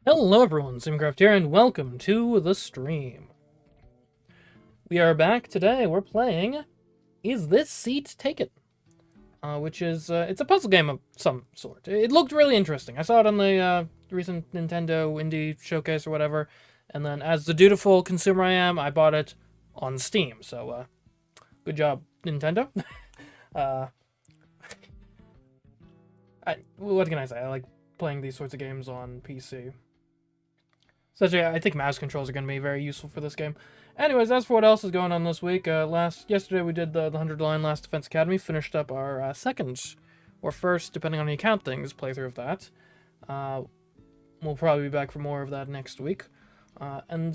Hello everyone, Simcraft here, and welcome to the stream. We are back today. We're playing Is This Seat Taken? Which is, it's a puzzle game of some sort. It looked really interesting. I saw it on the recent Nintendo Indie Showcase or whatever, and then as the dutiful consumer I am, I bought it on Steam. So, good job, Nintendo. uh, what can I say? I like playing these sorts of games on PC. Especially, I think mouse controls are going to be very useful for this game. Anyways, as for what else is going on this week, yesterday we did the 100 line Last Defense Academy, finished up our second, or first, depending on how you count things, playthrough of that. We'll probably be back for more of that next week. And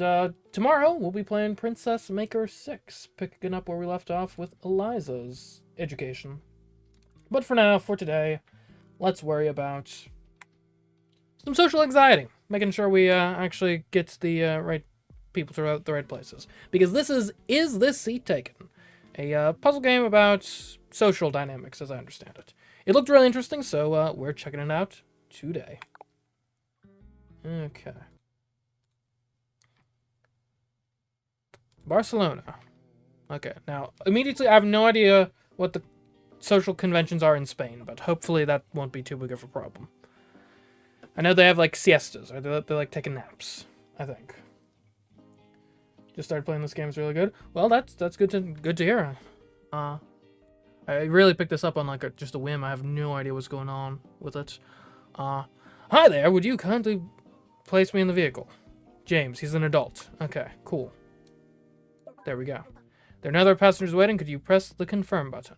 tomorrow we'll be playing Princess Maker 6, picking up where we left off with Eliza's education. But for now, for today, let's worry about some social anxiety. Making sure we actually get the right people to the right places. Because this is This Seat Taken? A puzzle game about social dynamics, as I understand it. It looked really interesting, so we're checking it out today. Okay. Barcelona. Okay, now, immediately I have no idea what the social conventions are in Spain, but hopefully that won't be too big of a problem. I know they have, like, siestas, or they're like, taking naps, I think. Just started playing this game, it's really good. Well, that's good to hear. I really picked this up on, like, just a whim. I have no idea what's going on with it. Hi there, would you kindly place me in the vehicle? James, he's an adult. Okay, cool. There we go. There are no other passengers waiting. Could you press the confirm button?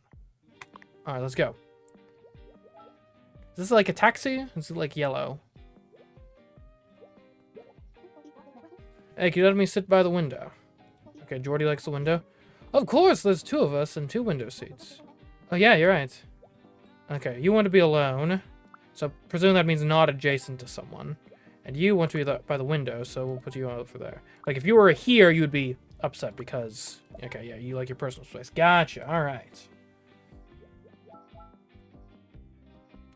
Alright, let's go. Is this like a taxi? Is it like yellow? Hey, can you let me sit by the window? Okay, Jordy likes the window. Of course, there's two of us and two window seats. Oh yeah, you're right. Okay, you want to be alone. So, presume that means not adjacent to someone. And you want to be by the window, so we'll put you over there. Like, if you were here, you would be upset because... Okay, yeah, you like your personal space. Gotcha, alright.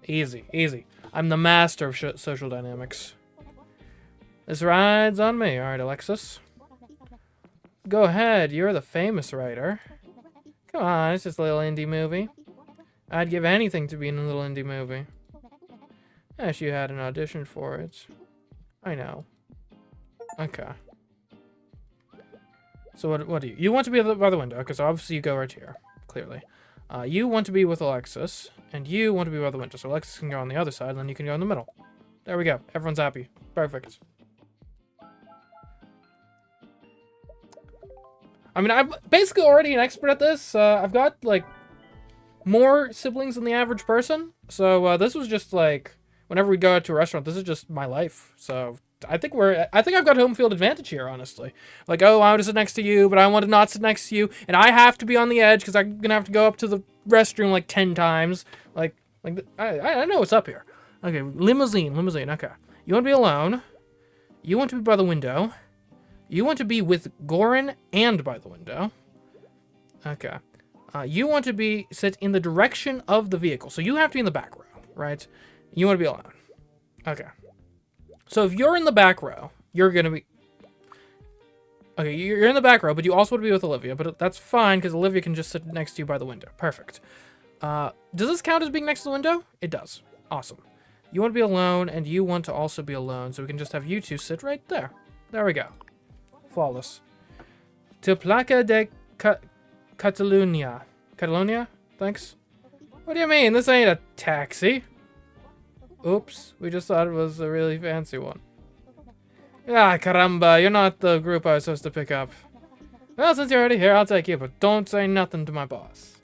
Easy, easy. I'm the master of social dynamics. This ride's on me. Alright, Alexis. Go ahead, you're the famous writer. Come on, it's just a little indie movie. I'd give anything to be in a little indie movie. Yes, you had an audition for it. I know. Okay. So what do you... You want to be by the window, because obviously you go right here. Clearly. You want to be with Alexis, and you want to be by the window. So Alexis can go on the other side, and then you can go in the middle. There we go. Everyone's happy. Perfect. I mean, I'm basically already an expert at this. I've got, like, more siblings than the average person. So this was just, like, whenever we go out to a restaurant, this is just my life. So I think I've got home field advantage here, honestly. Like, oh, I want to sit next to you, but I want to not sit next to you. And I have to be on the edge because I'm going to have to go up to the restroom, like, 10 times. I know what's up here. Okay, limousine, okay. You want to be alone. You want to be by the window. You want to be with Goran and by the window. Okay. You want to sit in the direction of the vehicle. So you have to be in the back row, right? You want to be alone. Okay. So if you're in the back row, you're going to be... Okay, you're in the back row, but you also want to be with Olivia. But that's fine, because Olivia can just sit next to you by the window. Perfect. Does this count as being next to the window? It does. Awesome. You want to be alone, and you want to also be alone. So we can just have you two sit right there. There we go. Flawless. To Placa de Catalunya. Catalonia? Thanks. What do you mean? This ain't a taxi. Oops. We just thought it was a really fancy one. Ah, caramba. You're not the group I was supposed to pick up. Well, since you're already here, I'll take you, but don't say nothing to my boss.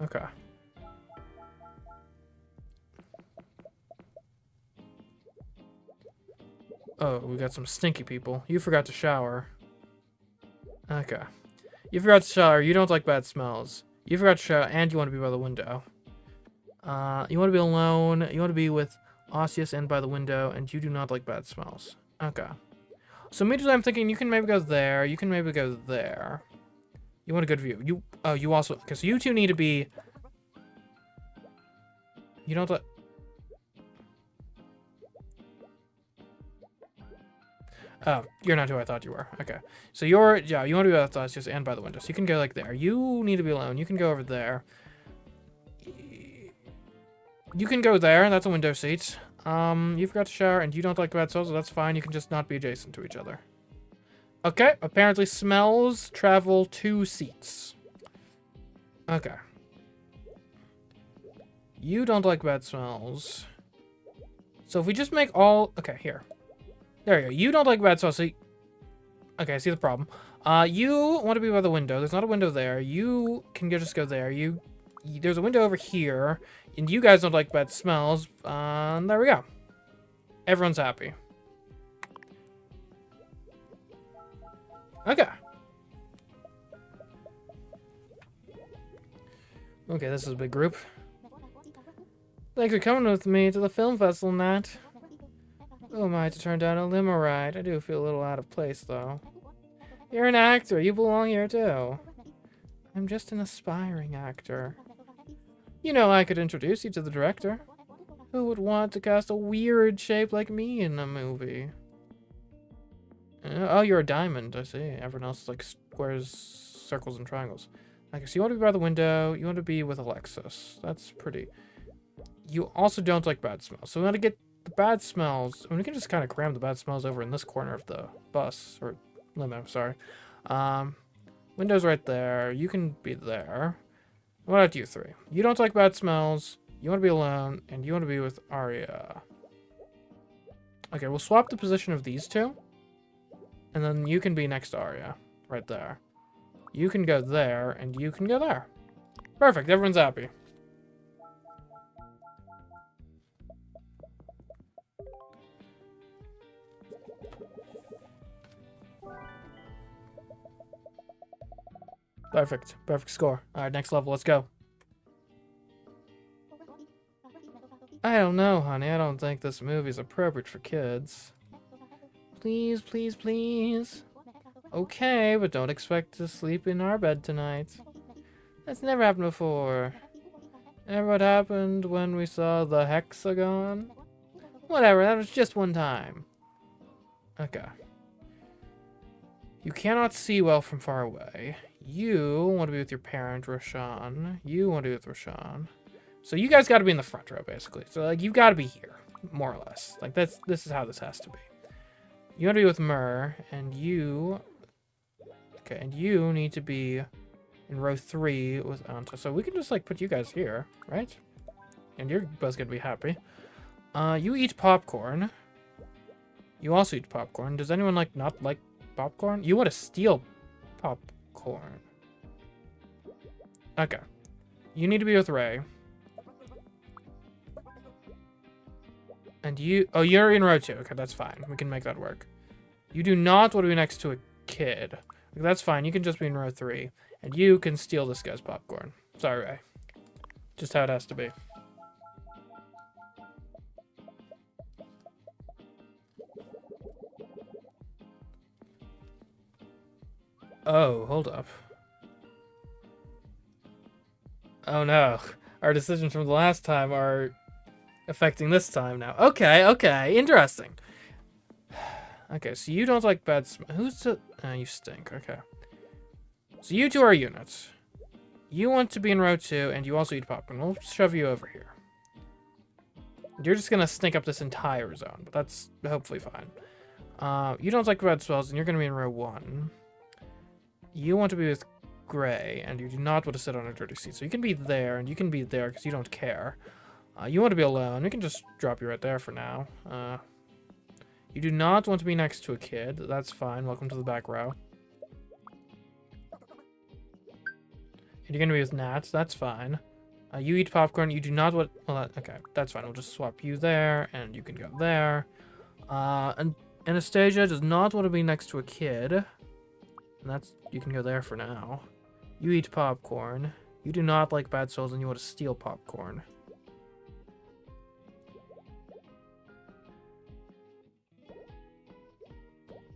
Okay. Oh, we got some stinky people. You forgot to shower. Okay. You forgot to shower. You don't like bad smells. You forgot to shower, and you want to be by the window. You want to be alone. You want to be with Osseous and by the window, and you do not like bad smells. Okay. So immediately I'm thinking you can maybe go there. You can maybe go there. You want a good view. You also... Okay, so you two need to be... You don't... Oh, you're not who I thought you were. Okay. So you're, yeah, you want to be by the just and by the window. So you can go like there. You need to be alone. You can go over there. You can go there. That's a window seat. You forgot to shower and you don't like bad smells, so that's fine. You can just not be adjacent to each other. Okay. Apparently smells travel 2 seats. Okay. You don't like bad smells. So if we just make all... Okay, here. There you go. You don't like bad smells, so... Okay, I see the problem. You want to be by the window. There's not a window there. You can just go there. There's a window over here. And you guys don't like bad smells. There we go. Everyone's happy. Okay. Okay, this is a big group. Thanks for coming with me to the film festival, Nat. Who am I to turn down a limo ride? I do feel a little out of place, though. You're an actor. You belong here, too. I'm just an aspiring actor. You know, I could introduce you to the director. Who would want to cast a weird shape like me in a movie? Oh, you're a diamond. I see. Everyone else is like squares, circles, and triangles. Okay, so you want to be by the window. You want to be with Alexis. That's pretty... You also don't like bad smells. So we want to get the bad smells. I mean, we can just kind of cram the bad smells over in this corner of the bus. Or limo, sorry. Window's right there. You can be there. What about you three? You don't like bad smells. You want to be alone. And you want to be with Arya. Okay, we'll swap the position of these two. And then you can be next to Arya. Right there. You can go there. And you can go there. Perfect. Everyone's happy. Perfect. Perfect score. Alright, next level. Let's go. I don't know, honey. I don't think this movie's appropriate for kids. Please, please, please. Okay, but don't expect to sleep in our bed tonight. That's never happened before. Remember what happened when we saw the hexagon? Whatever, that was just one time. Okay. You cannot see well from far away. You want to be with your parent, Roshan. You want to be with Roshan. So you guys got to be in the front row, basically. So, like, you've got to be here, more or less. Like, this is how this has to be. You want to be with Myrrh, and you... Okay, and you need to be in row 3 with Anta. So we can just, like, put you guys here, right? And you're both going to be happy. You eat popcorn. You also eat popcorn. Does anyone, like, not like popcorn? You want to steal popcorn. Okay. You need to be with Ray. And you... Oh, you're in row 2. Okay, that's fine. We can make that work. You do not want to be next to a kid. Okay, that's fine. You can just be in row 3. And you can steal this guy's popcorn. Sorry, Ray. Just how it has to be. Oh, hold up. Oh no. Our decisions from the last time are affecting this time now. Okay, okay. Interesting. Okay, so you don't like bad smell. Who's the... you stink. Okay. So you two are units. You want to be in row 2, and you also eat popcorn. We'll shove you over here. You're just gonna stink up this entire zone, but that's hopefully fine. You don't like bad smells, and you're gonna be in row 1. You want to be with Gray, and you do not want to sit on a dirty seat. So you can be there, and you can be there because you don't care. You want to be alone. We can just drop you right there for now. You do not want to be next to a kid. That's fine. Welcome to the back row. And you're going to be with Nats. That's fine. You eat popcorn. You do not want... Well, okay, that's fine. We'll just swap you there, and you can go there. And Anastasia does not want to be next to a kid. And that's... You can go there for now. You eat popcorn. You do not like bad souls, and you want to steal popcorn.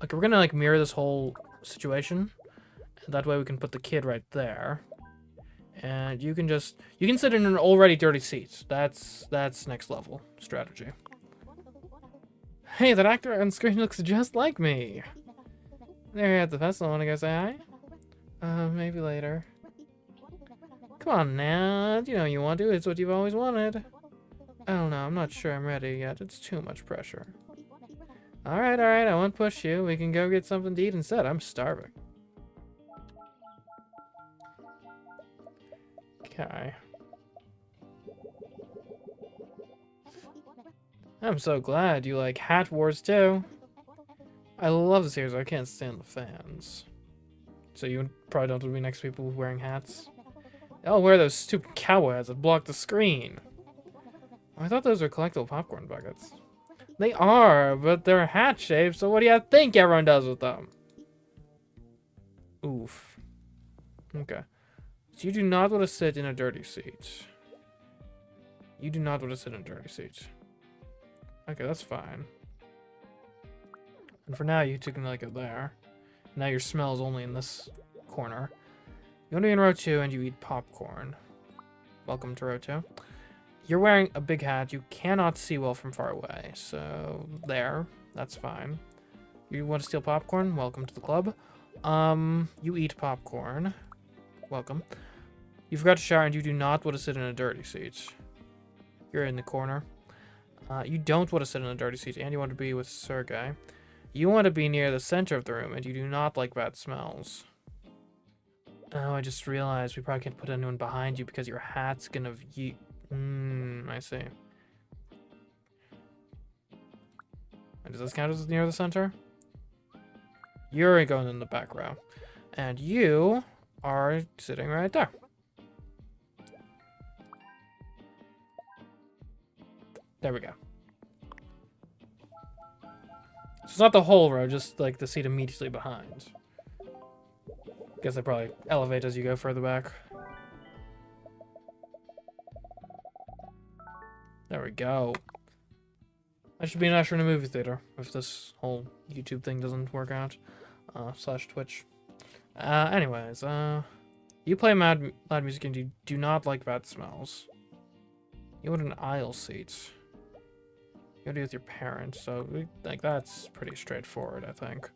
Okay, we're gonna, like, mirror this whole situation. And that way we can put the kid right there. And you can just... You can sit in an already dirty seat. That's next level strategy. Hey, that actor on screen looks just like me. They're at the festival. Wanna go say hi? Maybe later. Come on now, you know you want to. It's what you've always wanted. I don't know. I'm not sure I'm ready yet. It's too much pressure. Alright, I won't push you. We can go get something to eat instead. I'm starving. Okay. I'm so glad you like Hat Wars too. I love the series. I can't stand the fans. So you probably don't want to be next to people wearing hats. I'll wear those stupid cowboy hats that block the screen. I thought those were collectible popcorn buckets. They are, but they're hat shaped, so what do you think everyone does with them? Oof. Okay. So you do not want to sit in a dirty seat. You do not want to sit in a dirty seat. Okay, that's fine. And for now, you two can like go there. Now your smell is only in this corner. You want to be in row 2 and you eat popcorn. Welcome to row 2. You're wearing a big hat. You cannot see well from far away. So, there. That's fine. You want to steal popcorn? Welcome to the club. You eat popcorn. Welcome. You forgot to shower and you do not want to sit in a dirty seat. You're in the corner. You don't want to sit in a dirty seat and you want to be with Sergey. You want to be near the center of the room and you do not like bad smells. Oh, I just realized we probably can't put anyone behind you because your hat's gonna I see. And does this count as near the center? You're going in the back row. And you are sitting right there. There we go. So it's not the whole row, just like the seat immediately behind. Guess they probably elevate as you go further back. There we go. I should be an usher in a movie theater if this whole YouTube thing doesn't work out. Slash Twitch. Anyways, you play loud music and you do not like bad smells. You want an aisle seat. You want to be with your parents, so like that's pretty straightforward, I think.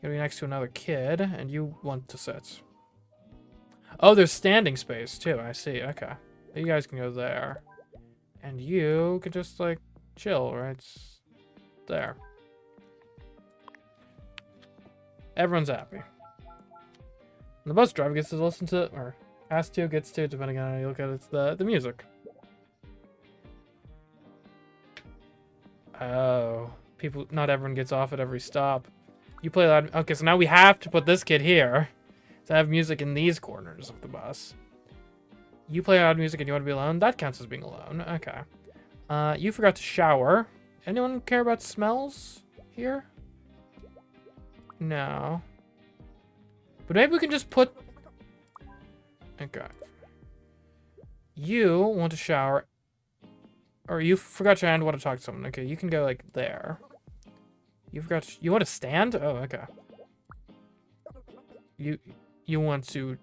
You're gonna be next to another kid, and you want to sit. Oh, there's standing space too. I see. Okay, you guys can go there, and you can just like chill right there. Everyone's happy. And the bus driver gets to listen to, or has to, gets to, depending on how you look at it, it's the music. Oh, not everyone gets off at every stop. You play loud. Okay, so now we have to put this kid here to have music in these corners of the bus. You play loud music and you want to be alone? That counts as being alone. Okay. You forgot to shower. Anyone care about smells here? No. But maybe we can just put... Okay. You want to shower. Or you forgot your hand and want to talk to someone. Okay, you can go like there. You forgot. You want to stand? Oh, okay. You want to...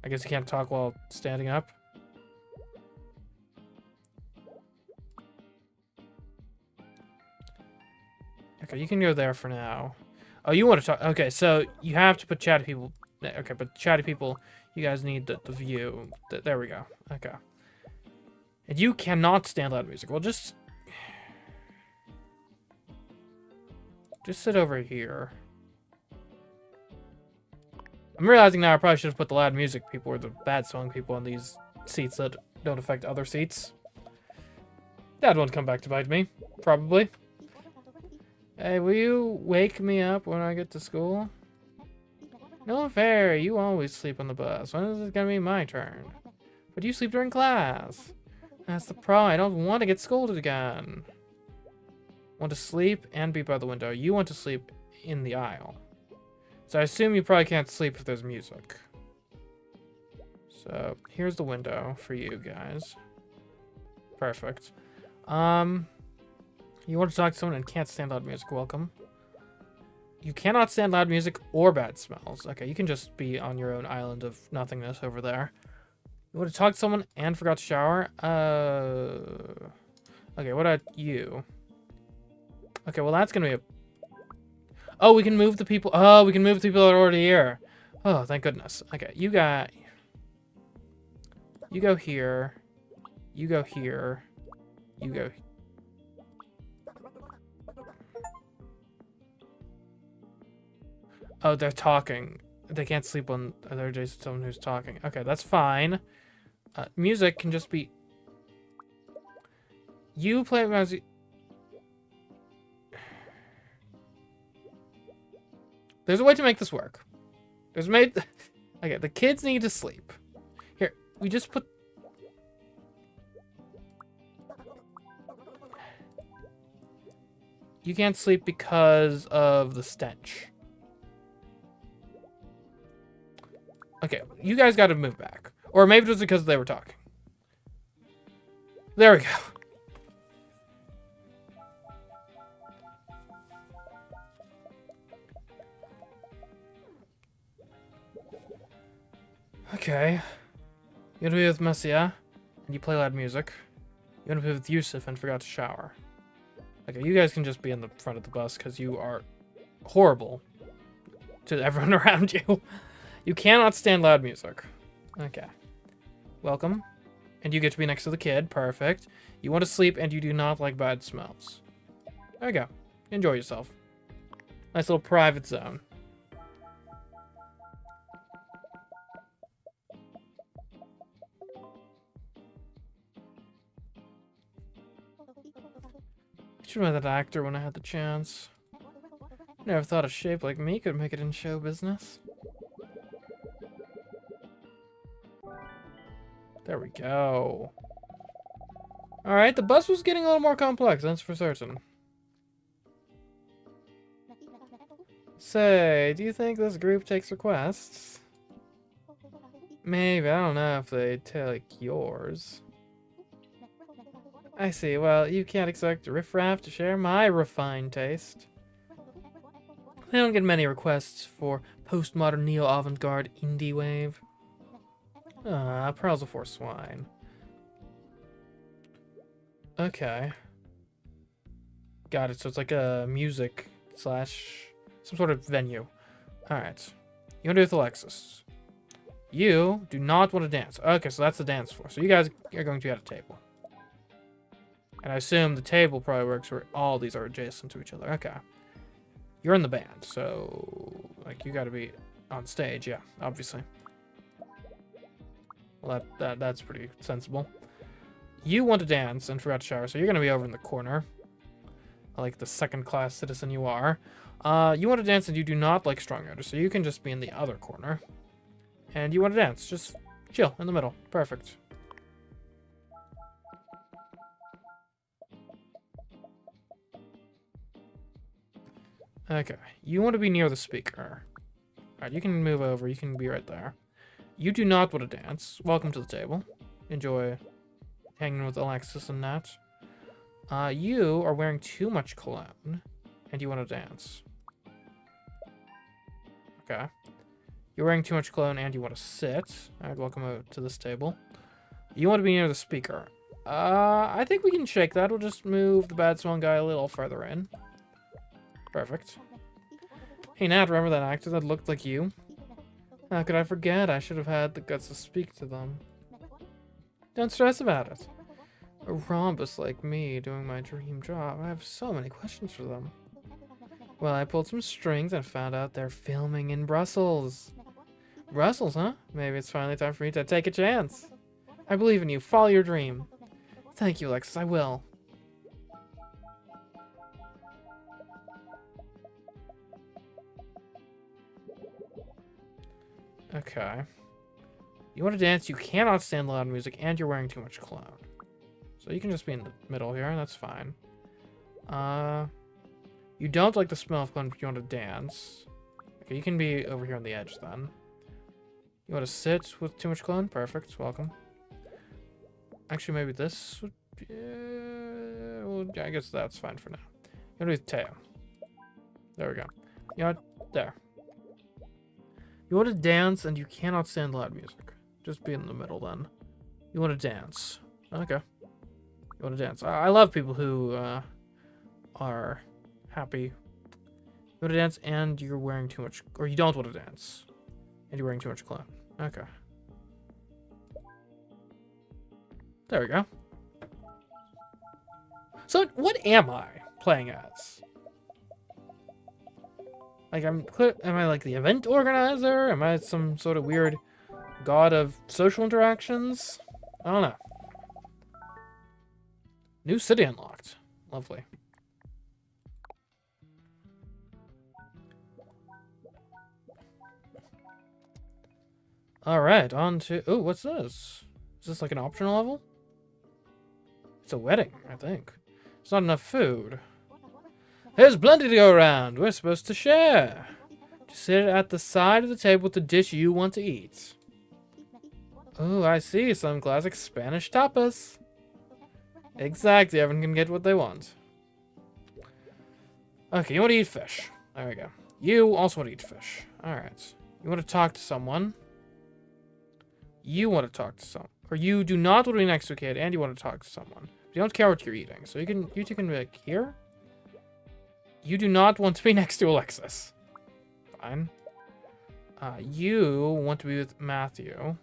I guess you can't talk while standing up. Okay, you can go there for now. Oh, you want to talk? Okay, so you have to put chatty people. Okay, but chatty people, you guys need the view. There we go. Okay. And you cannot stand loud music. Well, just sit over here. I'm realizing now I probably should have put the loud music people or the bad song people on these seats that don't affect other seats. That won't come back to bite me. Probably. Hey, will you wake me up when I get to school? No fair. You always sleep on the bus. When is it gonna be my turn? But you sleep during class. That's the problem. I don't want to get scolded again. Want to sleep and be by the window. You want to sleep in the aisle. So I assume you probably can't sleep if there's music. So here's the window for you guys. Perfect. You want to talk to someone and can't stand loud music. Welcome. You cannot stand loud music or bad smells. Okay, you can just be on your own island of nothingness over there. You want to talk to someone and forgot to shower? Okay, what about you? Okay, well that's gonna be a... Oh, we can move the people. Oh, we can move the people that are already here. Oh, thank goodness. Okay, you go here. You go here. You go. Oh, they're talking. They can't sleep when they're just someone who's talking. Okay, that's fine. Music can just be... You play music... There's a way to make this work. There's made... Okay, the kids need to sleep. Here, we just put... You can't sleep because of the stench. Okay, you guys gotta move back. Or maybe it was because they were talking. There we go. Okay. You wanna be with Messiah, and you play loud music. You wanna be with Yusuf and forgot to shower. Okay, you guys can just be in the front of the bus because you are horrible to everyone around you. You cannot stand loud music. Okay. Welcome. And you get to be next to the kid. Perfect. You want to sleep and you do not like bad smells. There you go. Enjoy yourself. Nice little private zone. I should have met that actor when I had the chance. Never thought a shape like me could make it in show business. There we go. Alright, the bus was getting a little more complex, that's for certain. Say, do you think this group takes requests? Maybe, I don't know if they take yours. I see, well, you can't expect riffraff to share my refined taste. I don't get many requests for postmodern neo-avant-garde indie wave. Ah, Pearls of Four Swine. Okay. Got it, so it's like a music slash some sort of venue. Alright. You want to do with Alexis. You do not want to dance. Okay, so that's the dance floor. So you guys are going to be at a table. And I assume the table probably works where all these are adjacent to each other. Okay. You're in the band, so like you gotta be on stage, yeah, obviously. Well, that's pretty sensible. You want to dance and forgot to shower, so you're gonna be over in the corner. Like the second-class citizen you are. You want to dance and you do not like strong odors, so you can just be in the other corner. And you want to dance, just chill in the middle. Perfect. Okay, you want to be near the speaker. Alright, you can move over, you can be right there. You do not want to dance. Welcome to the table. Enjoy hanging with Alexis and Nat. You are wearing too much cologne, and you want to dance. Okay. You're wearing too much cologne, and you want to sit. Alright, welcome to this table. You want to be near the speaker. I think we can shake that. We'll just move the bad smelling guy a little further in. Perfect. Hey, Nat, remember that actor that looked like you? How could I forget? I should have had the guts to speak to them. Don't stress about it. A rhombus like me doing my dream job. I have so many questions for them. Well, I pulled some strings and found out they're filming in Brussels. Brussels, huh? Maybe it's finally time for me to take a chance. I believe in you. Follow your dream. Thank you, Alexis. I will. Okay. You want to dance, you cannot stand loud music, and you're wearing too much cologne. So you can just be in the middle here, and that's fine. You don't like the smell of cologne, but you want to dance. Okay, you can be over here on the edge, then. You want to sit with too much cologne? Perfect, welcome. Actually, maybe this would be... well, yeah, I guess that's fine for now. You want to be with Teo. There we go. You know what? There. You want to dance, and you cannot stand loud music. Just be in the middle, then. You want to dance. Okay. You want to dance? I love people who are happy. You want to dance and you're wearing too much, or you don't want to dance and you're wearing too much clothes. Okay. There we go. So what am I playing as? Like, am I like the event organizer? Am I some sort of weird god of social interactions? I don't know. New city unlocked. Lovely. Alright, on to... Oh, what's this? Is this like an optional level? It's a wedding, I think. There's not enough food. There's plenty to go around. We're supposed to share. Just sit at the side of the table with the dish you want to eat. Oh, I see. Some classic Spanish tapas. Exactly. Everyone can get what they want. Okay, you want to eat fish. There we go. You also want to eat fish. Alright. You want to talk to someone. You want to talk to someone. Or you do not want to be next to a kid and you want to talk to someone. You don't care what you're eating. So you two can be like, here? You do not want to be next to Alexis. Fine. You want to be with Matthew.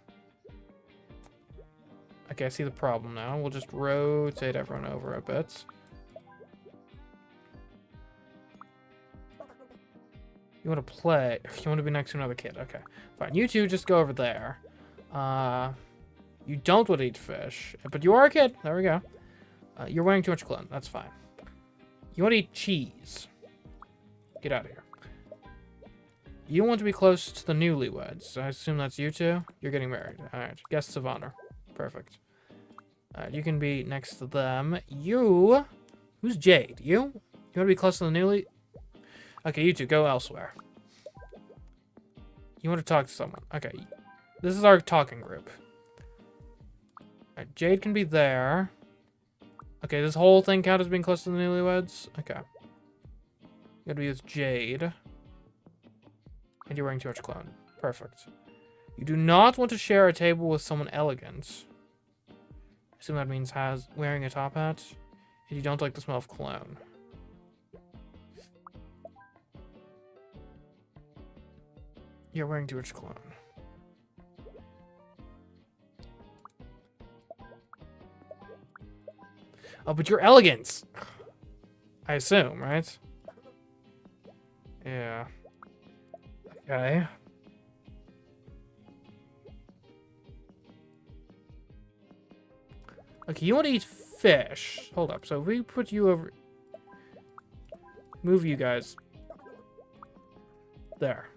Okay, I see the problem now. We'll just rotate everyone over a bit. You want to play. You want to be next to another kid. Okay, fine. You two just go over there. You don't want to eat fish, but you are a kid. There we go. You're wearing too much clothes. That's fine. You want to eat cheese. Get out of here. You want to be close to the newlyweds. I assume that's you two. You're getting married. All right. Guests of honor. Perfect. All right. You can be next to them. You. Who's Jade? You? You want to be close to the newly... Okay, you two. Go elsewhere. You want to talk to someone. Okay. This is our talking group. All right. Jade can be there. Okay, this whole thing count as being close to the newlyweds? Okay. You gotta be with Jade. And you're wearing too much cologne. Perfect. You do not want to share a table with someone elegant. I assume that means wearing a top hat. And you don't like the smell of cologne. You're wearing too much cologne. Oh, but you're elegant. I assume, right? Yeah. Okay. Okay, you want to eat fish. Hold up. So if we put you over... Move you guys. There.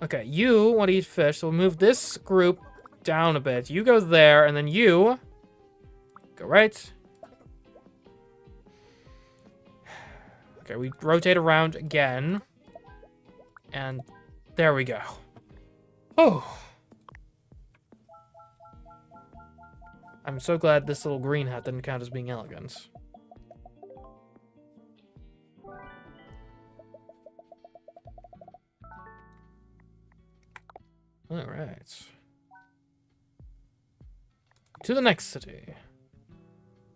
Okay, you want to eat fish, so we'll move this group down a bit. You go there, and then you... Go right. Okay, we rotate around again. And there we go. Oh. I'm so glad this little green hat didn't count as being elegant. Alright. To the next city.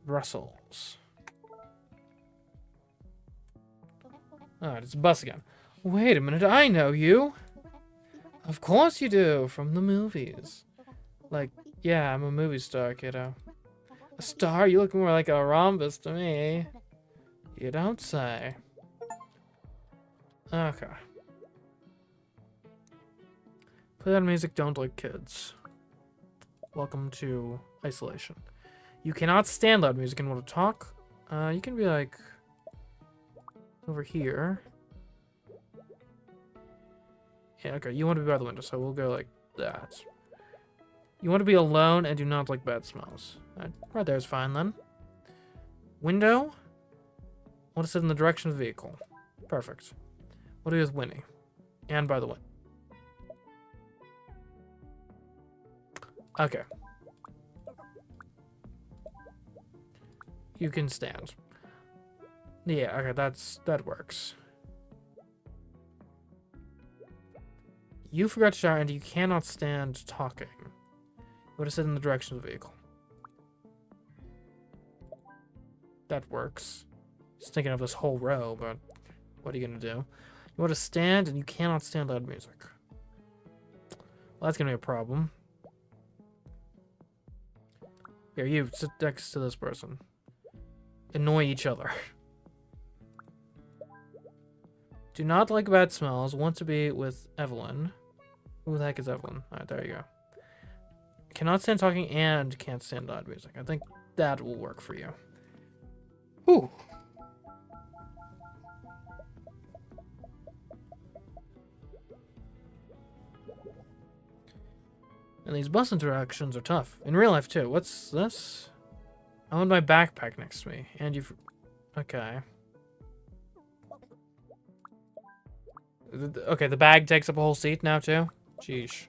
Brussels. Alright, it's a bus again. Wait a minute, I know you. Of course you do, from the movies. Like, yeah, I'm a movie star, kiddo. A star? You look more like a rhombus to me. You don't say. Okay. Play that music, don't like kids. Welcome to isolation. You cannot stand loud music and want to talk. You can be like... over here. Yeah, okay, you want to be by the window, so we'll go like that. You want to be alone and do not like bad smells. Right there is fine then. Window. Want to sit in the direction of the vehicle. Perfect. What do you with Winnie? And by the way. Okay. You can stand. Yeah, okay, that works. You forgot to shower and you cannot stand talking. You want to sit in the direction of the vehicle. that works. Just thinking of this whole row, but what are you gonna do? You want to stand, and you cannot stand loud music. Well, that's gonna be a problem. Here, you sit next to this person. Annoy each other. Do not like bad smells. Want to be with Evelyn. Who the heck is Evelyn? Alright, there you go. Cannot stand talking and can't stand loud music. I think that will work for you. Whew. And these bus interactions are tough. In real life, too. What's this? I want my backpack next to me. And you've... Okay. Okay, the bag takes up a whole seat now, too? Jeesh.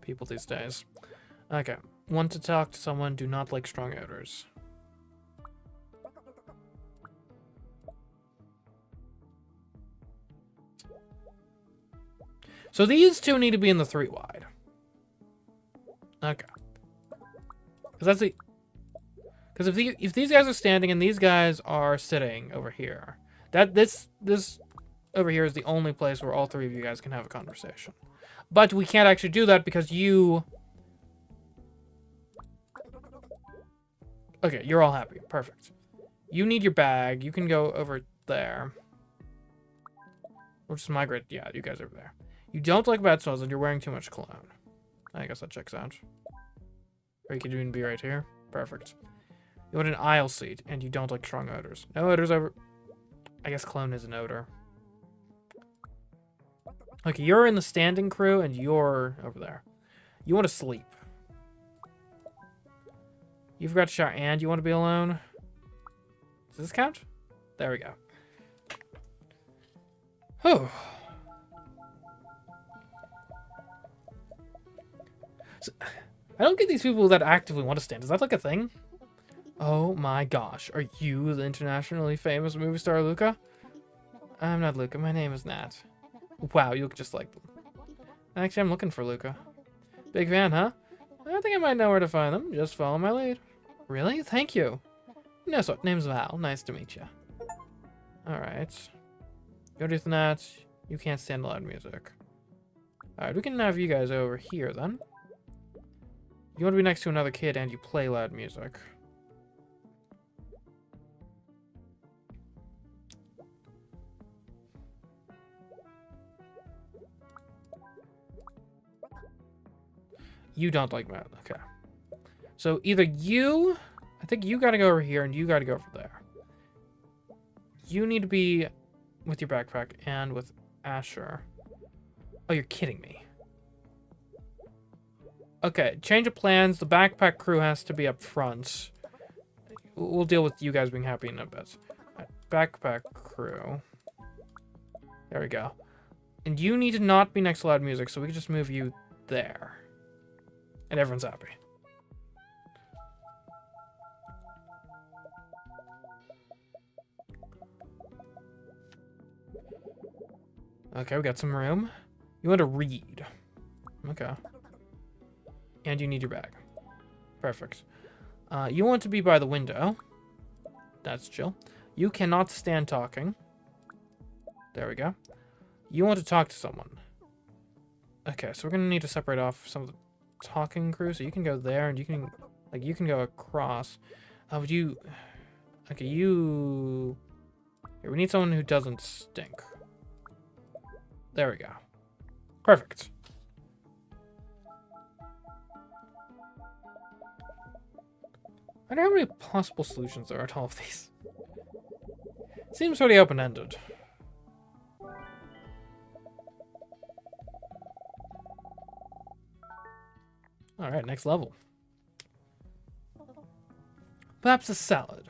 People these days. Okay. Want to talk to someone, do not like strong odors. So these two need to be in the 3 wide. Okay. Because that's the... Because if these guys are standing and these guys are sitting over here, this over here is the only place where all 3 of you guys can have a conversation. But we can't actually do that because you... Okay, you're all happy. Perfect. You need your bag. You can go over there. Or just migrate. Yeah, you guys over there. You don't like bad smells and you're wearing too much cologne. I guess that checks out. Or you could even be right here. Perfect. You want an aisle seat and you don't like strong odors. No odors over... I guess cologne is an odor. Okay, you're in the standing crew and you're over there. You want to sleep. You forgot to shower and you want to be alone. Does this count? There we go. Whew. So, I don't get these people that actively want to stand. Is that like a thing? Oh my gosh. Are you the internationally famous movie star Luca? I'm not Luca. My name is Nat. Wow, you look just like them. Actually, I'm looking for Luca. Big fan, huh? I think I might know where to find them. Just follow my lead. Really? Thank you. No, so name's Val. Nice to meet you. Alright. Go do that. You can't stand loud music. Alright, we can have you guys over here then. You want to be next to another kid and you play loud music. You don't like that. Okay. So either you... I think you gotta go over here and you gotta go over there. You need to be with your backpack and with Asher. Oh, you're kidding me. Okay, change of plans. The backpack crew has to be up front. We'll deal with you guys being happy in a bit. Backpack crew. There we go. And you need to not be next to loud music, so we can just move you there. And everyone's happy. Okay, we got some room. You want to read. Okay. And you need your bag. Perfect. You want to be by the window. That's chill. You cannot stand talking. There we go. You want to talk to someone. Okay, so we're going to need to separate off some of the talking crew. So you can go there and you can... Like, you can go across. Would you... Okay, you... Here, we need someone who doesn't stink. There we go. Perfect. I wonder how many possible solutions there are to all of these. Seems pretty open-ended. Alright, next level. Perhaps a salad.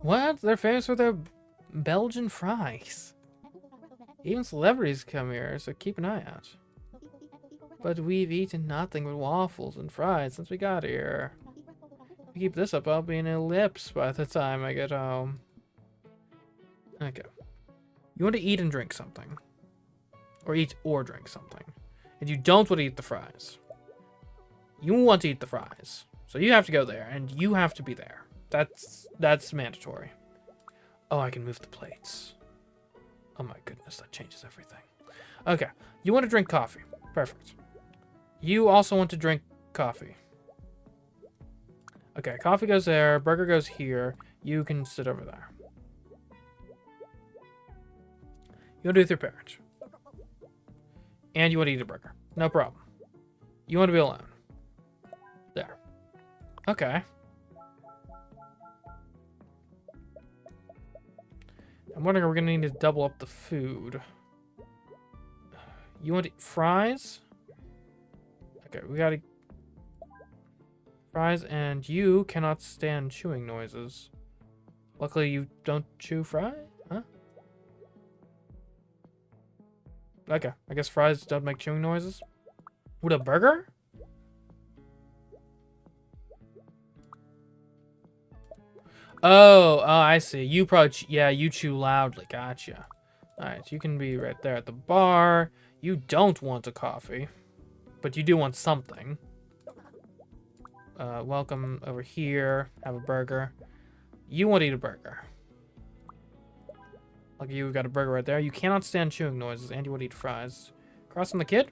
What? They're famous for their Belgian fries. Even celebrities come here, so keep an eye out. But we've eaten nothing but waffles and fries since we got here. If we keep this up, I'll be an ellipse by the time I get home. Okay. You want to eat and drink something. Or eat or drink something. And you don't want to eat the fries. You want to eat the fries. So you have to go there, and you have to be there. That's mandatory. Oh, I can move the plates. Oh my goodness, that changes everything. Okay, you want to drink coffee. Perfect. You also want to drink coffee. Okay, coffee goes there, burger goes here. You can sit over there. You want to be with your parents. And you want to eat a burger. No problem. You want to be alone. There. Okay. I'm wondering, are we going to need to double up the food? You want to eat fries? Okay, we got to... Fries, and you cannot stand chewing noises. Luckily, you don't chew fries? Huh? Okay, I guess fries don't make chewing noises. Would a burger? Oh, I see. You probably, yeah, you chew loudly. Gotcha. Alright, so you can be right there at the bar. You don't want a coffee, but you do want something. Welcome over here. Have a burger. You want to eat a burger. Like you got a burger right there. You cannot stand chewing noises, and you want to eat fries. Crossing the kid?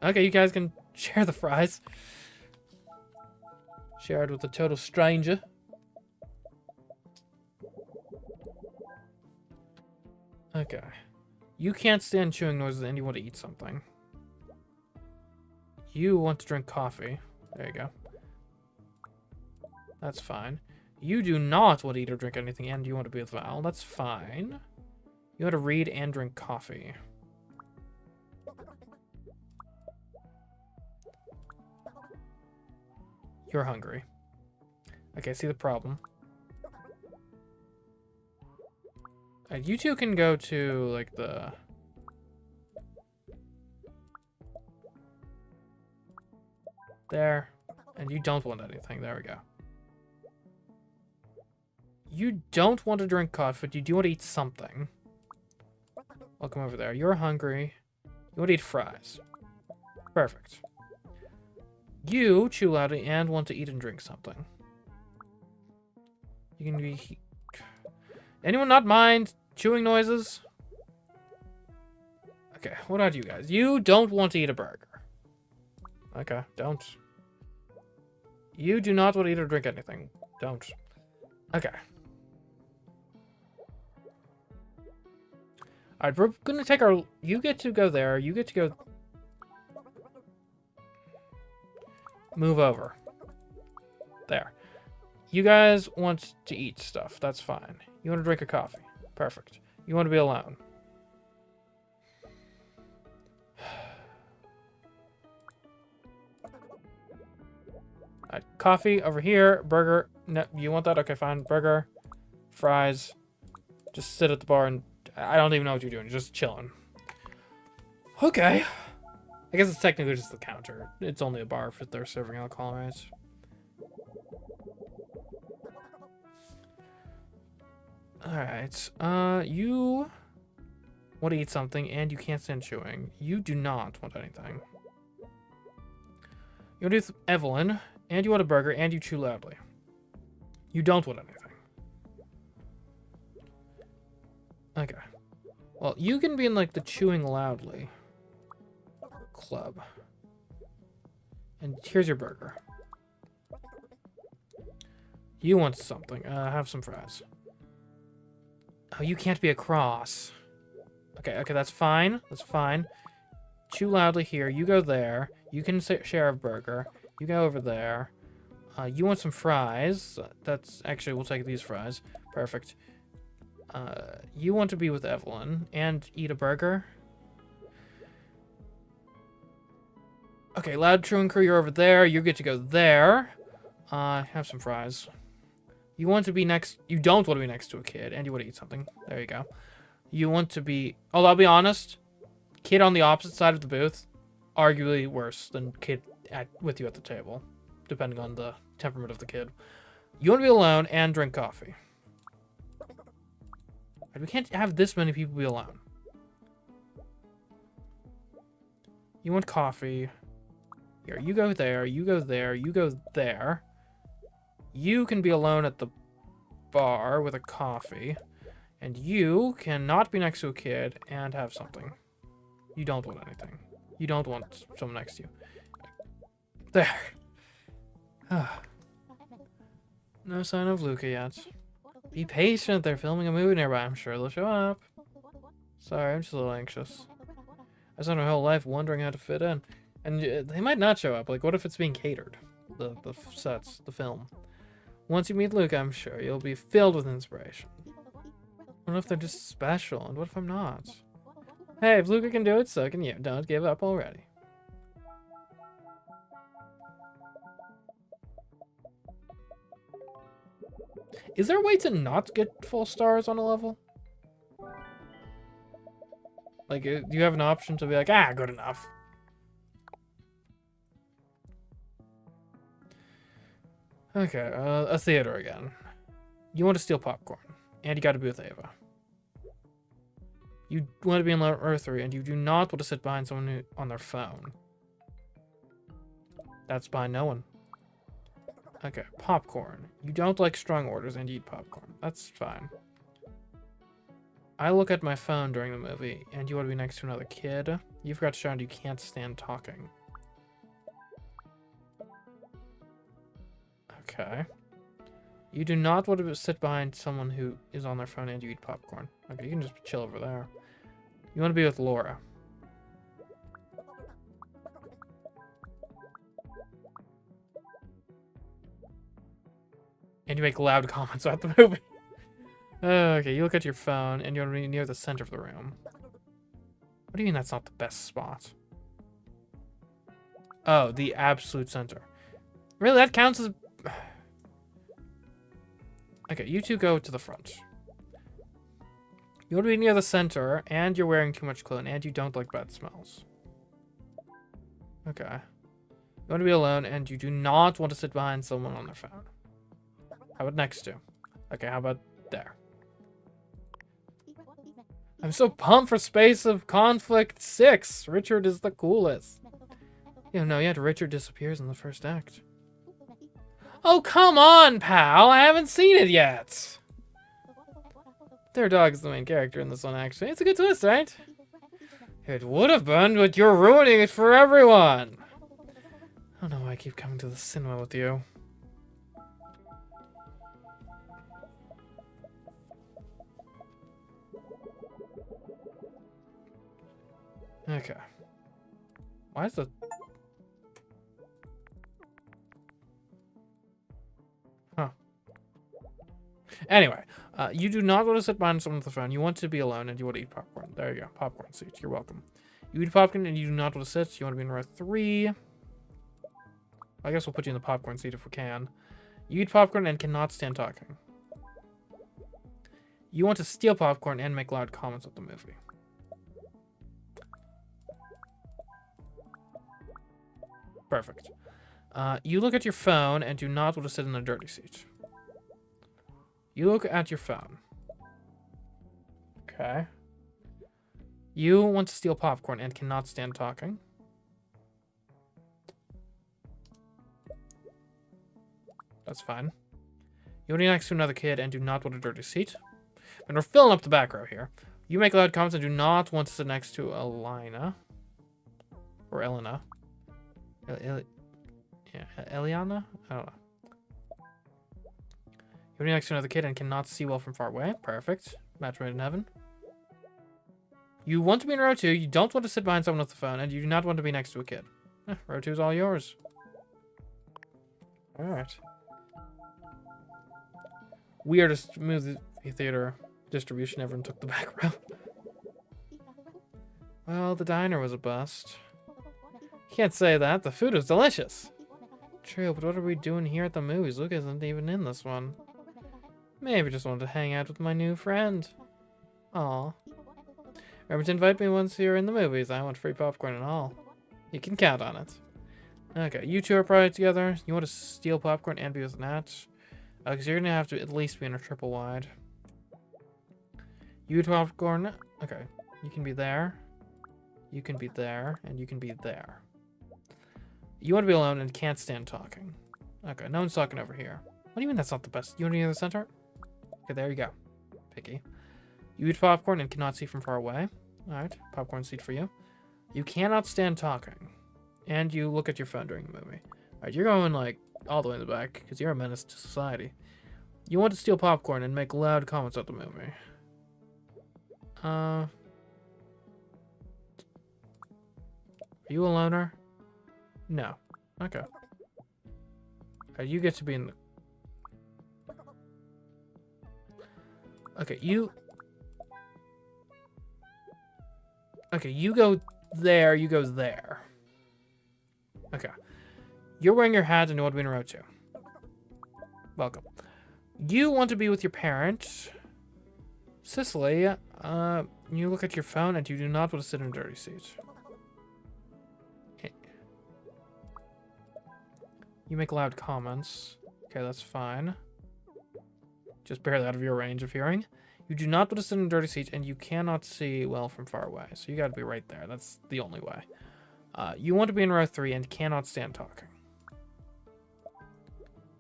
Okay, you guys can share the fries. Share it with a total stranger. Okay. You can't stand chewing noises, and you want to eat something. You want to drink coffee. There you go. That's fine. You do not want to eat or drink anything, and you want to be with Val. That's fine. You want to read and drink coffee. You're hungry. Okay, see the problem. You two can go to, like, the... There. And you don't want anything. There we go. You don't want to drink coffee, but you do want to eat something. Welcome over there. You're hungry. You want to eat fries. Perfect. You chew loudly and want to eat and drink something. You can be... Anyone not mind chewing noises? Okay, what about you guys? You don't want to eat a burger. Okay, don't. You do not want to eat or drink anything. Don't. Okay. Alright, we're gonna take our... You get to go there. You get to go... Move over. There. You guys want to eat stuff. That's fine. You want to drink a coffee. Perfect. You want to be alone. Alright, coffee over here. Burger. No, you want that? Okay, fine. Burger. Fries. Just sit at the bar and... I don't even know what you're doing. You're just chilling. Okay. I guess it's technically just the counter. It's only a bar if they're serving alcohol, right? Alright. You want to eat something and you can't stand chewing. You do not want anything. You want to do with Evelyn, and you want a burger, and you chew loudly. You don't want anything. Okay. Well, you can be in, like, the chewing loudly club. And here's your burger. You want something. Have some fries. Oh, you can't be across. Okay, that's fine. That's fine. Chew loudly here. You go there. You can share a burger. You go over there. You want some fries. That's... Actually, we'll take these fries. Perfect. You want to be with Evelyn and eat a burger. Okay, loud chewing crew, you're over there. You get to go there. Have some fries. You want to be next... You don't want to be next to a kid, and you want to eat something. There you go. You want to be... Oh, I'll be honest. Kid on the opposite side of the booth, arguably worse than kid with you at the table, depending on the temperament of the kid. You want to be alone and drink coffee. We can't have this many people be alone. You want coffee. Here, you go there, you go there, you go there. You can be alone at the bar with a coffee. And you cannot be next to a kid and have something. You don't want anything. You don't want someone next to you. There. No sign of Luca yet. Be patient, they're filming a movie nearby. I'm sure they'll show up. Sorry, I'm just a little anxious. I spent my whole life wondering how to fit in. And they might not show up. Like, what if it's being catered? The sets, the film. Once you meet Luca, I'm sure you'll be filled with inspiration. What if they're just special? And what if I'm not? Hey, if Luca can do it, so can you. Don't give up already. Is there a way to not get full stars on a level? Like, do you have an option to be like, ah, good enough? Okay, a theater again. You want to steal popcorn, and you gotta be with Ava. You want to be in Earth 3, and you do not want to sit behind someone on their phone. That's behind no one. Okay, popcorn. You don't like strong orders, and you eat popcorn. That's fine. I look at my phone during the movie, and you want to be next to another kid. You forgot to show you can't stand talking. Okay. You do not want to sit behind someone who is on their phone and you eat popcorn. Okay, you can just chill over there. You want to be with Laura. And you make loud comments about the movie. Okay, you look at your phone and you want to be near the center of the room. What do you mean that's not the best spot? Oh, the absolute center. Really, that counts as... Okay, you two go to the front. You want to be near the center, and you're wearing too much cologne, and you don't like bad smells. Okay. You want to be alone, and you do not want to sit behind someone on their phone. How about next to? Okay, how about there? I'm so pumped for Space of Conflict 6. Richard is the coolest. You know, yet Richard disappears in the first act. Oh, come on, pal. I haven't seen it yet. Their dog is the main character in this one, actually. It's a good twist, right? It would have been, but you're ruining it for everyone. I don't know why I keep coming to the cinema with you. Okay. Why is the... Huh. Anyway, you do not want to sit behind someone with the phone. You want to be alone and you want to eat popcorn. There you go. Popcorn seat. You're welcome. You eat popcorn and you do not want to sit. You want to be in row 3. I guess we'll put you in the popcorn seat if we can. You eat popcorn and cannot stand talking. You want to steal popcorn and make loud comments at the movie. Perfect. You look at your phone and do not want to sit in a dirty seat. You look at your phone. Okay. You want to steal popcorn and cannot stand talking. That's fine. You want to be next to another kid and do not want a dirty seat. And we're filling up the back row here. You make loud comments and do not want to sit next to Elena. Or Elena. Eliana? I don't know. You're next to another kid and cannot see well from far away. Perfect. Match made in heaven. You want to be in row 2. You don't want to sit behind someone with the phone. And you do not want to be next to a kid. Row 2 is all yours. Alright. Weirdest movie theater distribution. Everyone took the back row. Well, the diner was a bust. Can't say that. The food was delicious. True, but what are we doing here at the movies? Luke isn't even in this one. Maybe just wanted to hang out with my new friend. Aw. Remember to invite me once you're in the movies. I want free popcorn and all. You can count on it. Okay, you two are probably together. You want to steal popcorn and be with Nat? Because you're going to have to at least be in a triple wide. You eat popcorn. Okay, you can be there. You can be there. And you can be there. You want to be alone and can't stand talking. Okay, no one's talking over here. What do you mean that's not the best? You want to be in the center? Okay, there you go. Picky. You eat popcorn and cannot see from far away. Alright, popcorn seat for you. You cannot stand talking. And you look at your phone during the movie. Alright, you're going, like, all the way in the back, because you're a menace to society. You want to steal popcorn and make loud comments at the movie. Are you a loner? No. Okay. You get to be in the... Okay, you... Okay, you go there, you go there. Okay. You're wearing your hat and you want to be in row 2. Welcome. You want to be with your parent. Cicely, you look at your phone and you do not want to sit in a dirty seat. You make loud comments. Okay, that's fine. Just barely out of your range of hearing. You do not want to sit in a dirty seat, and you cannot see well from far away. So you got to be right there. That's the only way. You want to be in row 3 and cannot stand talking.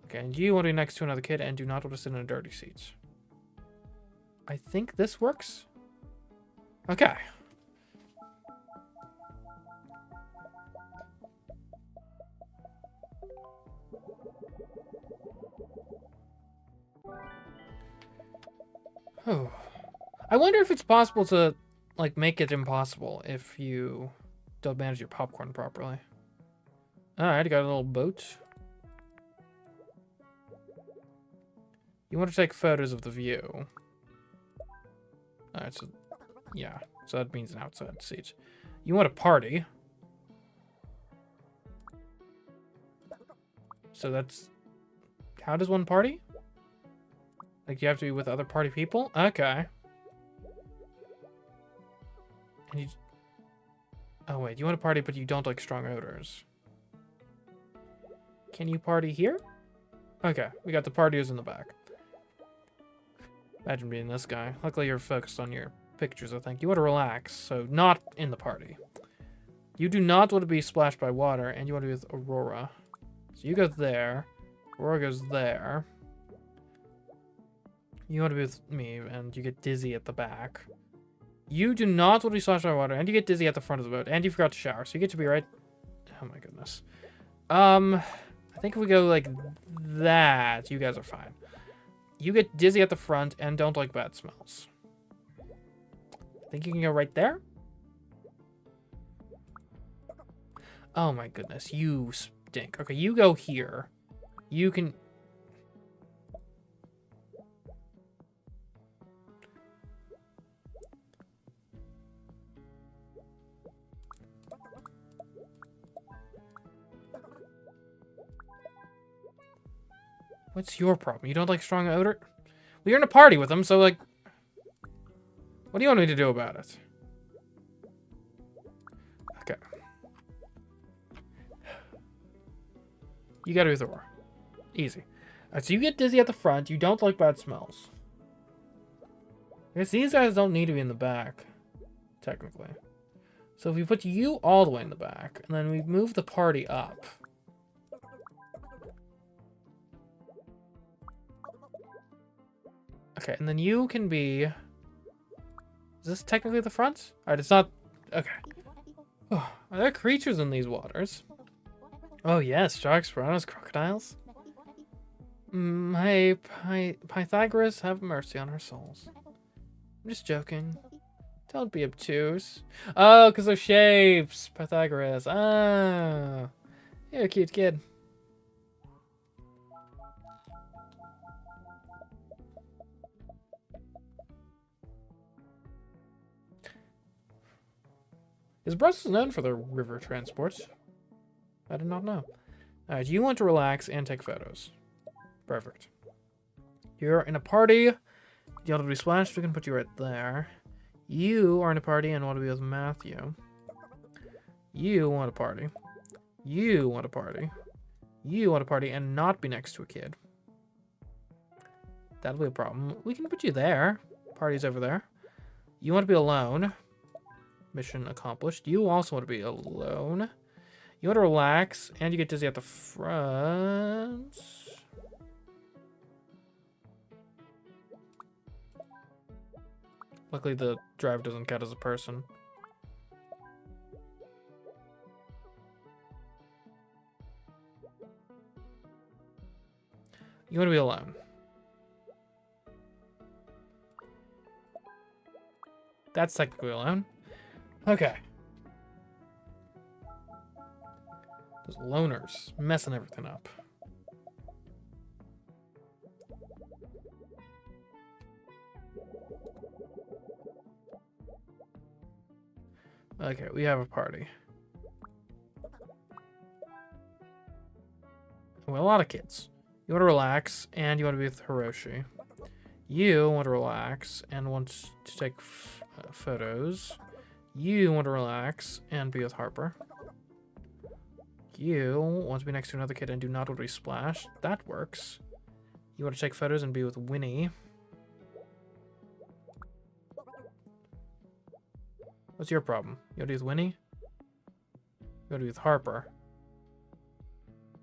Okay, and you want to be next to another kid and do not want to sit in a dirty seat. I think this works. Okay. Oh. I wonder if it's possible to, like, make it impossible if you don't manage your popcorn properly. Alright, I got a little boat. You want to take photos of the view. Alright, so, yeah. So that means an outside seat. You want a party. So that's... How does one party? Like, you have to be with other party people? Okay. And you... Oh, wait. You want to party, but you don't like strong odors. Can you party here? Okay. We got the partiers in the back. Imagine being this guy. Luckily, you're focused on your pictures, I think. You want to relax, so not in the party. You do not want to be splashed by water, and you want to be with Aurora. So you go there. Aurora goes there. You want to be with me, and you get dizzy at the back. You do not want to be splashed by water, and you get dizzy at the front of the boat, and you forgot to shower, so you get to be right... Oh my goodness. I think if we go like that, you guys are fine. You get dizzy at the front and don't like bad smells. I think you can go right there? Oh my goodness, you stink. Okay, you go here. You can... What's your problem? You don't like strong odor? Well, you're in a party with them, so, like... What do you want me to do about it? Okay. You gotta be Thor. Easy. Alright, so you get dizzy at the front. You don't like bad smells. I guess these guys don't need to be in the back, technically. So if we put you all the way in the back, and then we move the party up... Okay, and then you can be... Is this technically the front? Alright, it's not... Okay. Oh, are there creatures in these waters? Oh yes, sharks, piranhas, crocodiles. Pythagoras, have mercy on our souls. I'm just joking. Don't be obtuse. Oh, because of shapes. Pythagoras. Ah. You're a cute kid. Is Brussels known for their river transport? I did not know. Alright, you want to relax and take photos. Perfect. You're in a party. You want to be splashed, we can put you right there. You are in a party and want to be with Matthew. You want a party. You want a party. You want a party and not be next to a kid. That'll be a problem. We can put you there. Party's over there. You want to be alone. Mission accomplished. You also want to be alone. You want to relax, and you get dizzy at the front. Luckily, the drive doesn't count as a person. You want to be alone. That's technically alone. Okay. Those loners messing everything up. Okay, we have a party. Well, a lot of kids. You want to relax, and you want to be with Hiroshi. You want to relax and want to take photos. You want to relax and be with Harper. You want to be next to another kid and do not already splash. That works. You want to take photos and be with Winnie. What's your problem? You want to be with Winnie? You want to be with Harper?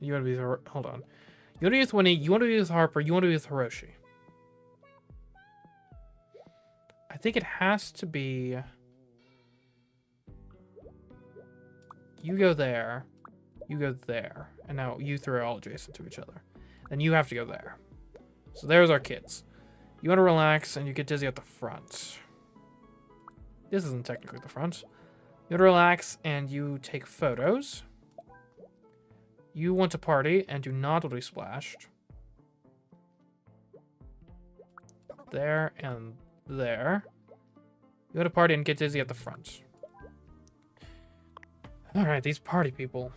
You want to be with... Hold on. You want to be with Winnie, you want to be with Harper, you want to be with Hiroshi. I think it has to be... You go there. You go there. And now you three are all adjacent to each other. Then you have to go there. So there's our kids. You want to relax and you get dizzy at the front. This isn't technically the front. You want to relax and you take photos. You want to party and do not want to be splashed. There and there. You want to party and get dizzy at the front. Alright, these party people.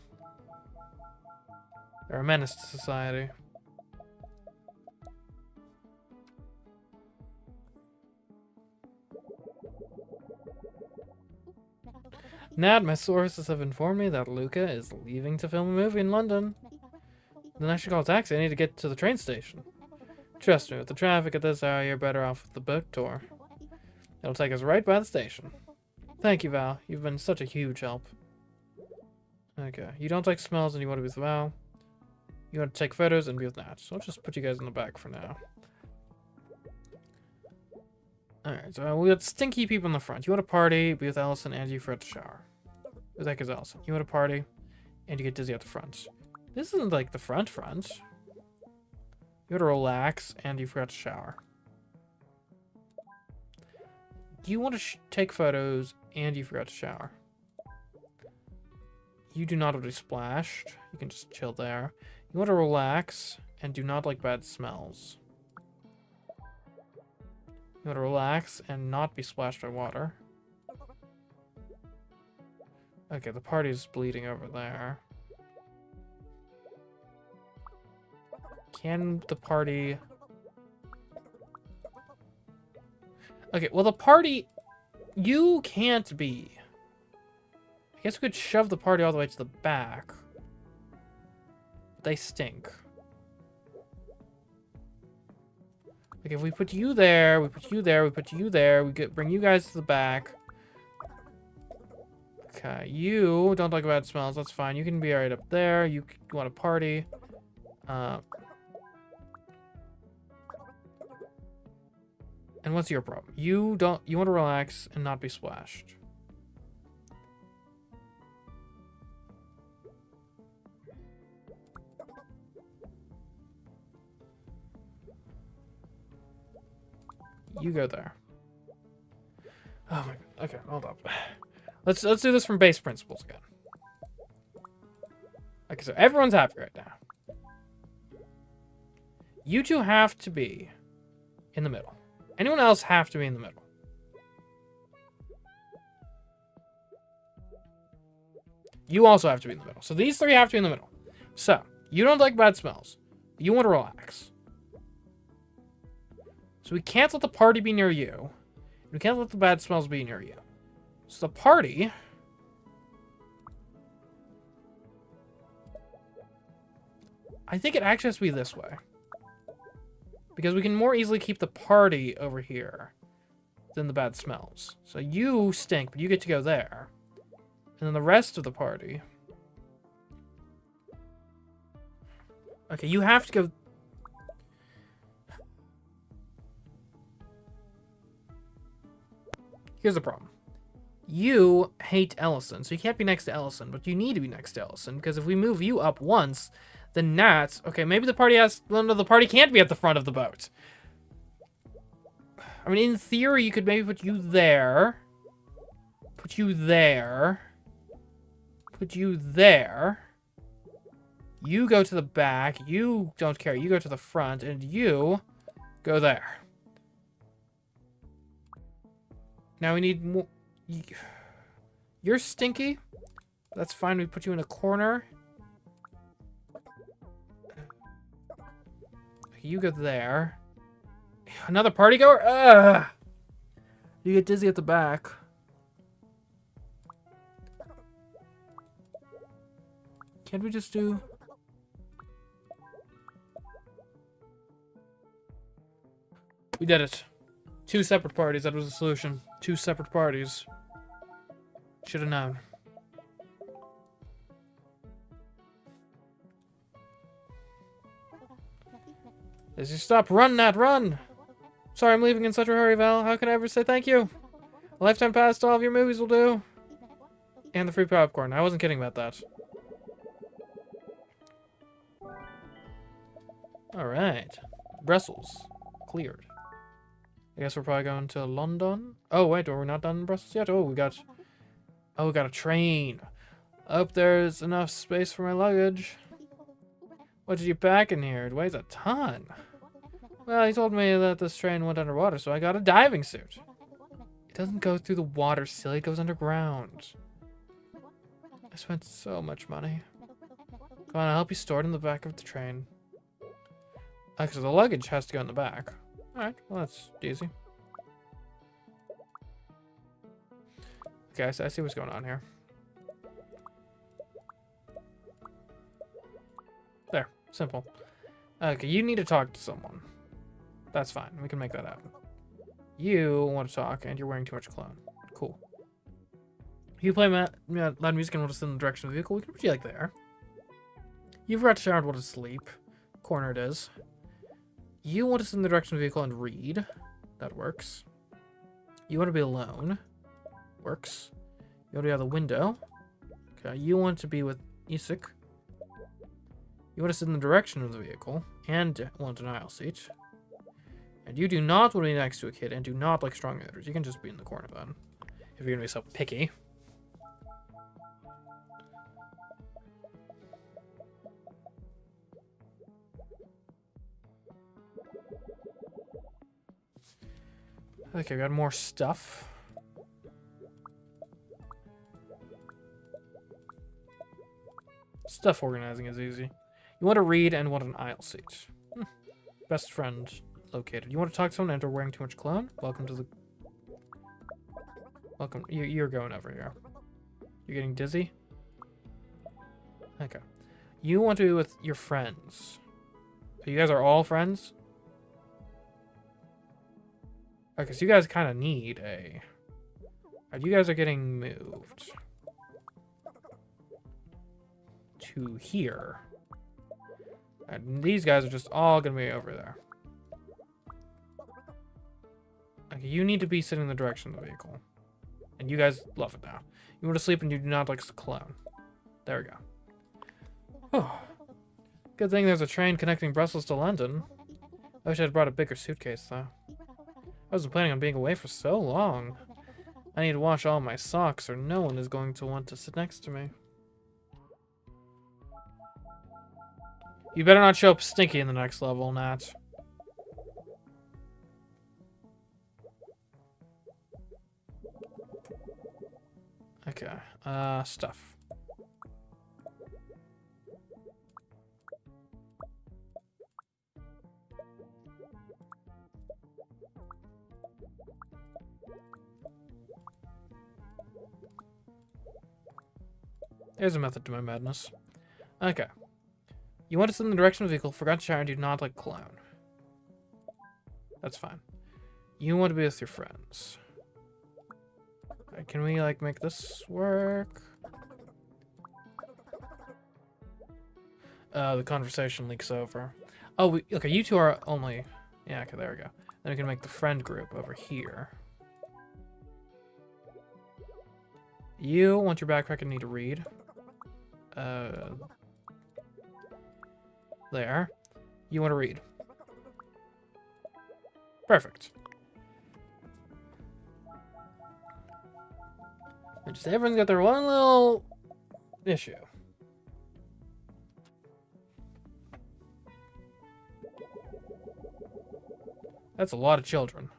They're a menace to society. Nat, my sources have informed me that Luca is leaving to film a movie in London. Then I should call a taxi. I need to get to the train station. Trust me, with the traffic at this hour, you're better off with the boat tour. It'll take us right by the station. Thank you, Val. You've been such a huge help. Okay, you don't like smells and you want to be with Val. You want to take photos and be with Nat. So I'll just put you guys in the back for now. Alright, so we got stinky people in the front. You want to party, be with Allison, and you forgot to shower. Who the heck is Allison? You want to party, and you get dizzy at the front. This isn't like the front. You want to relax, and you forgot to shower. You want to take photos, and you forgot to shower. You do not want to be splashed. You can just chill there. You want to relax, and do not like bad smells. You want to relax and not be splashed by water. Okay, the party's bleeding over there. Can the party... Okay, well the party... You can't be. I guess we could shove the party all the way to the back. They stink. Like, if we put you there, we put you there, we put you there, bring you guys to the back. Okay, you don't like bad smells, that's fine. You can be right up there. You want to party. And what's your problem? You want to relax and not be splashed. You go there. Oh my god. Okay, hold up. Let's do this from base principles again. Okay, so everyone's happy right now. You two have to be in the middle. Anyone else have to be in the middle. You also have to be in the middle. So these three have to be in the middle. So, you don't like bad smells. You want to relax. So we can't let the party be near you. We can't let the bad smells be near you. So the party... I think it actually has to be this way. Because we can more easily keep the party over here than the bad smells. So you stink, but you get to go there. And then the rest of the party... Okay, you have to go... Here's the problem. You hate Ellison, so you can't be next to Ellison, but you need to be next to Ellison, because if we move you up once, then Nat... Okay, maybe the party has... Well, no, the party can't be at the front of the boat. I mean, in theory, you could maybe put you there. Put you there. Put you there. You go to the back. You don't care. You go to the front, and you go there. Now we need more... You're stinky. That's fine. We put you in a corner. You go there. Another party goer? Ugh! You get dizzy at the back. Can't we just do... We did it. 2 separate parties. That was the solution. 2 separate parties. Should have known. As you stop, run, Nat, run! Sorry, I'm leaving in such a hurry, Val. How can I ever say thank you? A lifetime pass to all of your movies will do. And the free popcorn. I wasn't kidding about that. Alright. Brussels. Cleared. I guess we're probably going to London. Oh, wait, are we not done in Brussels yet? Oh, we got a train. Hope there's enough space for my luggage. What did you pack in here? It weighs a ton. Well, he told me that this train went underwater, so I got a diving suit. It doesn't go through the water, silly. It goes underground. I spent so much money. Come on, I'll help you store it in the back of the train. Actually, the luggage has to go in the back. Alright, well, that's easy. Okay, I see what's going on here. There, simple. Okay, you need to talk to someone. That's fine, we can make that happen. You want to talk, and you're wearing too much cologne. Cool. You play loud music and want to sit in the direction of the vehicle. We can put you like there. You forgot to shower and want to sleep. Corner it is. You want to sit in the direction of the vehicle and read. That works. You want to be alone. Works. You want to be out the window. Okay. You want to be with Isak. You want to sit in the direction of the vehicle and want an aisle seat. And you do not want to be next to a kid and do not like strong odors. You can just be in the corner then, if you're going to be so picky. Okay, we got more stuff. Stuff organizing is easy. You want to read and want an aisle seat. Best friend located. You want to talk to someone and are wearing too much cologne? Welcome to the... Welcome. You're going over here. You're getting dizzy? Okay. You want to be with your friends. So you guys are all friends? Okay, so you guys kind of need a... You guys are getting moved to here. And these guys are just all going to be over there. Okay, you need to be sitting in the direction of the vehicle. And you guys love it now. You want to sleep and you do not like cologne. There we go. Oh. Good thing there's a train connecting Brussels to London. I wish I'd brought a bigger suitcase, though. I wasn't planning on being away for so long. I need to wash all my socks or no one is going to want to sit next to me. You better not show up stinky in the next level, Nat. Okay, stuff. There's a method to my madness. Okay. You want to sit in the direction of the vehicle, forgot to shower, and do not like cologne. That's fine. You want to be with your friends. Can we, like, make this work? The conversation leaks over. Oh, okay, you two are only... Yeah, okay, there we go. Then we can make the friend group over here. You want your backpack and need to read. There. You want to read. Perfect. And just everyone's got their one little issue. That's a lot of children.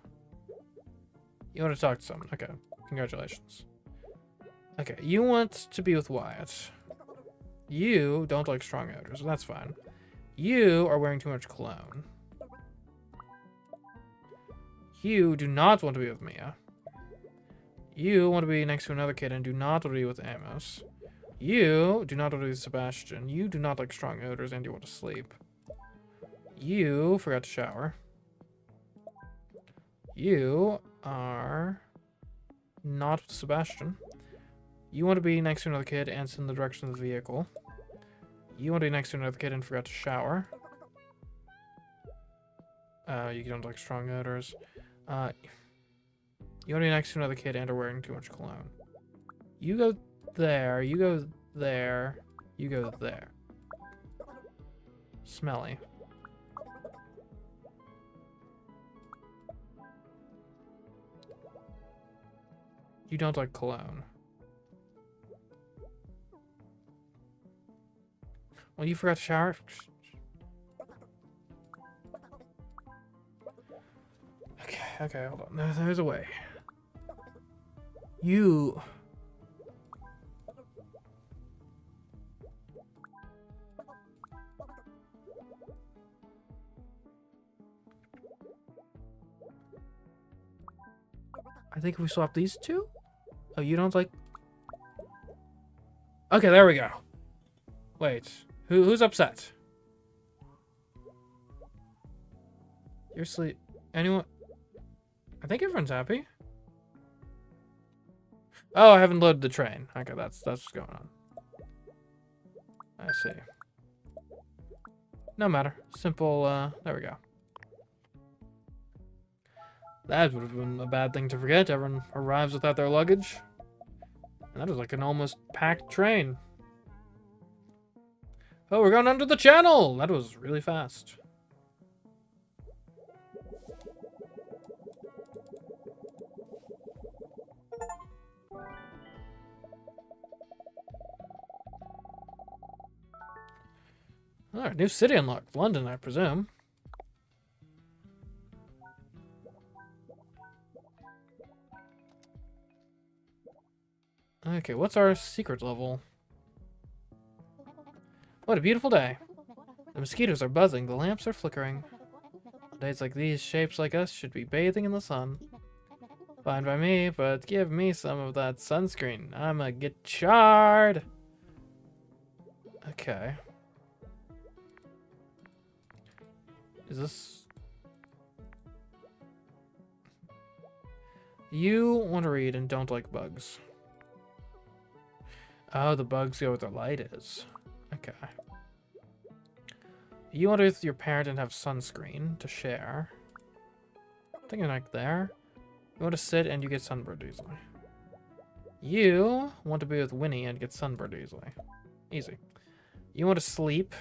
You want to talk to someone. Okay. Congratulations. Okay. You want to be with Wyatt. You don't like strong odors. That's fine. You are wearing too much cologne. You do not want to be with Mia. You want to be next to another kid and do not want to be with Amos. You do not want to be with Sebastian. You do not like strong odors and you want to sleep. You forgot to shower. You are not with Sebastian. You want to be next to another kid and sit in the direction of the vehicle. You want to be next to another kid and forgot to shower. You don't like strong odors. You want to be next to another kid and are wearing too much cologne. You go there. You go there. You go there. Smelly. You don't like cologne. Well, you forgot to shower? Okay, hold on. There's a way. You... I think if we swap these two? Oh, you don't like... Okay, there we go. Wait. Who's upset? You're asleep. Anyone? I think everyone's happy. Oh, I haven't loaded the train. Okay, that's what's going on. I see. No matter. Simple, there we go. That would have been a bad thing to forget. Everyone arrives without their luggage. And that was like an almost packed train. Oh, we're going under the channel! That was really fast. Alright, new city unlocked. London, I presume. Okay, what's our secret level? What a beautiful day. The mosquitoes are buzzing, the lamps are flickering. On days like these, shapes like us should be bathing in the sun. Fine by me, but give me some of that sunscreen. I'm a get charred. Okay. Is this... You want to read and don't like bugs. Oh, the bugs go where the light is. Okay. You want to be with your parent and have sunscreen to share. I think like there. You want to sit and you get sunburned easily. You want to be with Winnie and get sunburned easily. Easy. You want to sleep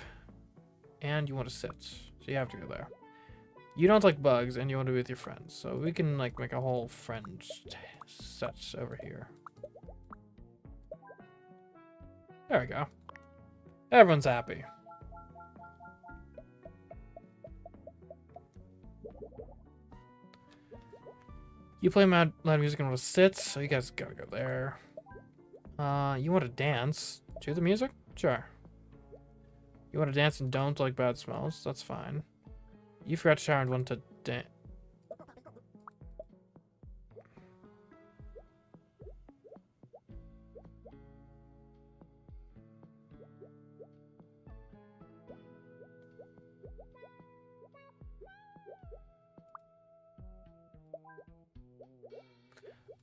and you want to sit. So you have to go there. You don't like bugs and you want to be with your friends. So we can like make a whole friends set over here. There we go. Everyone's happy. You play loud music and want to sit, so you guys gotta go there. You want to dance to the music? Sure. You want to dance and don't like bad smells? That's fine. You forgot to shower and want to dance.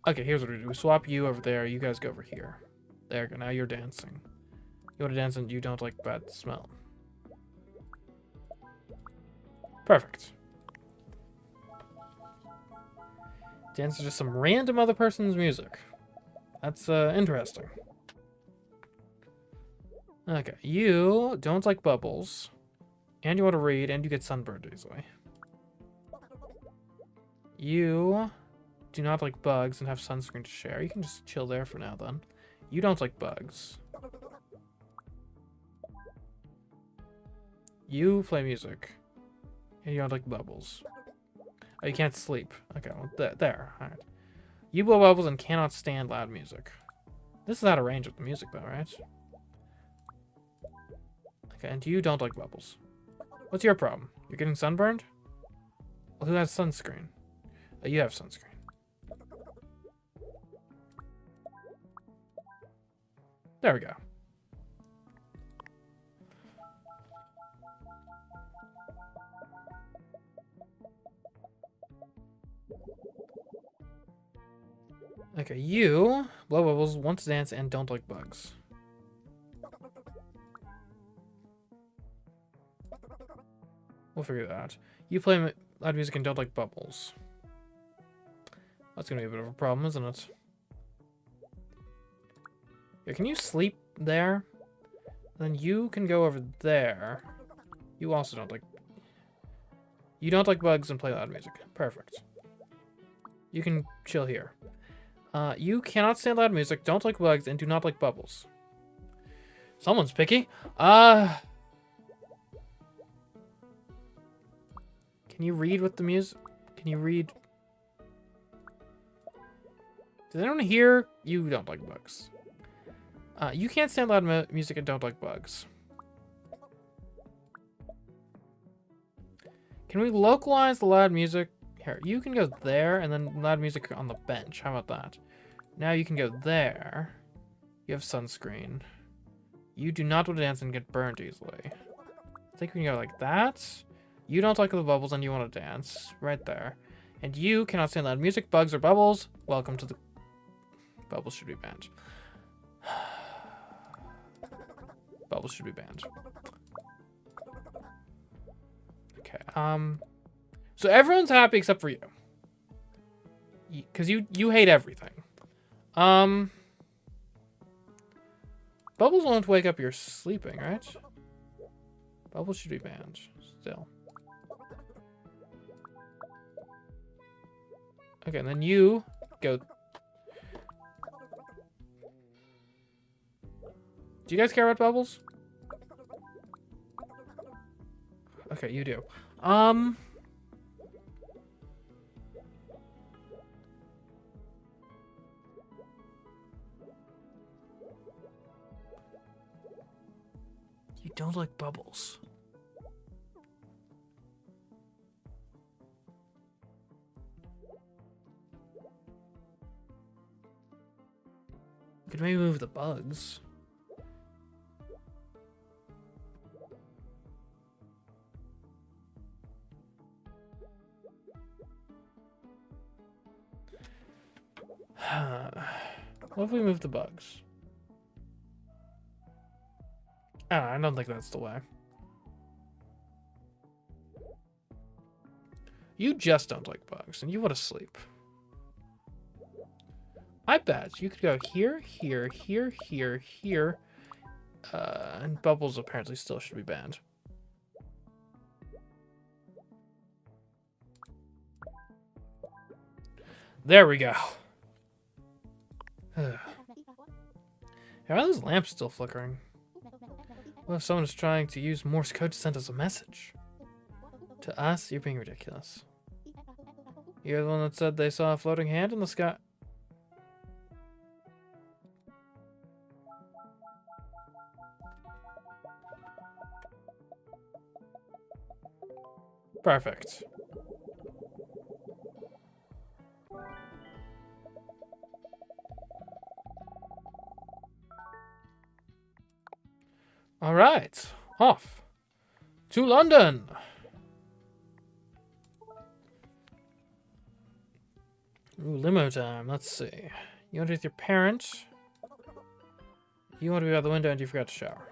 Okay, here's what we do. We swap you over there. You guys go over here. There you go. Now you're dancing. You want to dance and you don't like bad smell. Perfect. Dance to just some random other person's music. That's interesting. Okay, you don't like bubbles, and you want to read, and you get sunburned easily. You do not like bugs and have sunscreen to share. You can just chill there for now, then. You don't like bugs. You play music, and you don't like bubbles. Oh, you can't sleep. Okay, well, there. All right. You blow bubbles and cannot stand loud music. This is out of range of the music, though, right? Okay, and you don't like bubbles. What's your problem? You're getting sunburned? Well, who has sunscreen? Oh, you have sunscreen. There we go. Okay, you blow bubbles, want to dance, and don't like bugs. We'll figure that out. You play loud music and don't like bubbles. That's gonna be a bit of a problem, isn't it? Yeah, can you sleep there? Then you can go over there. You also don't like... You don't like bugs and play loud music. Perfect. You can chill here. You cannot stand loud music, don't like bugs, and do not like bubbles. Someone's picky. Can you read with the music? Can you read? Does anyone hear? You don't like bugs. You can't stand loud music and don't like bugs. Can we localize the loud music? Here, you can go there, and then loud music on the bench. How about that? Now you can go there. You have sunscreen. You do not want to dance and get burned easily. I think we can go like that. You don't like the bubbles, and you want to dance. Right there. And you cannot stand loud music, bugs, or bubbles. Welcome to the... Bubbles should be banned. Bubbles should be banned. Okay, so everyone's happy except for you. Because you hate everything. Bubbles won't wake up you're sleeping, right? Bubbles should be banned still. Okay, and then you go... Do you guys care about bubbles? Okay, you do. You don't like bubbles. You could maybe move the bugs. What if we move the bugs? I don't think that's the way. You just don't like bugs, and you want to sleep. I bet you could go here, here, here, here, here. And bubbles apparently still should be banned. There we go. Why are those lamps still flickering? What if someone is trying to use Morse code to send us a message? To us, you're being ridiculous. You're the one that said they saw a floating hand in the sky. Perfect. All right, off to London. Ooh, limo time. Let's see. You want to be with your parents. You want to be out the window and you forgot to shower.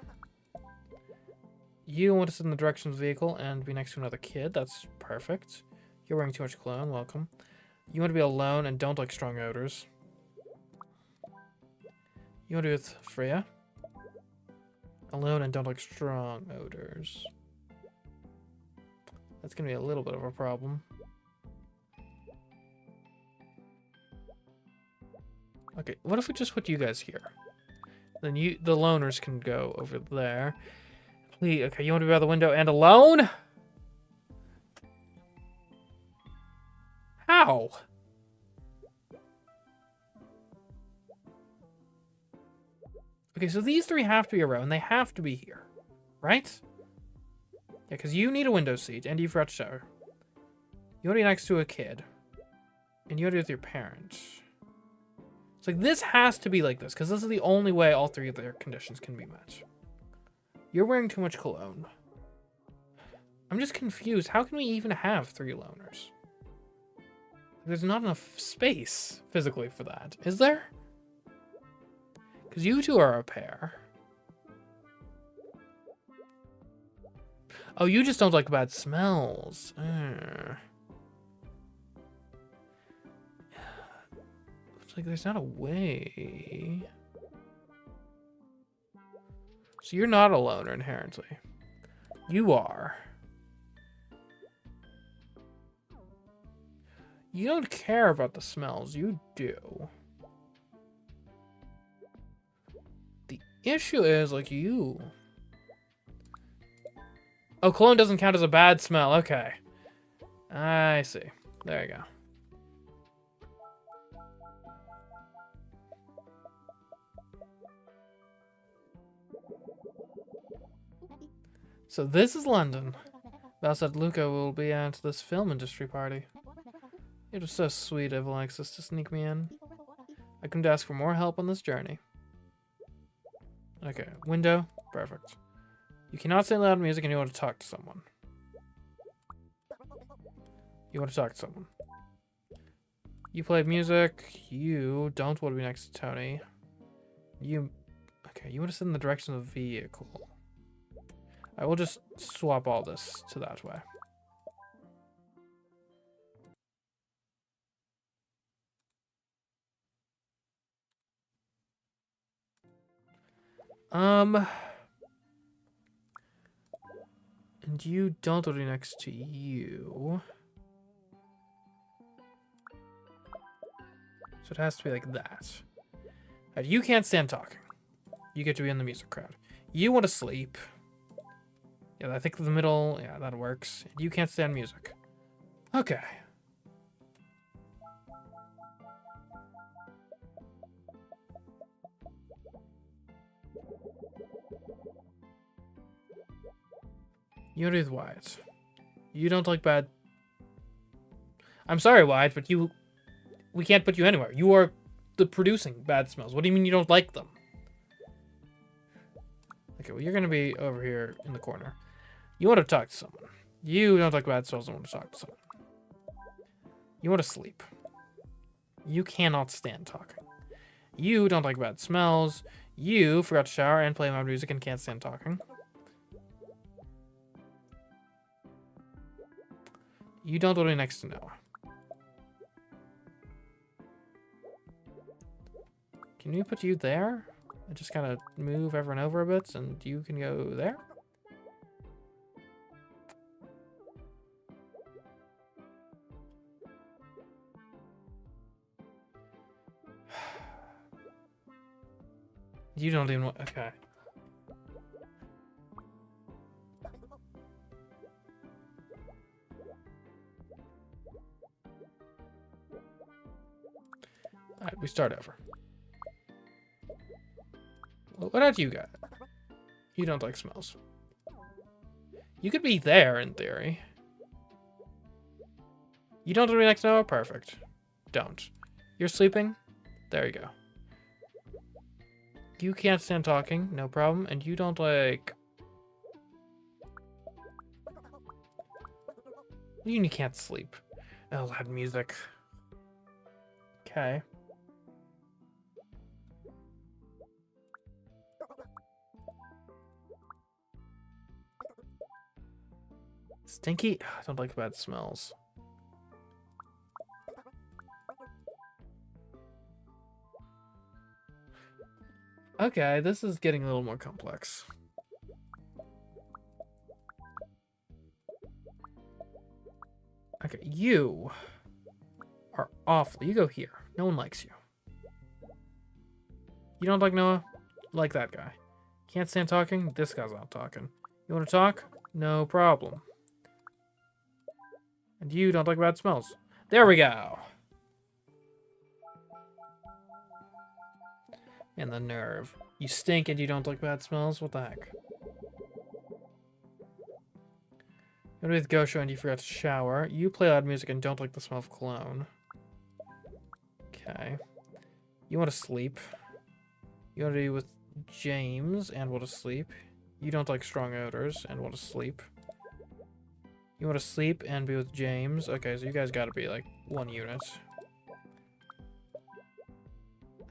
You want to sit in the direction of the vehicle and be next to another kid. That's perfect. You're wearing too much cologne. Welcome. You want to be alone and don't like strong odors. You want to do with Freya? Alone and don't like strong odors. That's gonna be a little bit of a problem. Okay, what if we just put you guys here? Then the loners can go over there. Please, okay, you want to be by the window and alone? How? Okay, so these three have to be around. They have to be here, right? Yeah, because you need a window seat and you forgot to shower. You want to be next to a kid. And you want to be with your parents. It's like, this has to be like this, because this is the only way all three of their conditions can be met. You're wearing too much cologne. I'm just confused. How can we even have 3 loners? There's not enough space physically for that, is there? Because you two are a pair. Oh, you just don't like bad smells. It's like there's not a way. So you're not a loner inherently. You are. You don't care about the smells. You do. The issue is, like, you. Oh, cologne doesn't count as a bad smell. Okay. I see. There you go. So this is London. Val said Luca will be at this film industry party. It was so sweet of Alexis to sneak me in. I couldn't ask for more help on this journey. Okay, window. Perfect. You cannot say loud music and you want to talk to someone. You want to talk to someone. You play music. You don't want to be next to Tony. You... Okay, you want to sit in the direction of the vehicle. I will just swap all this to that way. And you don't want to be next to you. So it has to be like that. And you can't stand talking. You get to be in the music crowd. You want to sleep. Yeah, I think the middle, yeah, that works. You can't stand music. Okay. You want to be with Wyatt. You don't like bad... I'm sorry, Wyatt, but you... We can't put you anywhere. You are the producing bad smells. What do you mean you don't like them? Okay, well, you're going to be over here in the corner. You want to talk to someone. You don't like bad smells and want to talk to someone. You want to sleep. You cannot stand talking. You don't like bad smells. You forgot to shower and play loud music and can't stand talking. You don't want to be next to Noah. Can we put you there? And just kind of move everyone over a bit and you can go there? You don't even want... Okay. Alright, we start over. What about you got? You don't like smells. You could be there, in theory. You don't want to be next to Noah? Perfect. Don't. You're sleeping? There you go. You can't stand talking, no problem. And you don't like... You can't sleep. Oh, loud music. Okay. Stinky? I don't like bad smells. Okay, this is getting a little more complex. Okay, you are awful. You go here. No one likes you. You don't like Noah? Like that guy. Can't stand talking? This guy's not talking. You want to talk? No problem. And you don't like bad smells. There we go. And the nerve. You stink and you don't like bad smells? What the heck? You're with Gosho and you forgot to shower. You play loud music and don't like the smell of cologne. Okay. You want to sleep. You want to be with James and want to sleep. You don't like strong odors and want to sleep. You want to sleep and be with James. Okay, so you guys got to be like one unit.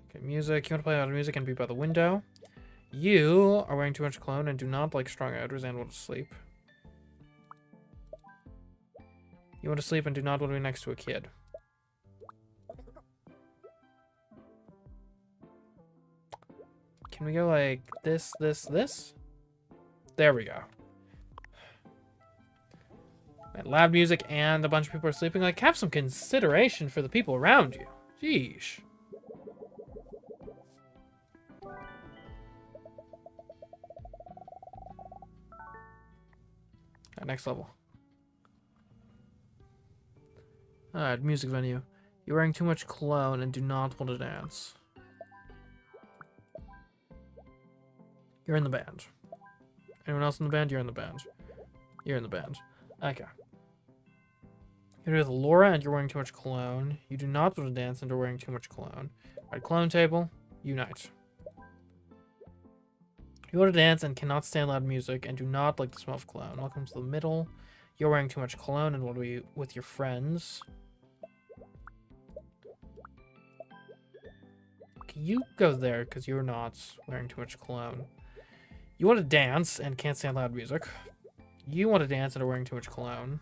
Okay, music. You want to play loud music and be by the window. You are wearing too much cologne and do not like strong odors and want to sleep. You want to sleep and do not want to be next to a kid. Can we go like this, this, this? There we go. And loud music and a bunch of people are sleeping. Like, have some consideration for the people around you. Sheesh. Alright, next level. Alright, music venue. You're wearing too much cologne and do not want to dance. You're in the band. Anyone else in the band? You're in the band. You're in the band. Okay. You're with Laura and you're wearing too much cologne. You do not want to dance and are wearing too much cologne. Alright, cologne table. Unite. You want to dance and cannot stand loud music and do not like the smell of cologne. Welcome to the middle. You're wearing too much cologne and want to be with your friends. Okay, you go there because you're not wearing too much cologne. You want to dance and can't stand loud music. You want to dance and are wearing too much cologne.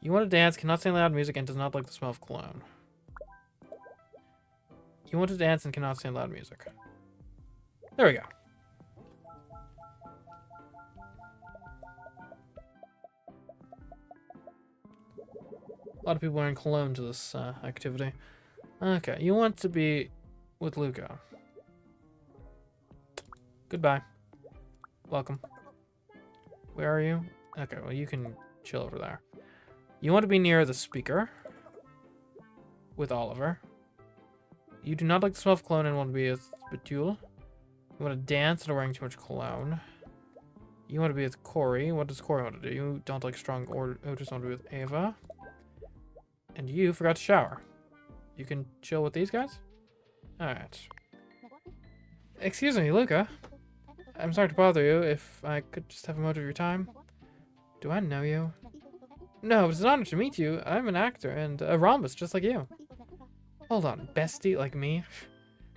You want to dance, cannot stand loud music, and does not like the smell of cologne. You want to dance and cannot stand loud music. There we go. A lot of people wearing cologne to this activity. Okay, you want to be with Luca. Goodbye. Welcome. Where are you? Okay, well, you can chill over there. You want to be near the speaker with Oliver. You do not like the smell of cologne and want to be with Betul. You want to dance and are wearing too much cologne. You want to be with Corey. What does Corey want to do? You don't like strong odors, want to be with Ava. And you forgot to shower. You can chill with these guys? Alright. Excuse me, Luca. I'm sorry to bother you. If I could just have a moment of your time. Do I know you? No, it's an honor to meet you. I'm an actor and a rhombus just like you. Hold on, bestie like me?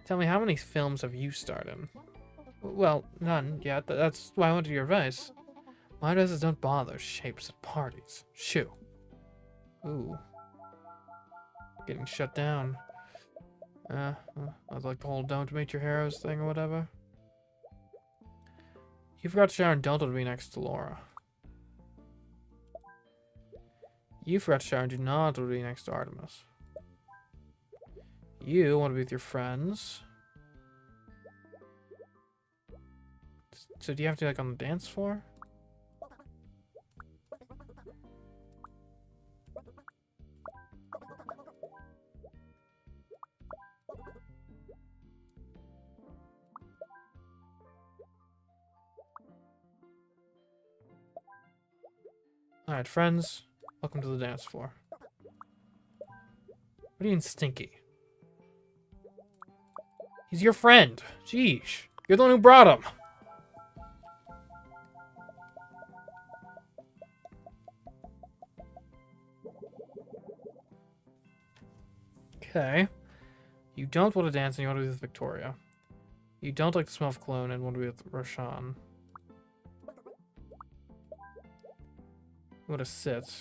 Tell me, how many films have you starred in? Well, none yet. That's why I wanted your advice. My dresses don't bother shapes at parties. Shoo. Ooh. Getting shut down. I'd like the whole don't meet your heroes thing or whatever. You forgot to shower and don't want to be next to Laura. You forgot to shower and do not want to be next to Artemis. You want to be with your friends. So do you have to like on the dance floor? Alright, friends. Welcome to the dance floor. What do you mean stinky? He's your friend. Jeez. You're the one who brought him. Okay. You don't want to dance and you want to be with Victoria. You don't like the smell of cologne and want to be with Roshan. You want to sit.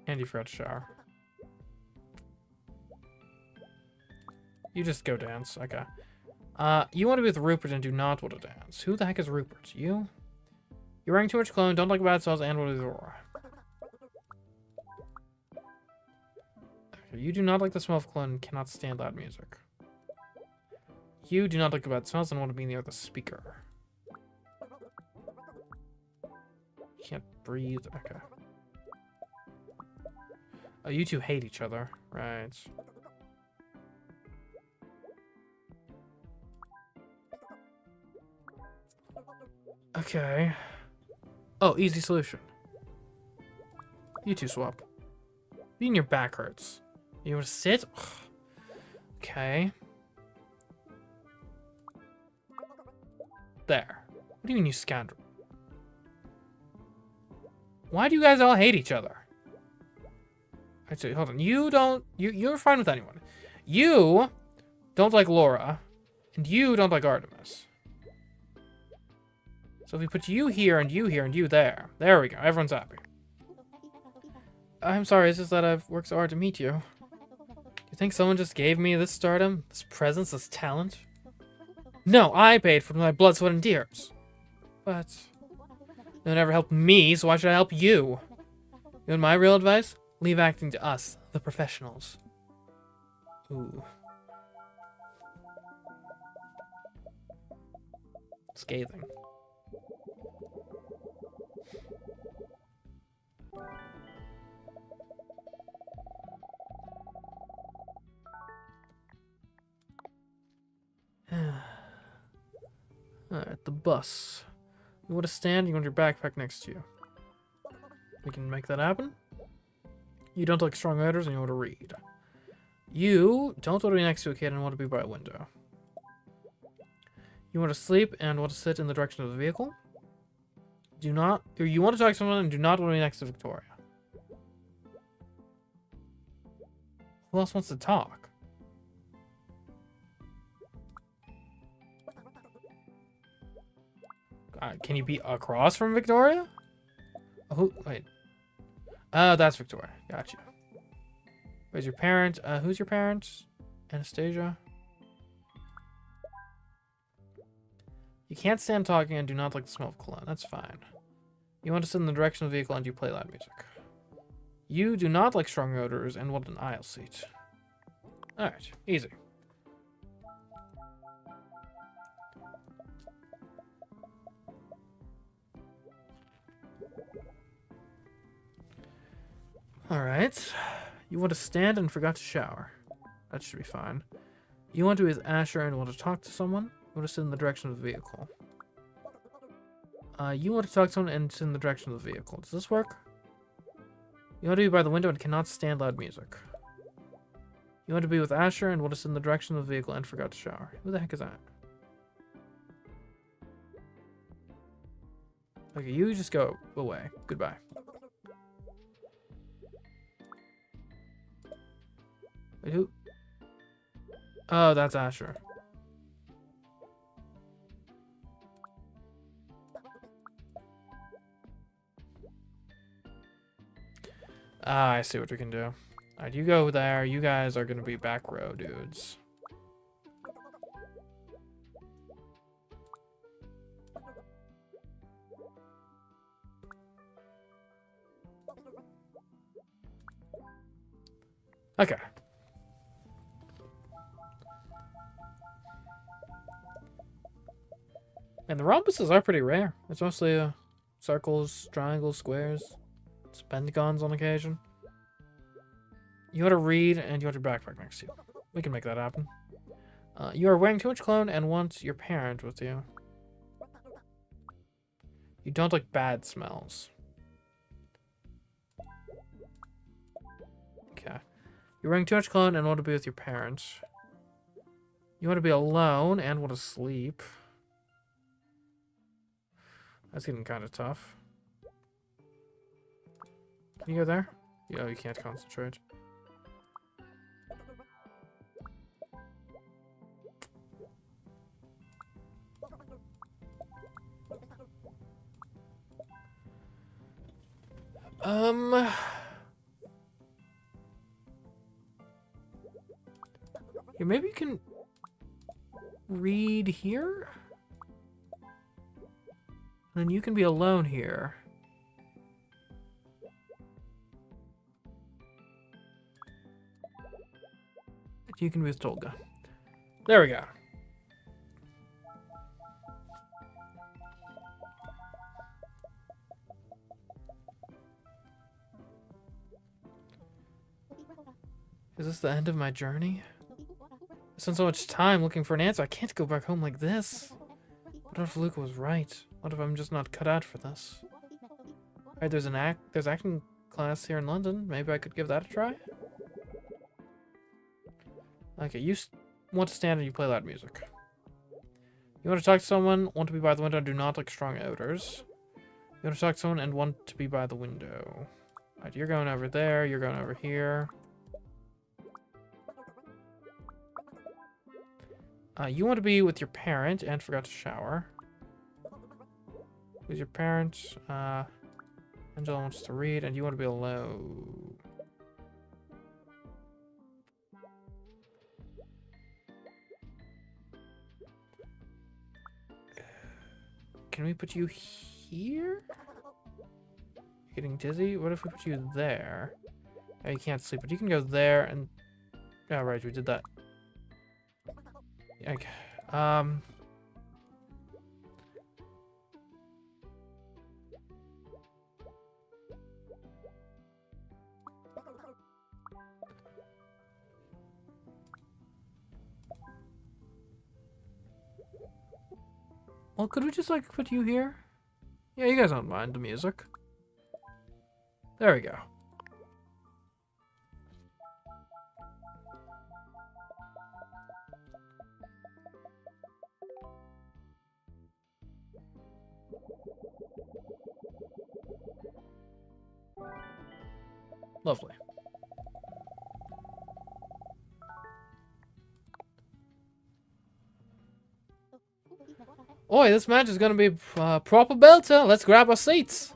And you forgot to shower. You just go dance. Okay. You want to be with Rupert and do not want to dance. Who the heck is Rupert? You? You're wearing too much cologne, don't like bad smells, and what is Aurora? Okay, you do not like the smell of cologne and cannot stand loud music. You do not like the bad smells and want to be near the speaker. You can't breathe. Okay. Oh, you two hate each other. Right. Okay. Oh, easy solution. You two swap. Being your back hurts. You want to sit? Ugh. Okay. There. What do you mean, you scoundrel? Why do you guys all hate each other? Actually, hold on. You're fine with anyone. You don't like Laura, and you don't like Artemis. So if we put you here and you there. There we go. Everyone's happy. I'm sorry, it's just that I've worked so hard to meet you. Do you think someone just gave me this stardom? This presence? This talent? No, I paid for my blood, sweat, and tears. But no one ever helped me, so why should I help you? You want my real advice? Leave acting to us, the professionals. Ooh. Scathing. Alright, the bus. You want to stand, you want your backpack next to you. We can make that happen. You don't like strong odors and you want to read. You don't want to be next to a kid and want to be by a window. You want to sleep and want to sit in the direction of the vehicle. Do not, or you want to talk to someone and do not want to be next to Victoria. Who else wants to talk? Can you be across from Victoria? Oh, who, wait. Oh, that's Victoria. Gotcha. Where's your parent? Who's your parents? Anastasia? You can't stand talking and do not like the smell of cologne. That's fine. You want to sit in the direction of the vehicle and you play loud music. You do not like strong odors and want an aisle seat. Alright, easy. Alright. You want to stand and forgot to shower. That should be fine. You want to be with Asher and want to talk to someone. You want to sit in the direction of the vehicle. You want to talk to someone and sit in the direction of the vehicle. Does this work? You want to be by the window and cannot stand loud music. You want to be with Asher and want to sit in the direction of the vehicle and forgot to shower. Who the heck is that? Okay, you just go away. Goodbye. Wait, who? Oh, that's Asher. Ah, I see what we can do. Alright, you go there. You guys are gonna be back row dudes. Okay. And the rhombuses are pretty rare. It's mostly circles, triangles, squares, pentagons on occasion. You want to read and you want your backpack next to you. We can make that happen. You are wearing too much cologne and want your parent with you. You don't like bad smells. Okay. You're wearing too much cologne and want to be with your parents. You want to be alone and want to sleep. That's getting kind of tough. Can you go there? Yeah, you can't concentrate. Yeah, maybe you can read here? And then you can be alone here. You can be with Tolga. There we go. Is this the end of my journey? I spent so much time looking for an answer. I can't go back home like this. What if Luca was right? What if I'm just not cut out for this? Alright, there's acting class here in London. Maybe I could give that a try? Okay, you want to stand and you play loud music. You want to talk to someone, want to be by the window, do not like strong odors. You want to talk to someone and want to be by the window. Alright, you're going over there, you're going over here. You want to be with your parent and forgot to shower. With your parent, Angela wants to read and you want to be alone. Can we put you here? Getting dizzy? What if we put you there? Oh, you can't sleep, but you can go there and... Oh, right, we did that. Okay. Well, could we just, like, put you here? Yeah, you guys don't mind the music. There we go. Lovely. Oi, this match is gonna be proper belter. Let's grab our seats.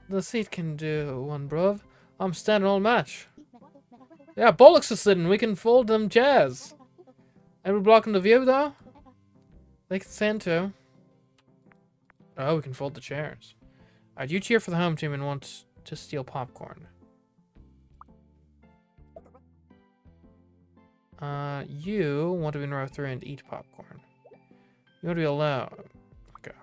The seat can do one, bruv. I'm standing all match. Yeah, bollocks are sitting. We can fold them chairs. And we're blocking the view, though? They can stand too. Oh, we can fold the chairs. Alright, you cheer for the home team and want to steal popcorn. You want to be in row 3 and eat popcorn. You want to be alone. Okay.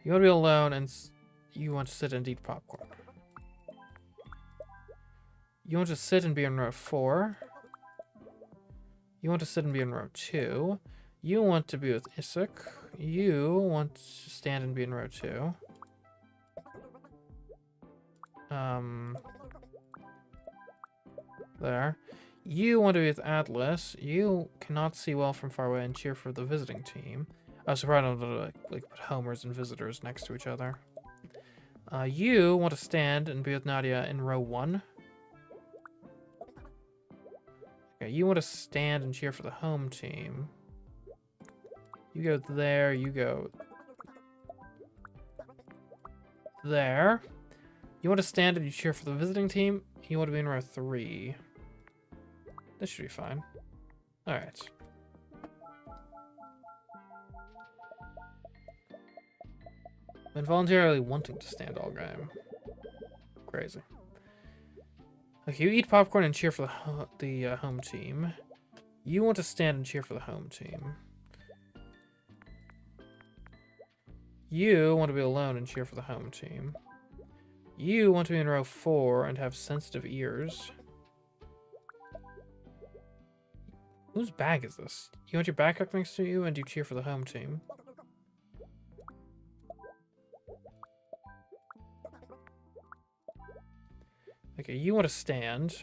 You want to be alone and you want to sit and eat popcorn. You want to sit and be in row 4. You want to sit and be in row 2. You want to be with Isaac. You want to stand and be in row 2. There. You want to be with Atlas. You cannot see well from far away and cheer for the visiting team. I was surprised I don't like put homers and visitors next to each other. You want to stand and be with Nadia in row 1. Okay, you want to stand and cheer for the home team. You go there, you go there. You want to stand and you cheer for the visiting team. You want to be in row 3. This should be fine. Alright. Been voluntarily wanting to stand all game. Crazy. Okay, you eat popcorn and cheer for the home team. You want to stand and cheer for the home team. You want to be alone and cheer for the home team. You want to be in row 4 and have sensitive ears. Whose bag is this? You want your backpack next to you and you cheer for the home team. Okay, you want to stand.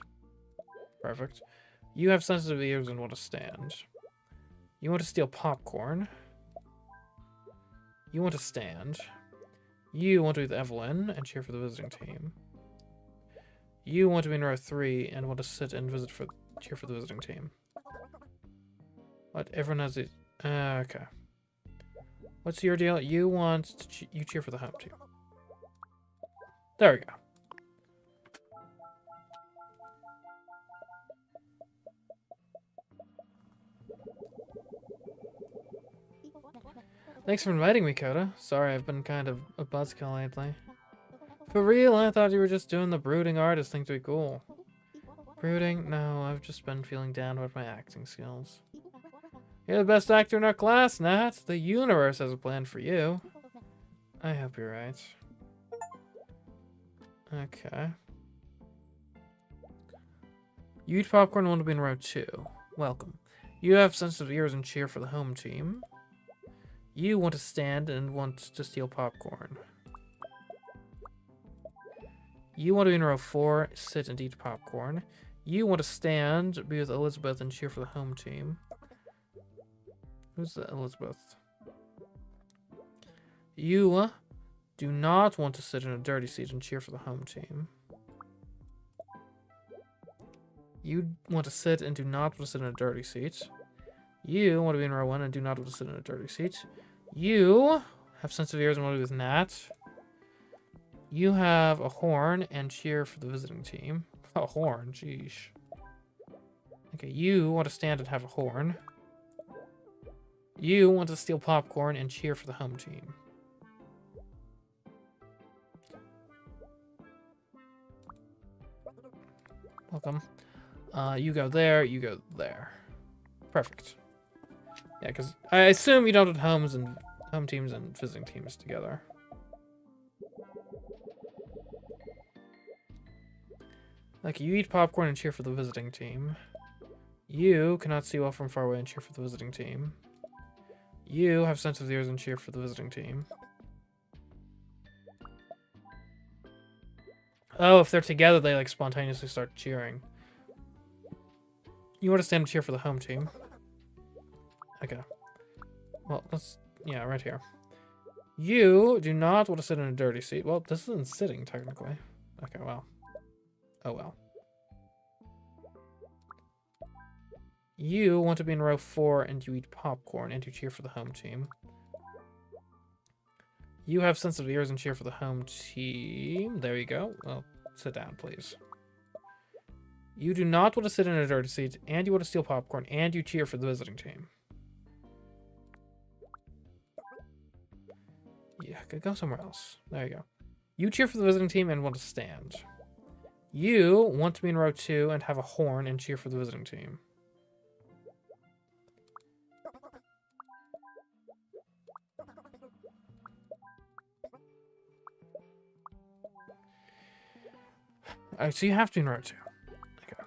Perfect. You have sensitive ears and want to stand. You want to steal popcorn. You want to stand. You want to be with Evelyn and cheer for the visiting team. You want to be in row 3 and want to sit and cheer for the visiting team. What? Everyone has these. Okay. What's your deal? You want to you cheer for the home team. There we go. Thanks for inviting me, Coda. Sorry, I've been kind of a buzzkill lately. For real, I thought you were just doing the brooding artist thing to be cool. Brooding? No, I've just been feeling down about my acting skills. You're the best actor in our class, Nat. The universe has a plan for you. I hope you're right. Okay. You eat popcorn and want to be in row 2. Welcome. You have sensitive ears and cheer for the home team. You want to stand and want to steal popcorn. You want to be in row 4, sit and eat popcorn. You want to stand, be with Elizabeth, and cheer for the home team. Who's Elizabeth? You do not want to sit in a dirty seat and cheer for the home team. You want to sit and do not want to sit in a dirty seat. You want to be in row 1 and do not want to sit in a dirty seat. You have sensitive ears and want to be with Nat. You have a horn and cheer for the visiting team. A horn, jeez. Okay, you want to stand and have a horn. You want to steal popcorn and cheer for the home team. Welcome. You go there, you go there. Perfect. Yeah, because I assume you don't have home teams and visiting teams together. Like, you eat popcorn and cheer for the visiting team. You cannot see well from far away and cheer for the visiting team. You have sensitive ears and cheer for the visiting team. Oh, if they're together, they like spontaneously start cheering. You want to stand and cheer for the home team. Okay. Well, yeah, right here. You do not want to sit in a dirty seat. Well, this isn't sitting, technically. Okay, well. Oh, well. You want to be in row 4 and you eat popcorn and you cheer for the home team. You have sensitive ears and cheer for the home team. There you go. Well, sit down, please. You do not want to sit in a dirty seat, and you want to steal popcorn, and you cheer for the visiting team. Yeah, go somewhere else. There you go. You cheer for the visiting team and want to stand. You want to be in row 2 and have a horn and cheer for the visiting team. Alright, so you have to be in row 2. Okay.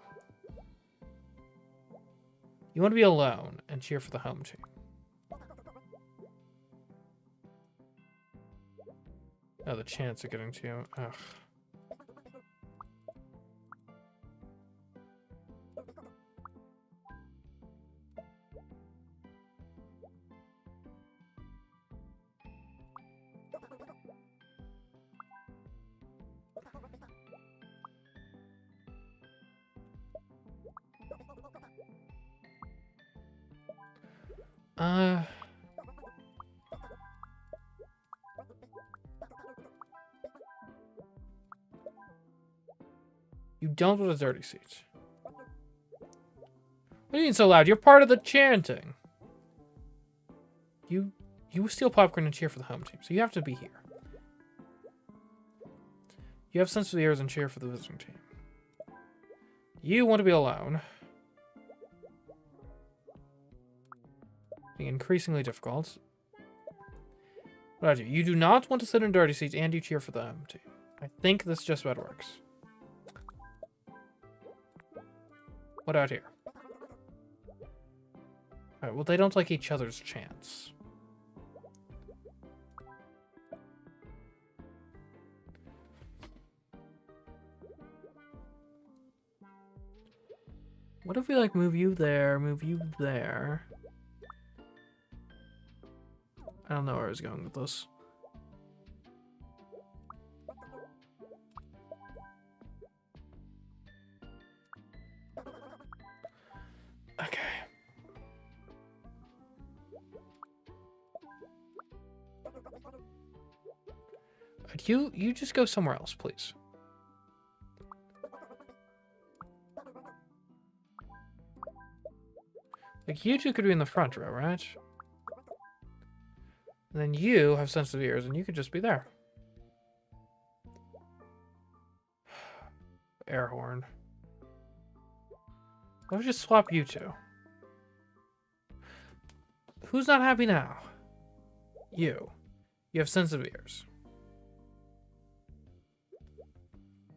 You want to be alone and cheer for the home team. Oh, the chance of getting to you. Ugh. You don't want a dirty seat. What do you mean so loud? You're part of the chanting. You steal popcorn and cheer for the home team, so you have to be here. You have sensitive ears and cheer for the visiting team. You want to be alone. Being increasingly difficult. What do I do? You do not want to sit in dirty seats and you cheer for the home team. I think this just about works. What out here? Alright, well, they don't like each other's chants. What if we, like, move you there, move you there? I don't know where I was going with this. Okay. You just go somewhere else, please. Like, you two could be in the front row, right? And then you have sensitive ears, and you could just be there. Air horn. Let me just swap you two. Who's not happy now? You. You have sensitive ears.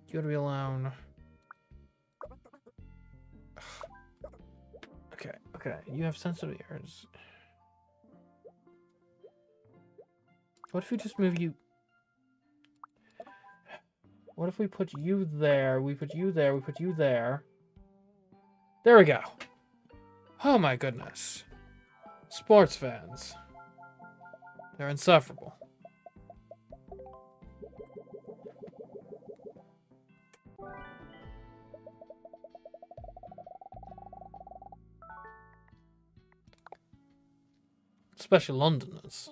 You gotta be alone. Okay. You have sensitive ears. What if we just move you? What if we put you there? We put you there. We put you there. There we go. Oh my goodness. Sports fans. They're insufferable. Especially Londoners.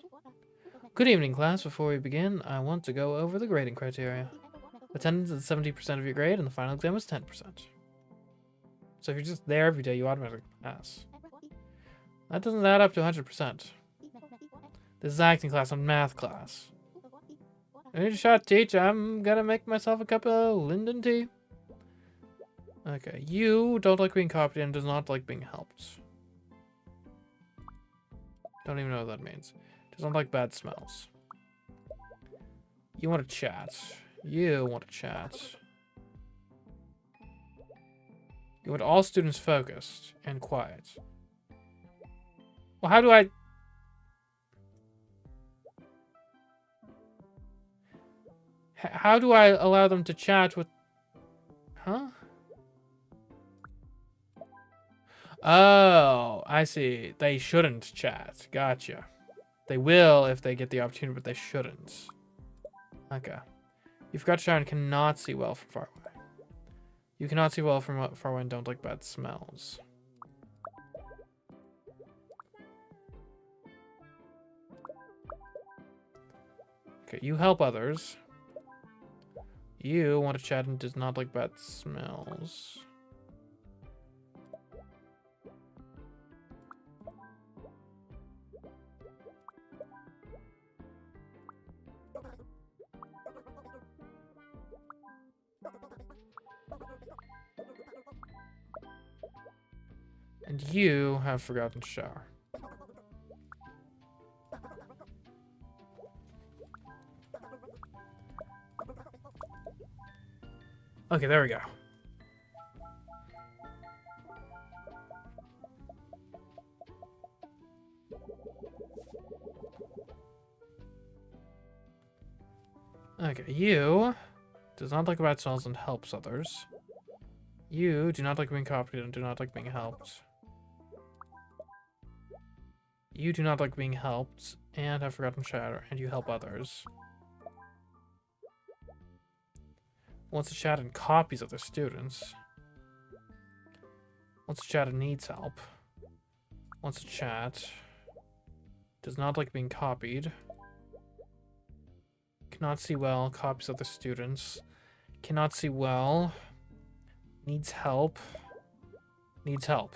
Good evening, class. Before we begin, I want to go over the grading criteria. Attendance is 70% of your grade, and the final exam is 10%. So if you're just there every day, you automatically pass. That doesn't add up to 100%. This is acting class, not math class. I need a shot, teach. I'm gonna make myself a cup of Linden tea. Okay, you don't like being copied and does not like being helped. Don't even know what that means. Does not like bad smells. You want to chat. You want to chat. You want all students focused and quiet. Well, how do I... How do I allow them to chat with... Huh? Oh, I see. They shouldn't chat. Gotcha. They will if they get the opportunity, but they shouldn't. Okay. You forgot to shower and cannot see well from far away. You cannot see well from far away and don't like bad smells. Okay, you help others. You want to chat and does not like bad smells. And you have forgotten to shower. Okay, there we go. Okay, you does not like bad smells and helps others. You do not like being copied and do not like being helped. You do not like being helped and have forgotten shatter, and you help others. Wants to chat and copies other students. Wants to chat and needs help. Wants to chat. Does not like being copied. Cannot see well, copies other students. Cannot see well. Needs help. Needs help.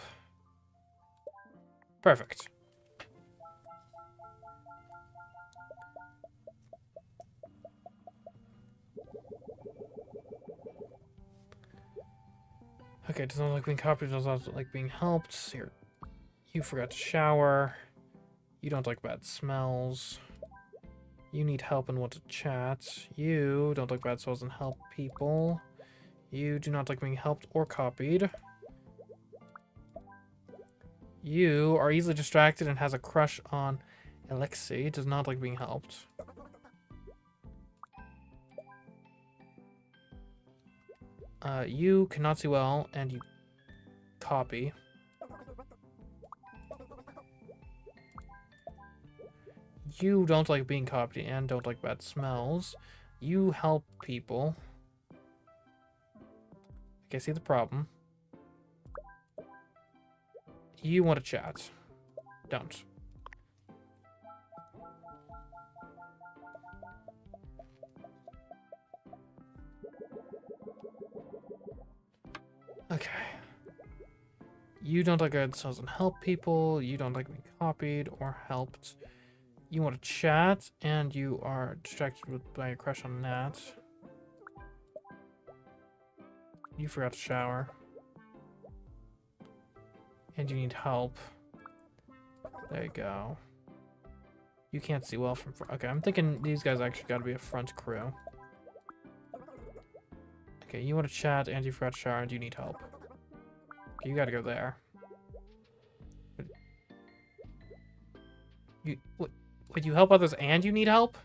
Perfect. Okay, does not like being copied, does not like being helped. Here, you forgot to shower. You don't like bad smells. You need help and want to chat. You don't like bad smells and help people. You do not like being helped or copied. You are easily distracted and has a crush on Alexei. Does not like being helped. You cannot see well and you copy. You don't like being copied and don't like bad smells. You help people. Okay, see the problem. You want to chat. Don't. Okay. You don't like bad smells and help people. You don't like being copied or helped. You want to chat, and you are distracted by your crush on Nat. You forgot to shower. And you need help. There you go. You can't see well from front. Okay, I'm thinking these guys actually got to be a front crew. Okay, you want to chat, and you forgot to shower, and you need help. Okay, you got to go there. Would you help others and you need help?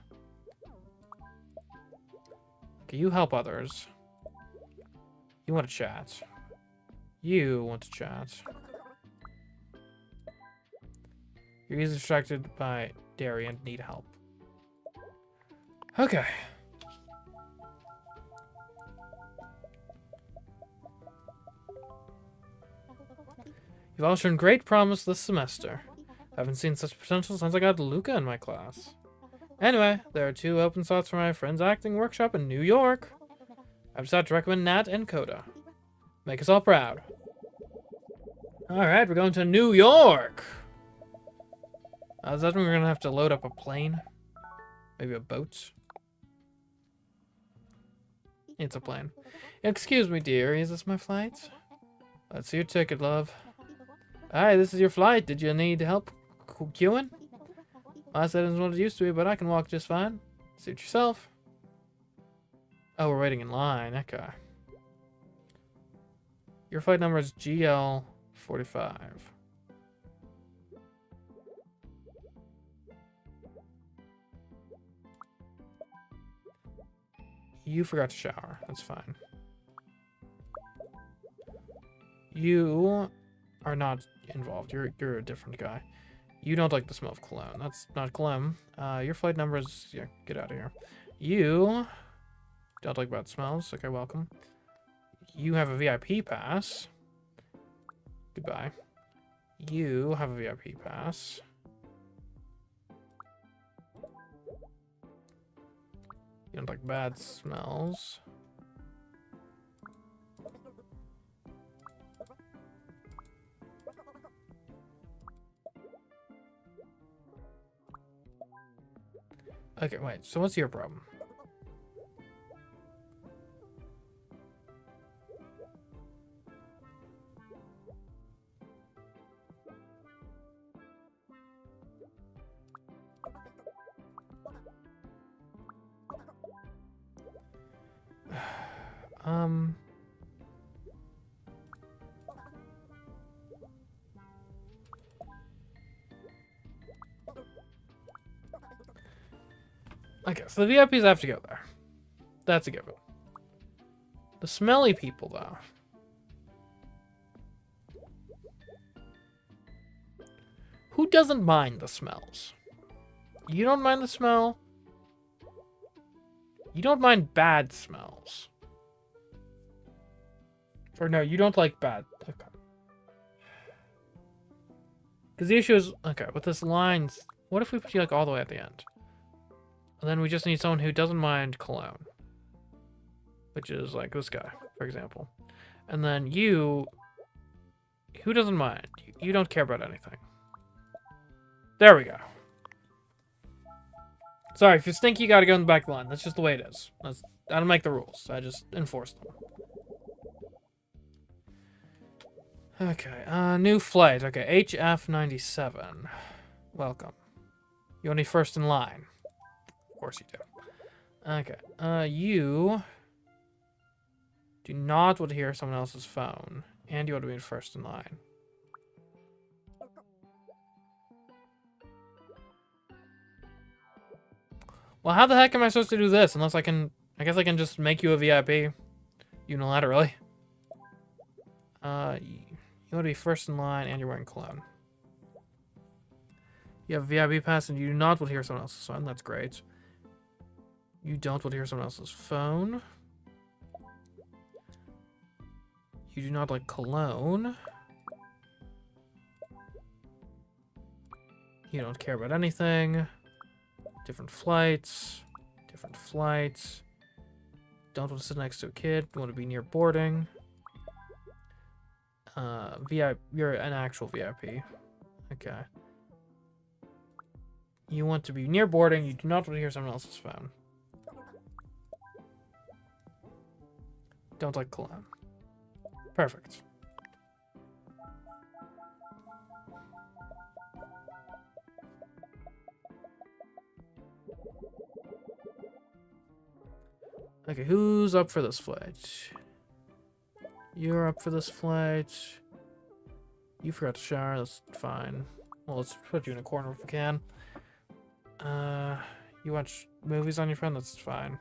Okay, you help others. You want to chat. You want to chat. You're easily distracted by dairy and need help. Okay. You've all shown great promise this semester. I haven't seen such potential since I got Luca in my class. Anyway, there are 2 open slots for my friend's acting workshop in New York. I've decided to recommend Nat and Coda. Make us all proud. Alright, we're going to New York! Does that mean we're gonna have to load up a plane? Maybe a boat? It's a plane. Excuse me, dear, is this my flight? Let's see your ticket, love. Hi, this is your flight. Did you need help queuing? I said it isn't what it used to be, but I can walk just fine. Suit yourself. Oh, we're waiting in line. Okay. Your flight number is GL45. You forgot to shower. That's fine. You are not involved. You're a different guy. You don't like the smell of cologne. That's not cologne. Your flight number is... Yeah, get out of here. You don't like bad smells. Okay, welcome. You have a VIP pass. Goodbye. You have a VIP pass. You don't like bad smells. Okay, wait. So what's your problem? Okay, so the VIPs have to go there. That's a given. The smelly people, though. Who doesn't mind the smells? You don't mind the smell? You don't mind bad smells. Or no, you don't like bad. Okay. Because the issue is, okay, with this lines, what if we put you like all the way at the end? And then we just need someone who doesn't mind cologne. Which is like this guy, for example. And then you, who doesn't mind? You don't care about anything. There we go. Sorry, if you stink, you gotta go in the back line. That's just the way it is. I don't make the rules. I just enforce them. Okay, new flight. Okay, HF97. Welcome. You want to be first in line? Of course you do. Okay, you do not want to hear someone else's phone. And you want to be first in line. Well, how the heck am I supposed to do this? Unless I can... I guess I can just make you a VIP. Unilaterally. You want to be first in line and you're wearing cologne. You have a VIP pass and you do not want to hear someone else's phone. That's great. You don't want to hear someone else's phone. You do not like cologne. You don't care about anything. Different flights. Different flights. Don't want to sit next to a kid. You want to be near boarding. VIP. You're an actual VIP. Okay. You want to be near boarding. You do not want to hear someone else's phone. Don't like cologne. Perfect. Okay, who's up for this flight? You're up for this flight. You forgot to shower. That's fine. Well, let's put you in a corner if we can. You watch movies on your phone? That's fine.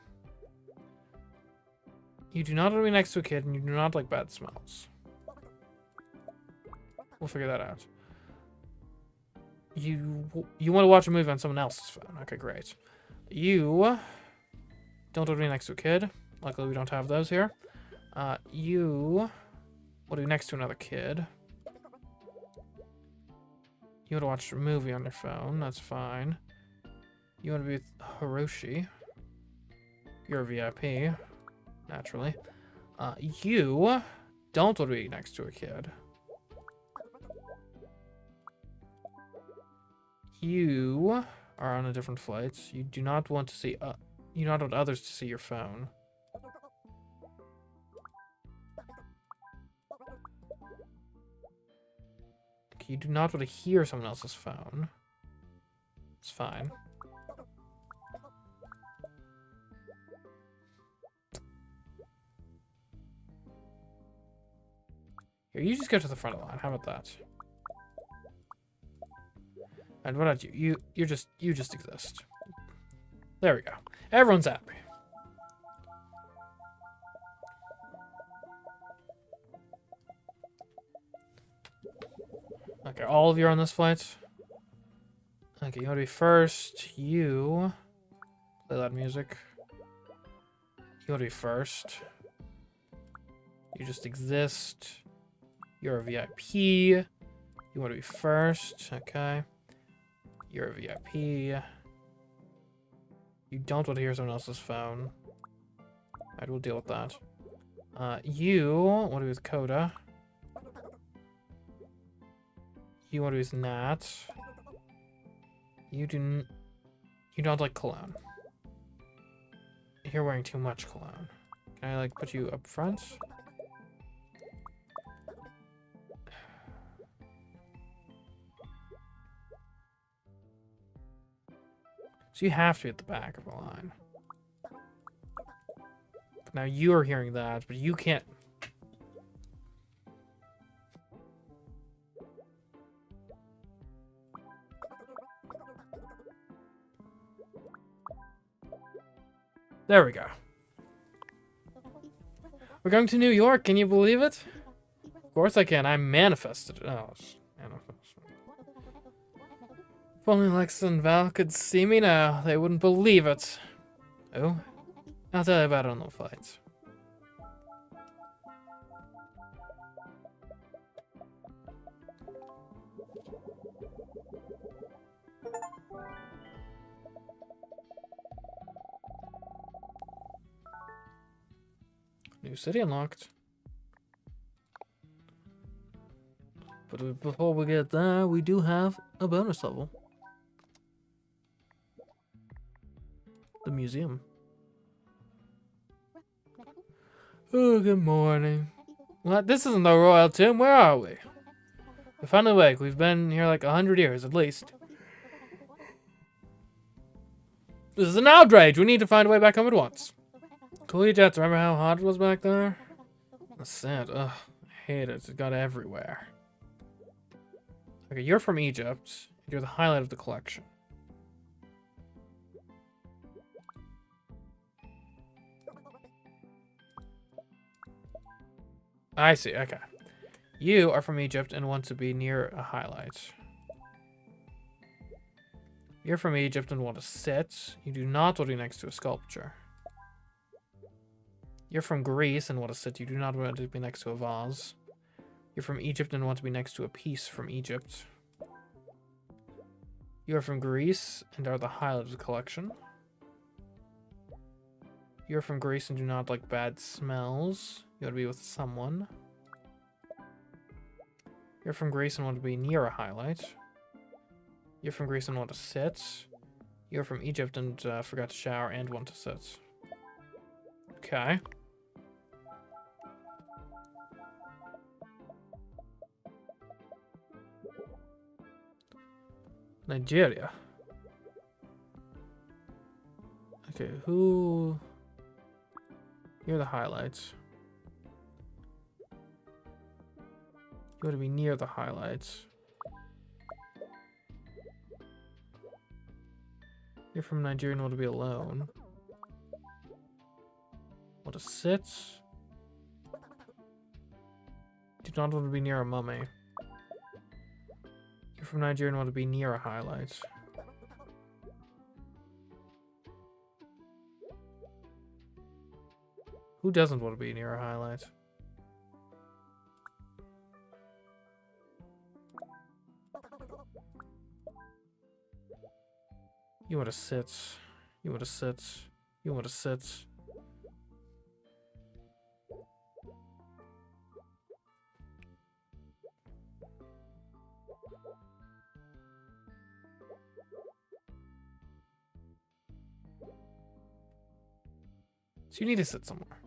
You do not want to be next to a kid, and you do not like bad smells. We'll figure that out. You want to watch a movie on someone else's phone. Okay, great. You don't want to be next to a kid. Luckily, we don't have those here. You want to be next to another kid. You want to watch a movie on your phone. That's fine. You want to be with Hiroshi. You're a VIP. Naturally. You don't want to be next to a kid. You are on a different flight. You do not want to see... you do not want others to see your phone. You do not want to hear someone else's phone. It's fine. Here, you just go to the front of the line. How about that? And what about you? You just exist. There we go. Everyone's happy. Okay, all of you are on this flight. Okay, you want to be first. You play loud music. You want to be first. You just exist. You're a VIP. You want to be first. Okay. You're a VIP. You don't want to hear someone else's phone. Alright, we'll deal with that. You want to be with Coda. You want to be with Nat. You don't like cologne. You're wearing too much cologne. Can I, like, put you up front? So you have to be at the back of the line. But now you are hearing that, but you can't... There we go. We're going to New York, can you believe it? Of course I can, I manifested it. Oh, if only Lex and Val could see me now, they wouldn't believe it. Oh, I'll tell you about it on the flight. New city unlocked. But before we get there, we do have a bonus level. The museum. Oh, good morning. What? This isn't the royal tomb. Where are we? We're finally awake. We've been here like 100 years at least. This is an outrage. We need to find a way back home at once. Cool jets. Remember how hot it was back there? The sand. Ugh, I hate it. It got everywhere. Okay, you're from Egypt. You're the highlight of the collection. I see, okay. You are from Egypt and want to be near a highlight. You're from Egypt and want to sit. You do not want to be next to a sculpture. You're from Greece and want to sit. You do not want to be next to a vase. You're from Egypt and want to be next to a piece from Egypt. You are from Greece and are the highlight of the collection. You're from Greece and do not like bad smells. You want to be with someone. You're from Greece and want to be near a highlight. You're from Greece and want to sit. You're from Egypt and forgot to shower and want to sit. Okay. Nigeria. Okay, who... Here are the highlights. You want to be near the highlights. You're from Nigeria and want to be alone. Want to sit. Do not want to be near a mummy. You're from Nigeria and want to be near a highlight. Who doesn't want to be near a highlight? You want to sit. You want to sit. You want to sit. So you need to sit somewhere.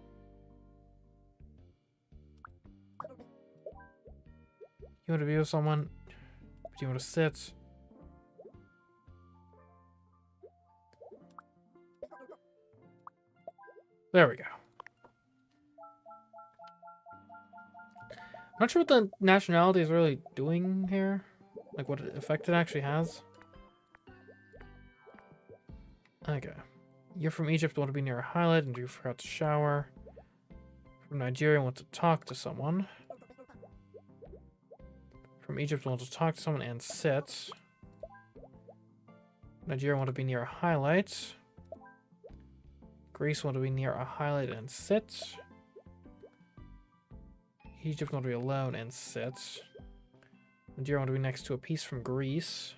You want to be with someone, but you want to sit. There we go. I'm not sure what the nationality is really doing here. Like what effect it actually has. Okay. You're from Egypt, want to be near a highlight, and you forgot to shower. From Nigeria, want to talk to someone. From Egypt, want to talk to someone and sit. Nigeria, want to be near a highlight. Greece, want to be near a highlight and sit. Egypt, want to be alone and sit. Nigeria, want to be next to a piece from Greece.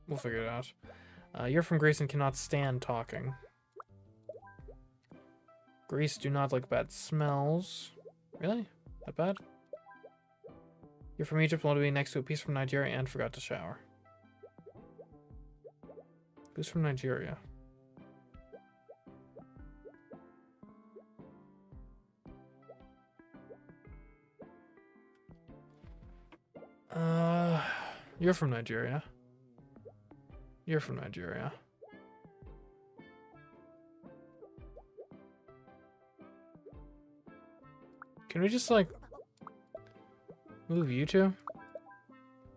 We'll figure it out. You're from Greece and cannot stand talking. Greece do not like bad smells. Really? That bad? You're from Egypt, want to be next to a piece from Nigeria and forgot to shower. Who's from Nigeria? You're from Nigeria. You're from Nigeria. Can we just, like, move you two?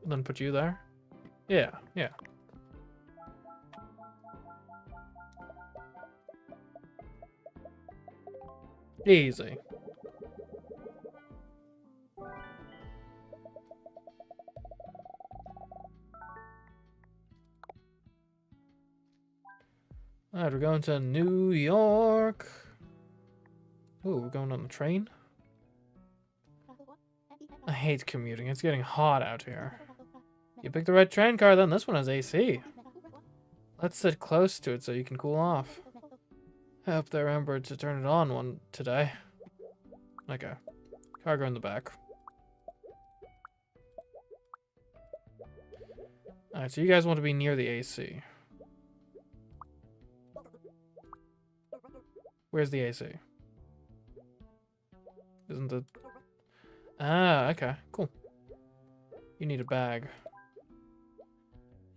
And then put you there? Yeah, yeah. Easy. Alright, we're going to New York. Ooh, we're going on the train? I hate commuting. It's getting hot out here. You picked the right train car, then. This one has AC. Let's sit close to it so you can cool off. I hope they remembered to turn it on one today. Okay. Cargo in the back. Alright, so you guys want to be near the AC. Where's the AC? Isn't the... Ah, okay. Cool. You need a bag.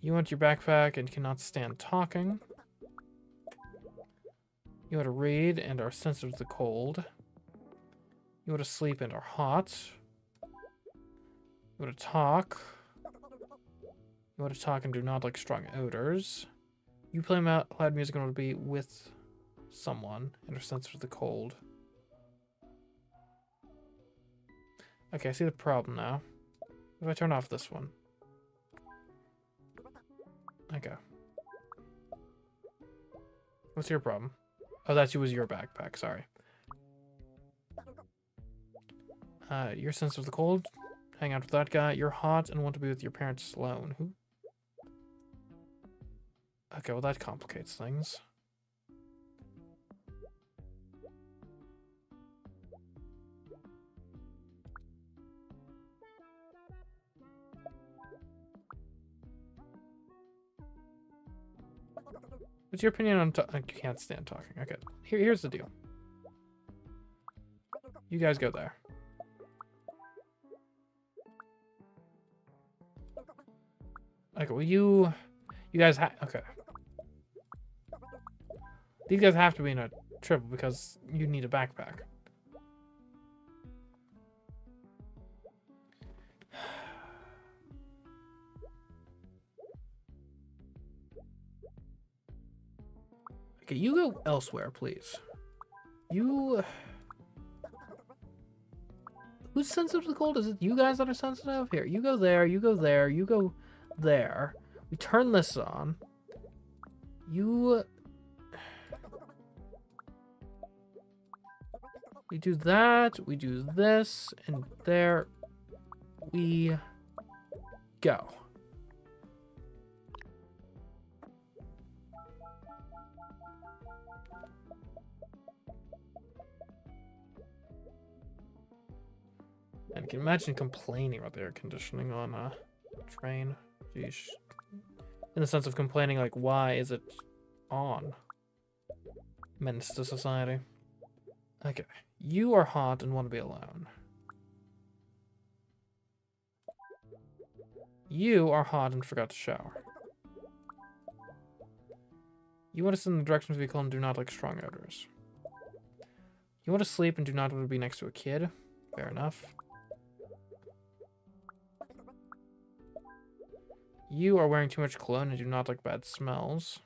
You want your backpack and cannot stand talking. You want to read and are sensitive to the cold. You want to sleep and are hot. You want to talk. You want to talk and do not like strong odors. You play loud music and want to be with someone and are sensitive to the cold. Okay, I see the problem now. If I turn off this one. Okay. What's your problem? Oh, that was your backpack, sorry. You're sensitive to the cold. Hang out with that guy. You're hot and want to be with your parents alone. Who? Okay, well that complicates things. What's your opinion on... You can't stand talking. Okay. Here's the deal. You guys go there. Okay, well, you guys okay. These guys have to be in a triple because you need a backpack. Okay, you go elsewhere, please. You... Who's sensitive to the cold? Is it you guys that are sensitive? Here, you go there, you go there, you go there. We turn this on. You... We do that, we do this, and there we go. And can you imagine complaining about the air conditioning on a train? Jeez. In the sense of complaining, like, why is it on? Menace to society. Okay. You are hot and want to be alone. You are hot and forgot to shower. You want to sit in the direction of the vehicle and do not like strong odors. You want to sleep and do not want to be next to a kid. Fair enough. You are wearing too much cologne and do not like bad smells.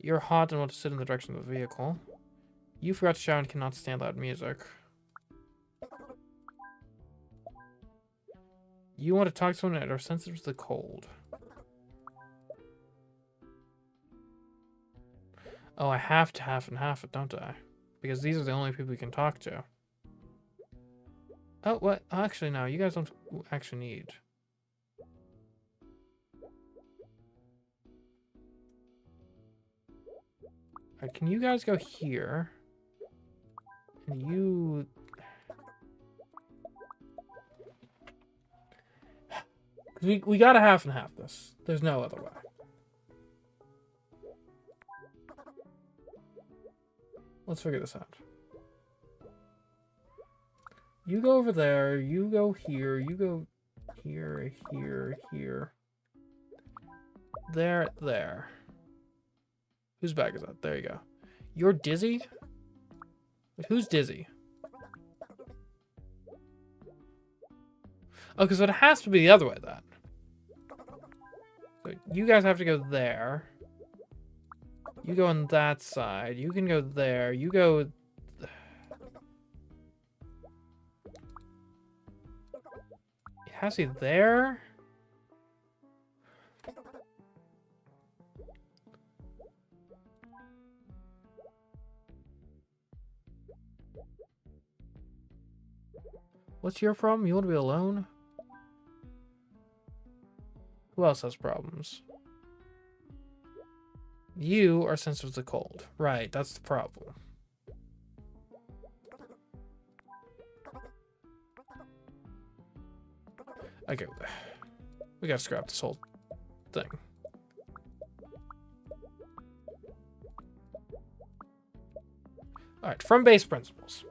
You're hot and want to sit in the direction of the vehicle. You forgot to shower and cannot stand loud music. You want to talk to someone that are sensitive to the cold. Oh, I have to half and half it, don't I? Because these are the only people we can talk to. Oh, what? Actually, no. You guys don't actually need... Alright, can you guys go here? And you... We gotta half and half this. There's no other way. Let's figure this out. You go over there, you go here, you go here, here, here. There, there. Whose bag is that? There you go. You're dizzy? Wait, who's dizzy? Oh, because it has to be the other way then. So you guys have to go there. You go on that side. You can go there. You go... It has to be there? What's your problem? You want to be alone? Who else has problems? You are sensitive to the cold. Right, that's the problem. Okay. We gotta scrap this whole thing. Alright, from base principles.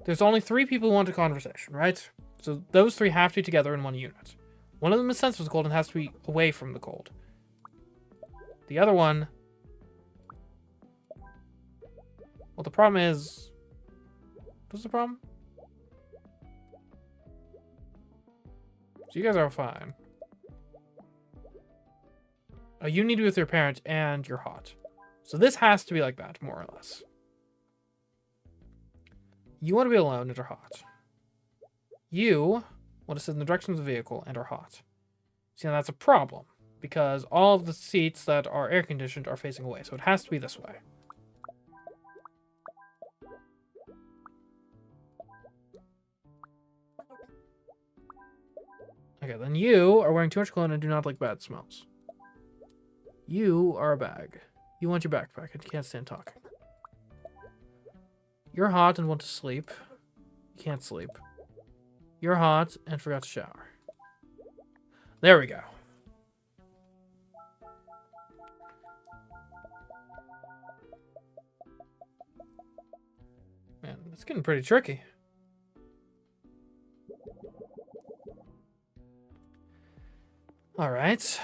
There's only 3 people who want a conversation, right? So those 3 have to be together in one unit. One of them is sensitive to the cold and has to be away from the cold. The other one... Well, the problem is... What's the problem? So you guys are fine. Oh, you need to be with your parents and you're hot. So this has to be like that, more or less. You want to be alone and are hot. You want to sit in the direction of the vehicle and are hot. See, now that's a problem. Because all of the seats that are air conditioned are facing away. So it has to be this way. Okay, then you are wearing too much cologne and do not like bad smells. You are a bag. You want your backpack and you can't stand talking. You're hot and want to sleep. You can't sleep. You're hot and forgot to shower. There we go. It's getting pretty tricky. All right.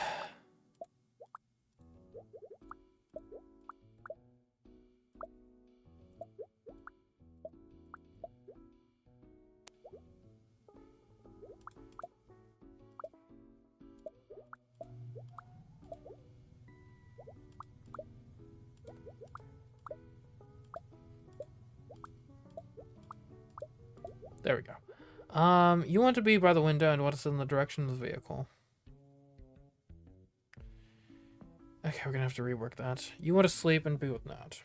There we go. You want to be by the window and what is in the direction of the vehicle. Okay, we're gonna have to rework that. You want to sleep and be with Nat.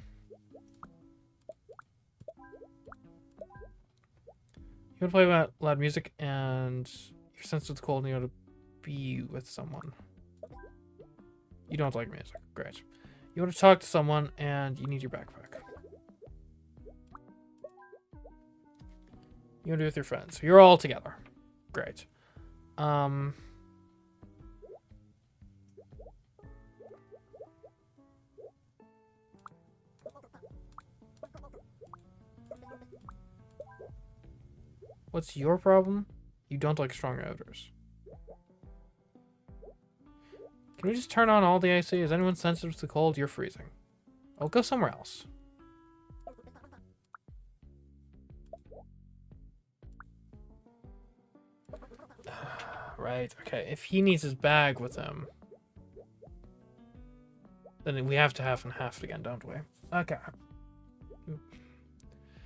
You want to play loud music and you're sensitive to cold and you want to be with someone. You don't like music. Great. You want to talk to someone and you need your backpack. You want to be with your friends. You're all together. Great. What's your problem? You don't like strong odors. Can we just turn on all the AC? Is anyone sensitive to the cold? You're freezing. I'll go somewhere else. Right, okay. If he needs his bag with him, then we have to half and half it again, don't we? Okay.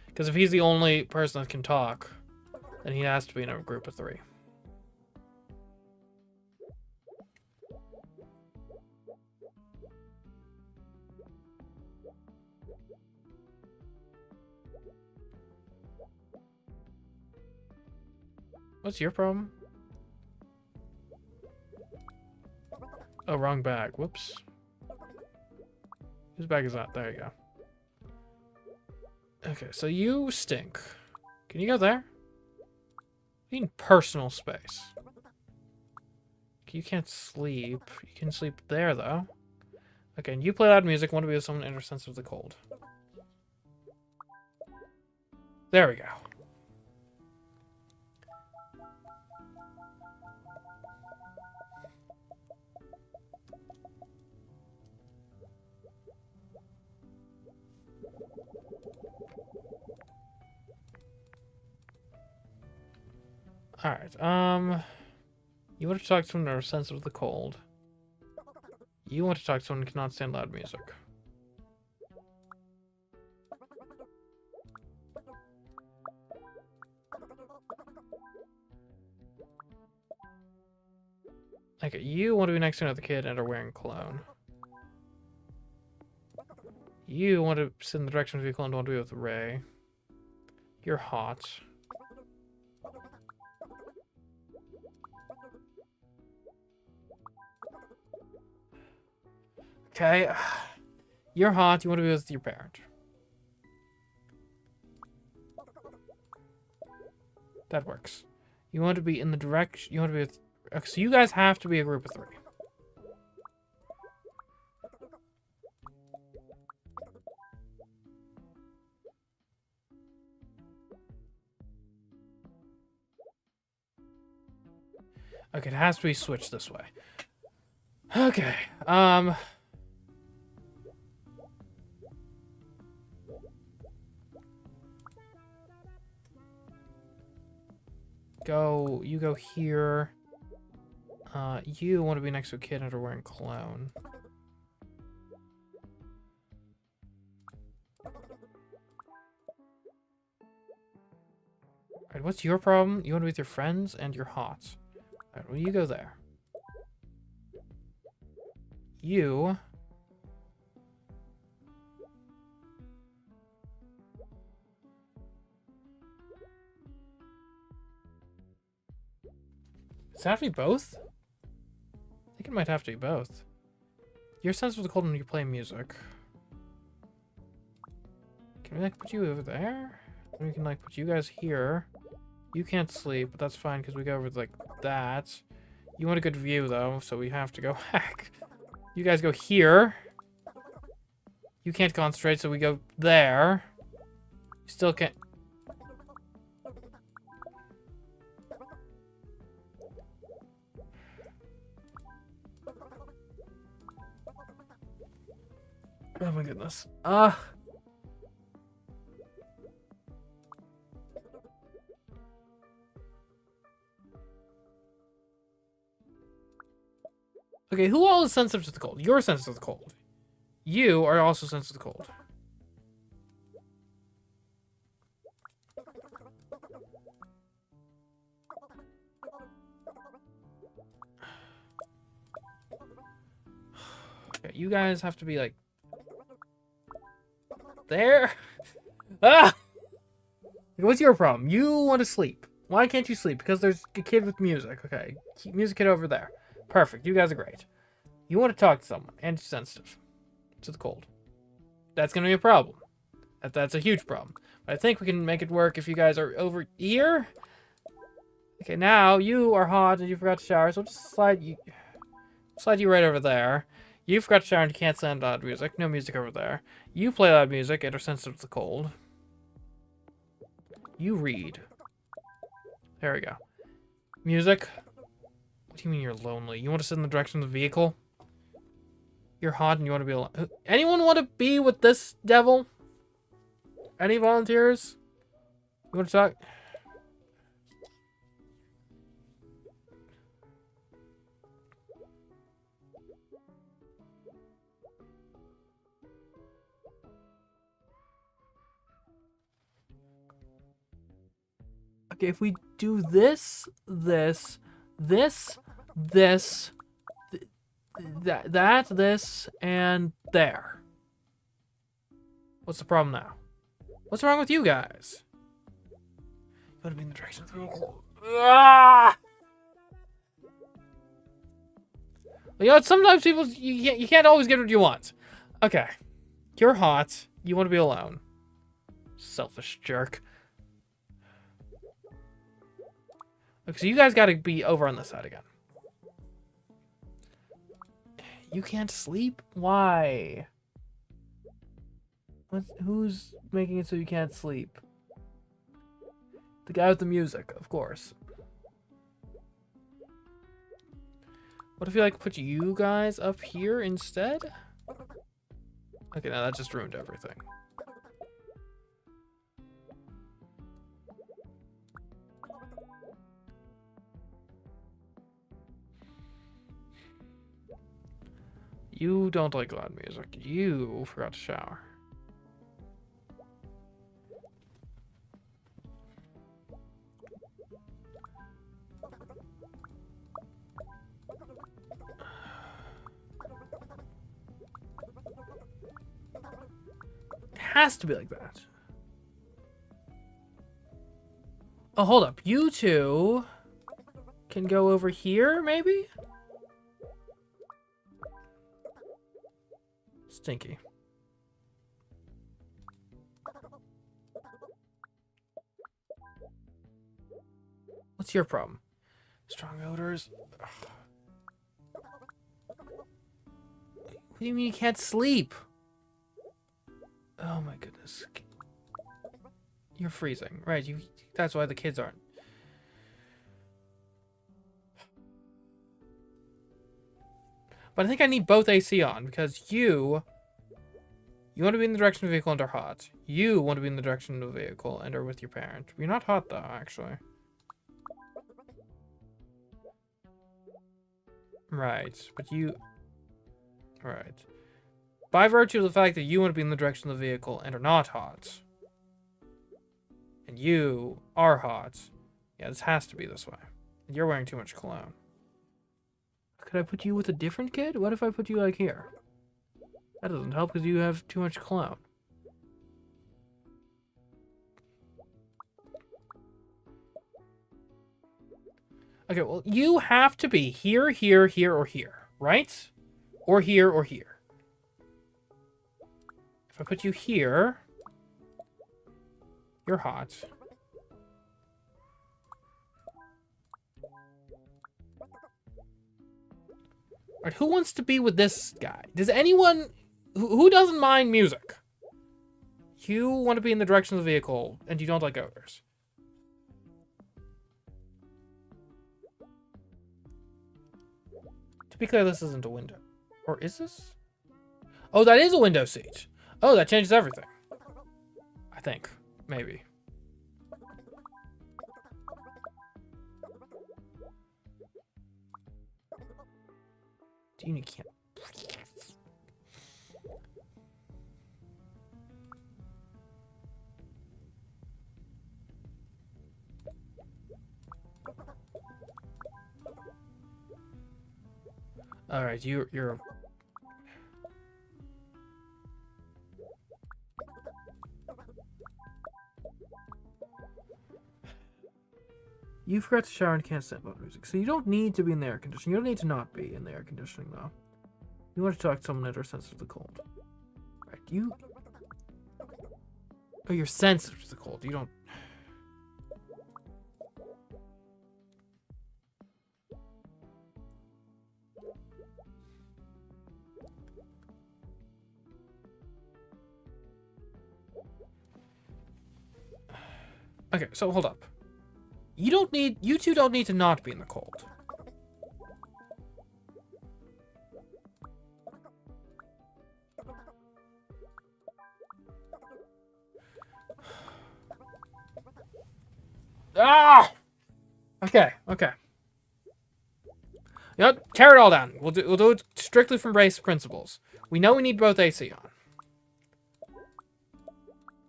Because if he's the only person that can talk, then he has to be in a group of 3. What's your problem? Oh, wrong bag. Whoops. Whose bag is that? There you go. Okay, so you stink. Can you go there? You need personal space. You can't sleep. You can sleep there, though. Okay, and you play loud music. Want to be with someone intersensitive to the cold. There we go. Alright, you want to talk to someone who are sensitive to the cold. You want to talk to someone who cannot stand loud music. Okay, you want to be next to another kid and are wearing cologne. You want to sit in the direction of the vehicle and want to be with Ray. You're hot. Okay. You're hot. You want to be with your parent. That works. You want to be in the direction... You want to be with... Okay, so you guys have to be a group of 3. Okay, it has to be switched this way. Okay, you go here. You want to be next to a kid and are wearing cologne. Alright, what's your problem? You want to be with your friends and you're hot. Alright, well, you go there. You... Does it have to be both? I think it might have to be both. You're sensitive to the cold when you play music. Can we, like, put you over there? And we can, like, put you guys here. You can't sleep, but that's fine because we go over, like, that. You want a good view, though, so we have to go back. You guys go here. You can't concentrate, so we go there. You still can't... Oh my goodness. Okay, who all is sensitive to the cold? You're sensitive to the cold. You are also sensitive to the cold. Okay, you guys have to be like there. Ah! What's your problem? You want to sleep. Why can't you sleep? Because there's a kid with music. Okay, music kid over there. Perfect. You guys are great. You want to talk to someone, and you're sensitive to the cold. That's gonna be a problem. That's a huge problem. But I think we can make it work if you guys are over here. Okay, now you are hot and you forgot to shower, so we'll just slide you right over there. You forgot to shower and you can't stand loud music. No music over there. You play loud music and are sensitive to the cold. You read. There we go. Music. What do you mean you're lonely? You want to sit in the direction of the vehicle? You're hot and you want to be alone. Anyone want to be with this devil? Any volunteers? You want to talk? Okay, if we do this, this, this, and there. What's the problem now? What's wrong with you guys? You want to be in the direction of the vehicle. Ah! You know, sometimes people, you can't always get what you want. Okay. You're hot. You want to be alone. Selfish jerk. Okay, so you guys gotta be over on this side again. You can't sleep? Why? Who's making it so you can't sleep? The guy with the music, of course. What if you like put you guys up here instead? Okay, now that just ruined everything. You don't like loud music. You forgot to shower. It has to be like that. Oh, hold up. You two can go over here, maybe? Stinky. What's your problem? Strong odors. Ugh. What do you mean you can't sleep? Oh my goodness. You're freezing. Right, that's why the kids aren't. But I think I need both AC on because you want to be in the direction of the vehicle and are hot. You want to be in the direction of the vehicle and are with your parent. You're not hot though, actually. Right, but you... Right. By virtue of the fact that you want to be in the direction of the vehicle and are not hot, and you are hot, yeah, this has to be this way. You're wearing too much cologne. Could I put you with a different kid? What if I put you, like, here? That doesn't help because you have too much cologne. Okay, well, you have to be here, here, here, or here, right? Or here, or here. If I put you here, you're hot. Alright, who wants to be with this guy? Does anyone... Who doesn't mind music? You want to be in the direction of the vehicle, and you don't like odors. To be clear, this isn't a window. Or is this? Oh, that is a window seat. Oh, that changes everything. I think. Maybe. You can't. All right, you're. You forgot to shower and can't stand loud music, so you don't need to be in the air conditioning. You don't need to not be in the air conditioning though. You want to talk to someone that are sensitive to the cold. Right, you... Oh, you're sensitive to the cold. You don't... Okay, so hold up. You two don't need to not be in the cold. Ah! Okay. You know, tear it all down. We'll do it strictly from race principles. We know we need both AC on.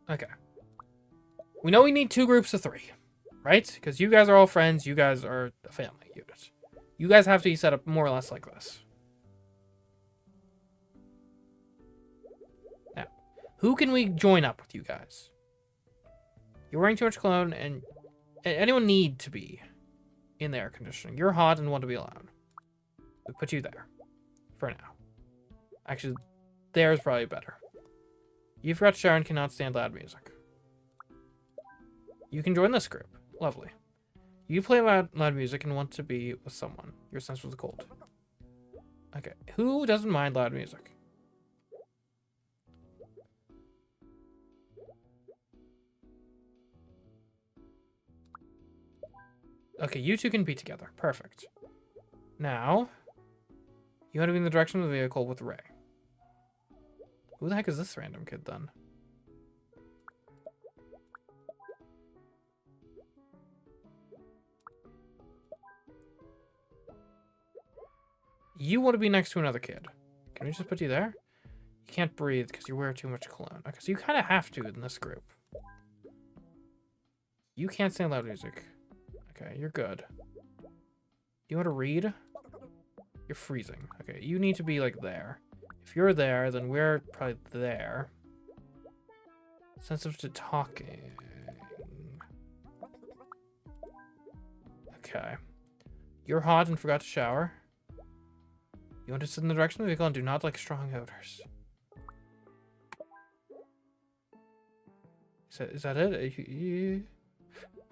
Okay. We know we need 2 groups of 3, right? Because you guys are all friends. You guys are a family unit. You guys have to be set up more or less like this. Now, who can we join up with you guys? You're wearing too much cologne, and anyone need to be in the air conditioning. You're hot and want to be alone. We put you there. For now. Actually, there is probably better. You forgot to shower and cannot stand loud music. You can join this group. Lovely. You play loud music and want to be with someone. You're sensitive to the cold. Okay. Who doesn't mind loud music? Okay, you two can be together. Perfect. Now, you want to be in the direction of the vehicle with Ray. Who the heck is this random kid then? You want to be next to another kid. Can we just put you there? You can't breathe because you wear too much cologne. Okay, so you kind of have to in this group. You can't stand loud music. Okay, you're good. You want to read? You're freezing. Okay, you need to be like there. If you're there, then we're probably there. Sensitive to talking. Okay. You're hot and forgot to shower. You want to sit in the direction of the vehicle and do not like strong odors. Is that it?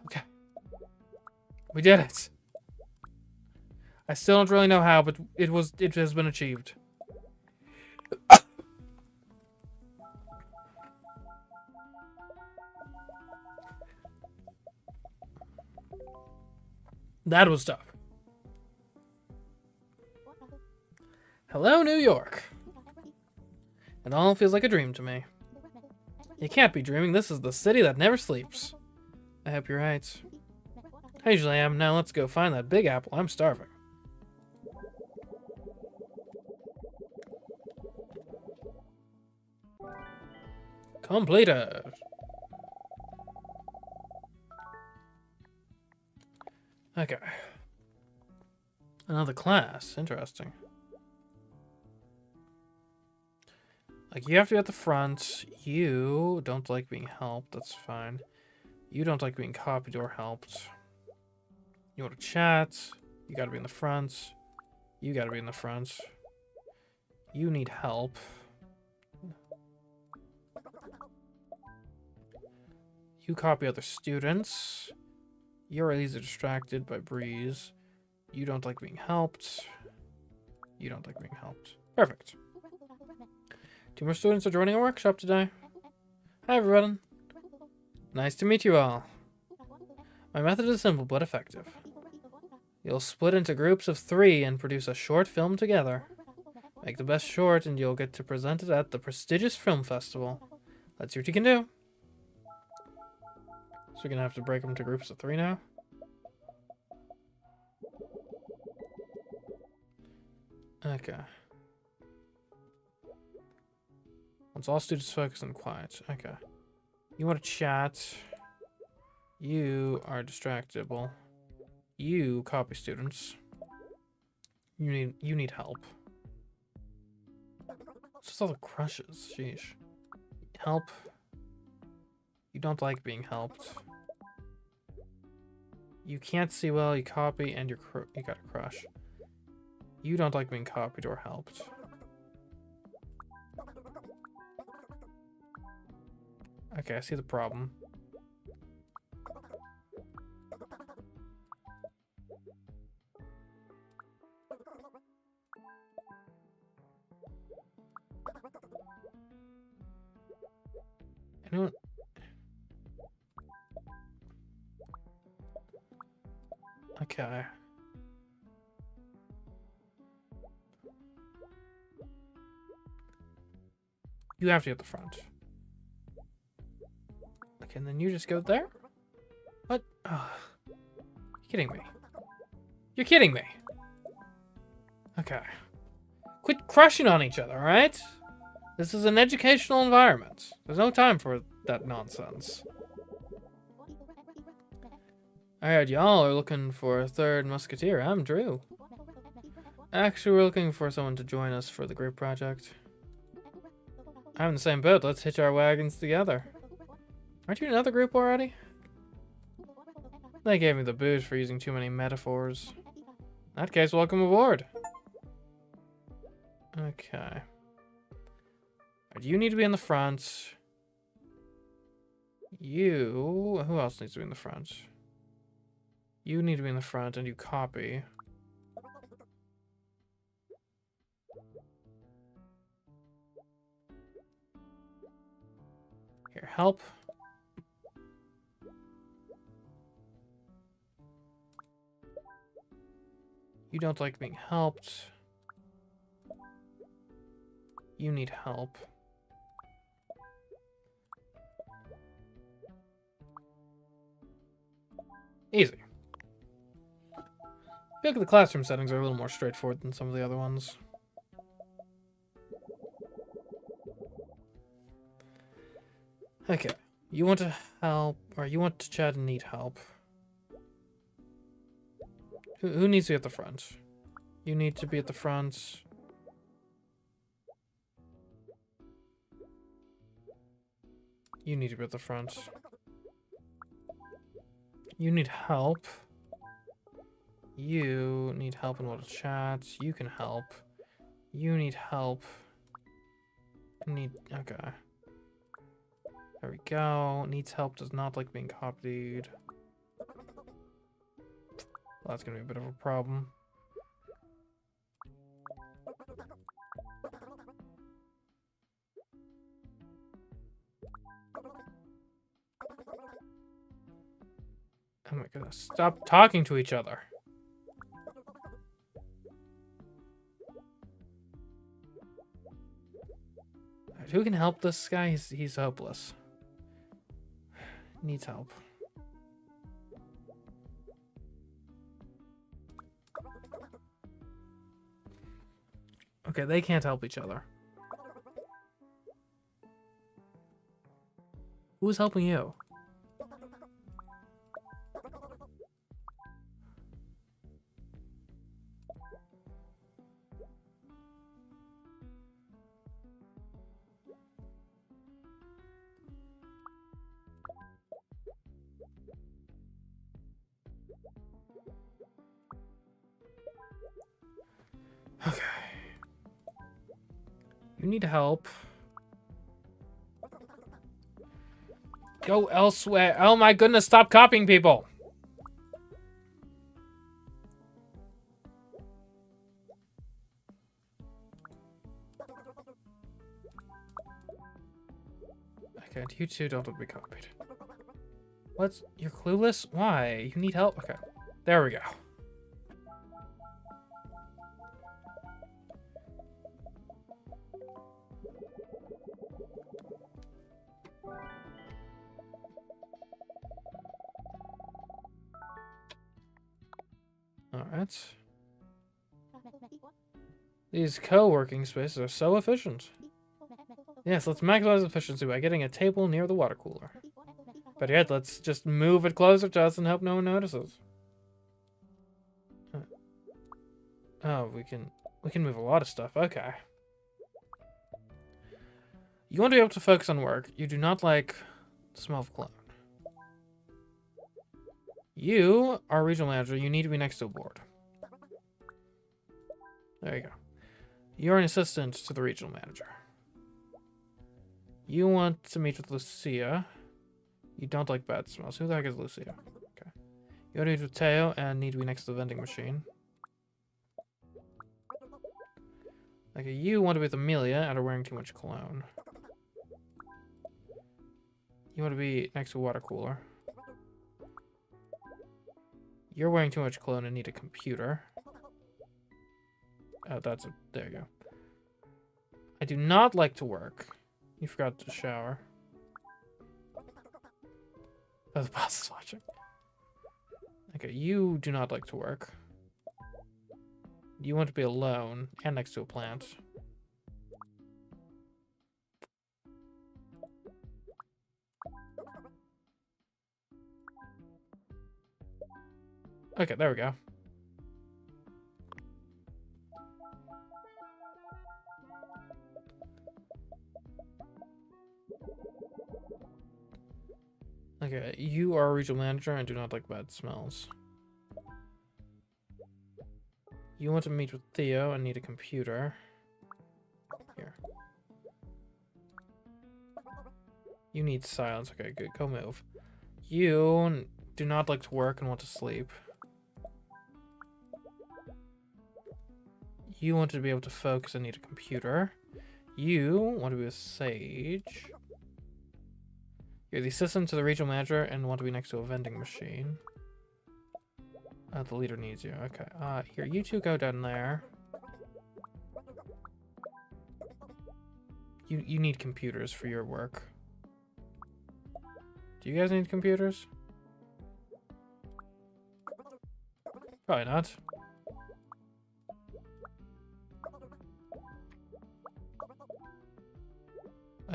Okay. We did it. I still don't really know how, but it has been achieved. That was tough. Hello, New York. It all feels like a dream to me. You can't be dreaming. This is the city that never sleeps. I hope you're right. I usually am. Now let's go find that big apple. I'm starving. Completed. Okay. Another class. Interesting. Like, you have to be at the front. You don't like being helped. That's fine. You don't like being copied or helped. You want to chat. You gotta be in the front. You gotta be in the front. You need help. You copy other students. You're easily distracted by Breeze. You don't like being helped. You don't like being helped. Perfect. 2 more students are joining our workshop today. Hi, everyone. Nice to meet you all. My method is simple but effective. You'll split into groups of 3 and produce a short film together. Make the best short and you'll get to present it at the prestigious film festival. Let's see what you can do. So we're gonna have to break them into groups of 3 now. Okay. Once all students focus and quiet. Okay. You want to chat. You are distractible. You copy students. You need help. What's with all the crushes? Sheesh. Help. You don't like being helped. You can't see well, you copy, and you got a crush. You don't like being copied or helped. Okay, I see the problem. Anyone? Okay. You have to get the front. Okay, and then you just go there? What? Oh, you're kidding me. You're kidding me. Okay. Quit crushing on each other, alright? This is an educational environment. There's no time for that nonsense. Alright, y'all are looking for a third musketeer. I'm Drew. Actually, we're looking for someone to join us for the group project. I'm in the same boat. Let's hitch our wagons together. Aren't you in another group already? They gave me the boot for using too many metaphors. In that case, welcome aboard. Okay. You need to be in the front. You... Who else needs to be in the front? You need to be in the front and you copy. Here, help. You don't like being helped. You need help. Easy. I feel like the classroom settings are a little more straightforward than some of the other ones. Okay. You want to help, or you want to chat and need help. Who needs to be at the front? You need to be at the front. You need to be at the front. You need help. You need help in what to chat. You can help. You need help. Okay. There we go. Needs help, does not like being copied. Well, that's gonna be a bit of a problem. Oh my goodness. Stop talking to each other. Right, who can help this guy? He's hopeless. Needs help. Okay, they can't help each other. Who's helping you? Okay. You need help. Go elsewhere. Oh my goodness, stop copying people. Okay, you two don't want to be copied. What? You're clueless? Why? You need help? Okay. There we go. that. These co-working spaces are so efficient. Yes, let's maximize efficiency by getting a table near the water cooler. But yet, let's just move it closer to us and hope no one notices. Oh, we can move a lot of stuff. Okay. You want to be able to focus on work. You do not like the smell of cologne. You are a regional manager. You need to be next to a board. There you go. You're an assistant to the regional manager. You want to meet with Lucia. You don't like bad smells. Who the heck is Lucia? Okay. You want to meet with Teo and need to be next to the vending machine. Okay, you want to be with Amelia and are wearing too much cologne. You want to be next to a water cooler. You're wearing too much cologne and need a computer. Oh, there you go. I do not like to work. You forgot to shower. Oh, the boss is watching. Okay, you do not like to work. You want to be alone and next to a plant. Okay, there we go. Okay, you are a regional manager and do not like bad smells. You want to meet with Theo and need a computer. Here. You need silence. Okay, good. Go move. You do not like to work and want to sleep. You want to be able to focus and need a computer. You want to be with Sage. You're the assistant to the regional manager and want to be next to a vending machine. The leader needs you. Okay. Here, you two go down there. You need computers for your work. Do you guys need computers? Probably not.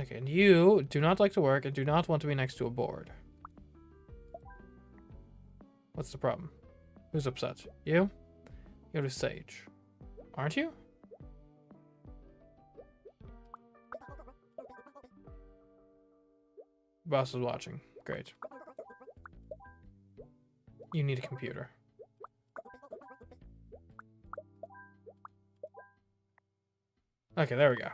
Okay, and you do not like to work and do not want to be next to a board. What's the problem? Who's upset? You? You're the Sage. Aren't you? Boss is watching. Great. You need a computer. Okay, there we go.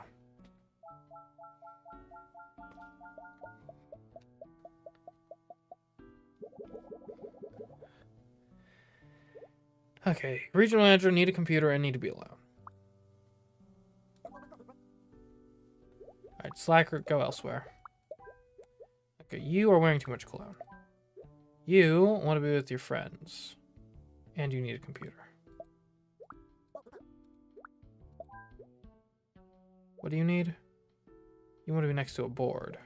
Okay, regional manager, need a computer and need to be alone. Alright, slacker, go elsewhere. Okay, you are wearing too much cologne. You want to be with your friends. And you need a computer. What do you need? You want to be next to a board.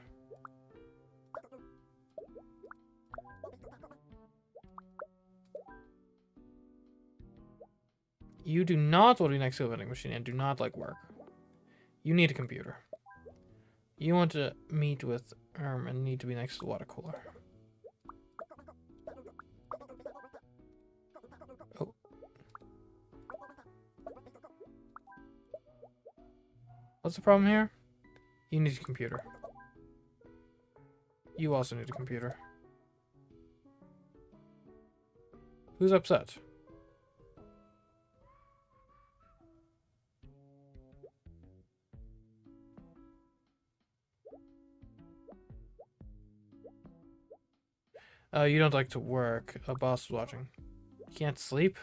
You do not want to be next to a vending machine and do not like work. You need a computer. You want to meet with and need to be next to the water cooler. Oh. What's the problem here? You need a computer. You also need a computer. Who's upset? You don't like to work. A boss is watching. You can't sleep?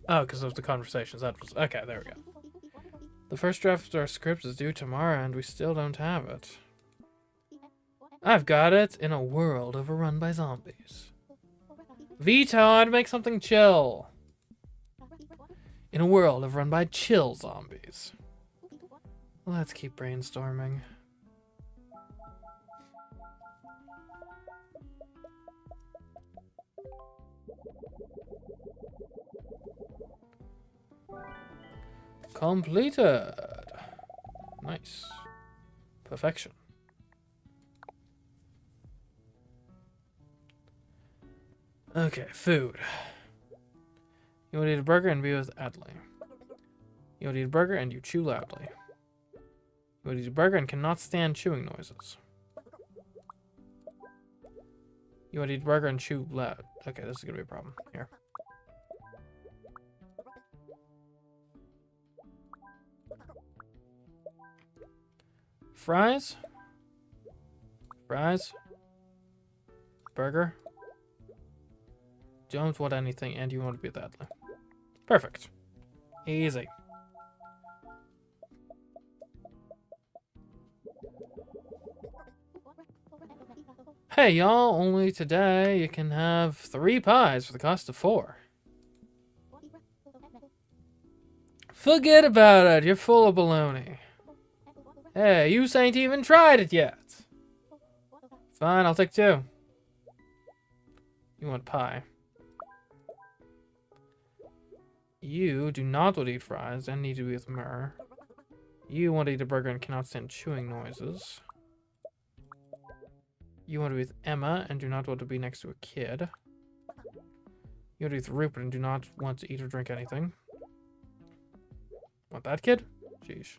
Oh, because of the conversations. That was okay. There we go. The first draft of our script is due tomorrow, and we still don't have it. I've got it. In a world overrun by zombies. Veto, I'd make something chill. In a world run by chill zombies. Let's keep brainstorming. Completed. Nice. Perfection. Okay, food. You want to eat a burger and be with Adley. You want to eat a burger and you chew loudly. You want to eat a burger and cannot stand chewing noises. You want to eat a burger and chew loud. Okay, this is going to be a problem. Here. Fries? Fries? Burger? Don't want anything, and you want to be that. Perfect. Easy. Hey, y'all, only today you can have 3 pies for the cost of 4. Forget about it, you're full of baloney. Hey, you ain't even tried it yet. Fine, I'll take 2. You want pie. You do not want to eat fries and need to be with Myrrh. You want to eat a burger and cannot stand chewing noises. You want to be with Emma and do not want to be next to a kid. You want to be with Rupert and do not want to eat or drink anything. Want that kid? Sheesh.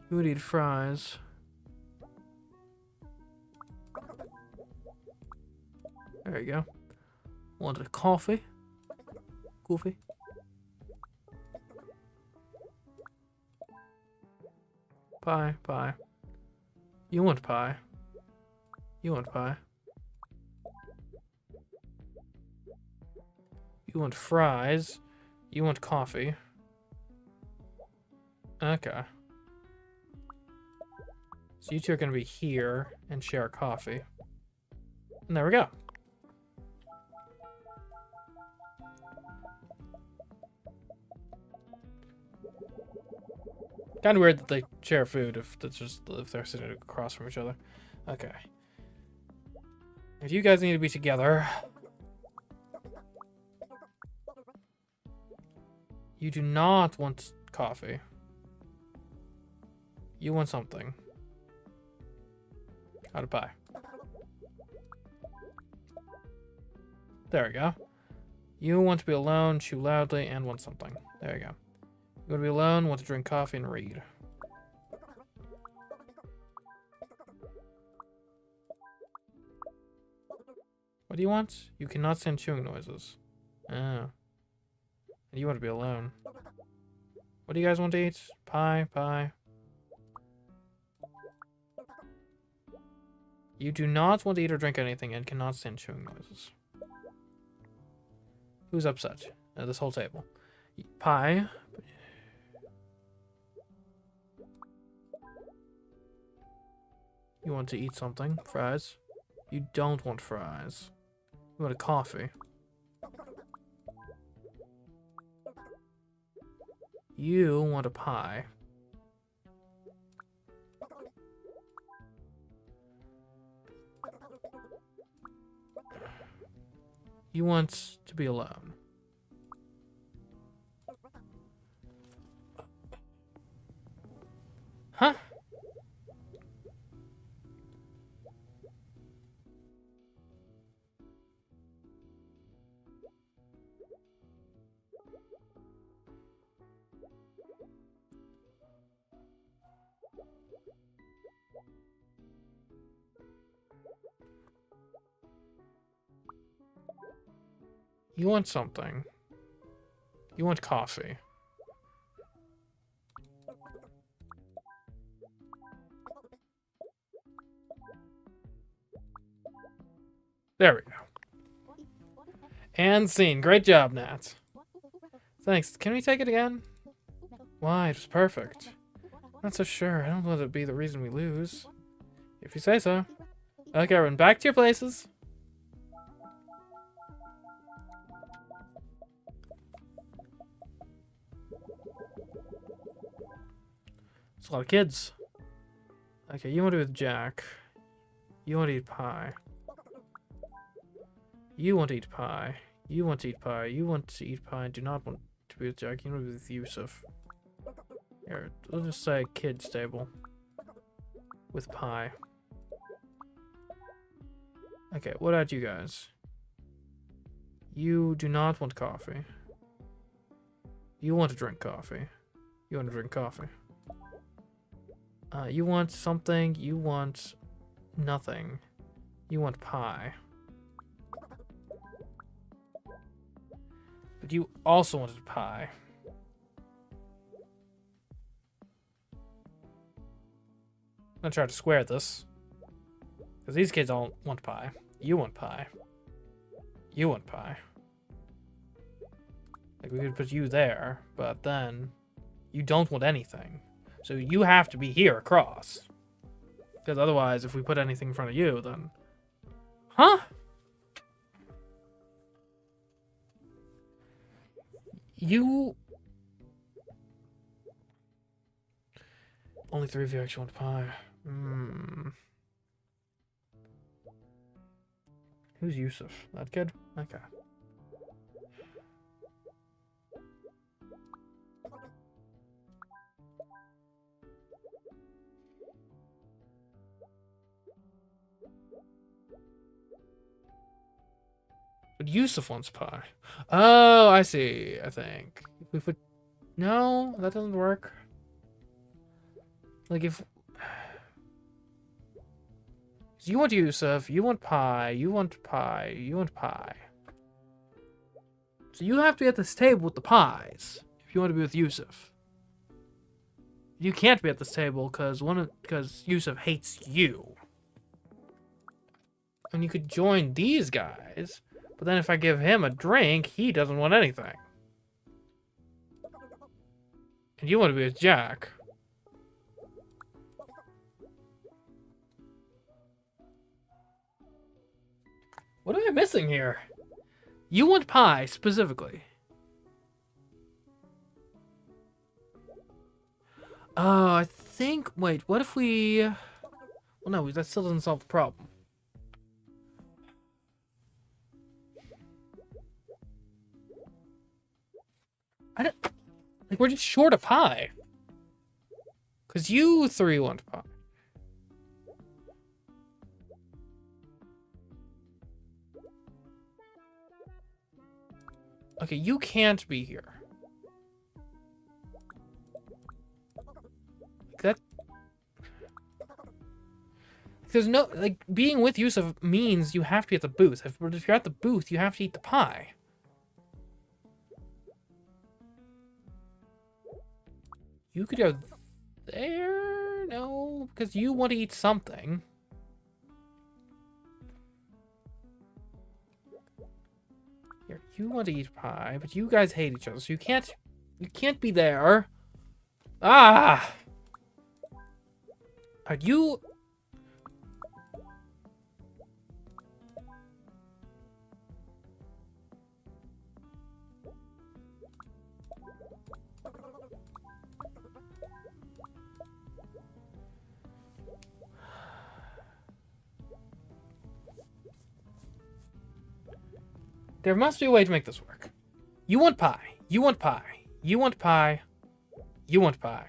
You would eat fries. There you go. Wanted a coffee. Coffee. Pie, pie. You want pie. You want pie. You want fries. You want coffee. Okay. So you two are going to be here and share coffee. And there we go. Kind of weird that they share food if they're sitting across from each other. Okay. If you guys need to be together, you do not want coffee. You want something. Out of pie. There we go. You want to be alone, chew loudly, and want something. There you go. You want to be alone, want to drink coffee, and read. What do you want? You cannot stand chewing noises. Oh. And you want to be alone. What do you guys want to eat? Pie, pie. You do not want to eat or drink anything and cannot stand chewing noises. Who's upset? This whole table. Pie. You want to eat something? Fries? You don't want fries. You want a coffee. You want a pie. You want to be alone. Huh? You want something. You want coffee. There we go. And scene. Great job, Nat. Thanks. Can we take it again? Why? It was perfect. Not so sure. I don't want it to be the reason we lose. If you say so. Okay, everyone, back to your places. It's a lot of kids. Okay, you want to be with Jack. You want to eat pie. You want to eat pie. You want to eat pie. You want to eat pie and do not want to be with Jack. You want to be with Yusuf. Here, let's just say kids table. With pie. Okay, what about you guys? You do not want coffee. You want to drink coffee. You want to drink coffee. You want something. You want nothing. You want pie. But you also wanted pie. I'm gonna try to square this. Because these kids all want pie. You want pie. You want pie. Like, we could put you there, but then you don't want anything. So you have to be here across. Because otherwise, if we put anything in front of you, then... Huh? You... Only 3 of you actually want pie. Who's Yusuf? That kid? Okay. But Yusuf wants pie. Oh, I see, I think. If we put... No, that doesn't work. Like, if... You want Yusuf, you want pie, you want pie, you want pie. So you have to be at this table with the pies if you want to be with Yusuf. You can't be at this table because Yusuf hates you. And you could join these guys, but then if I give him a drink, he doesn't want anything. And you want to be with Jack. What am I missing here? You want pie, specifically. I think... Wait, what if we... Well, no, that still doesn't solve the problem. I don't... Like, we're just short of pie. Because you 3 want pie. Okay, you can't be here. That... There's no... Like, being with Yusuf means you have to be at the booth. If you're at the booth, you have to eat the pie. You could go there? No, because you want to eat something. Here, you want to eat pie, but you guys hate each other, so you can't be there. Ah! Are you... There must be a way to make this work. You want pie. You want pie. You want pie. You want pie.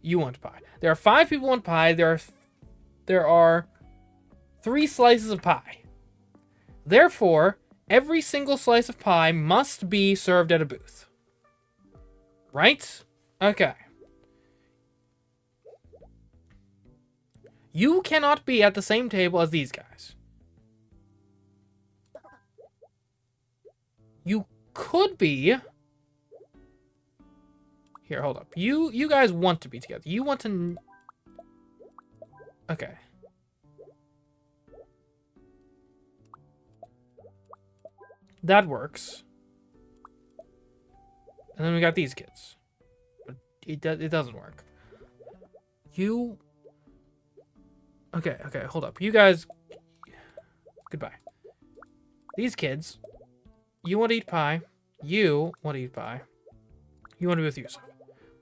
You want pie. There are 5 people who want pie. There are 3 slices of pie. Therefore, every single slice of pie must be served at a booth. Right? Okay. You cannot be at the same table as these guys. You could be... Here, hold up. You guys want to be together. You want to... Okay. That works. And then we got these kids. But it doesn't work. You Okay, hold up. You guys... Goodbye. These kids, you want to eat pie. You want to eat pie. You want to be with Yusuf.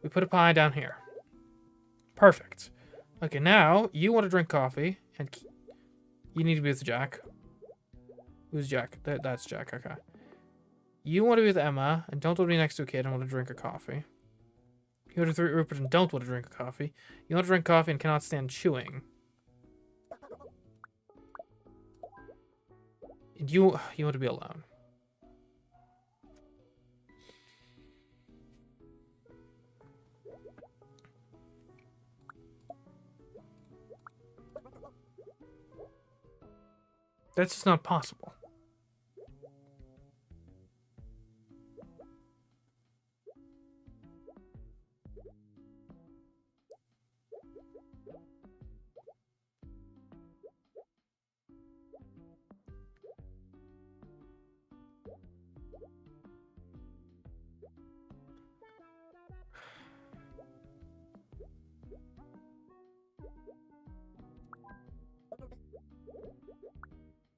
We put a pie down here. Perfect. Okay, now you want to drink coffee, and you need to be with Jack. Who's Jack? That's Jack, okay. You want to be with Emma, and don't want to be next to a kid and want to drink a coffee. You want to be with Rupert and don't want to drink a coffee. You want to drink coffee and cannot stand chewing. And you want to be alone. That's just not possible.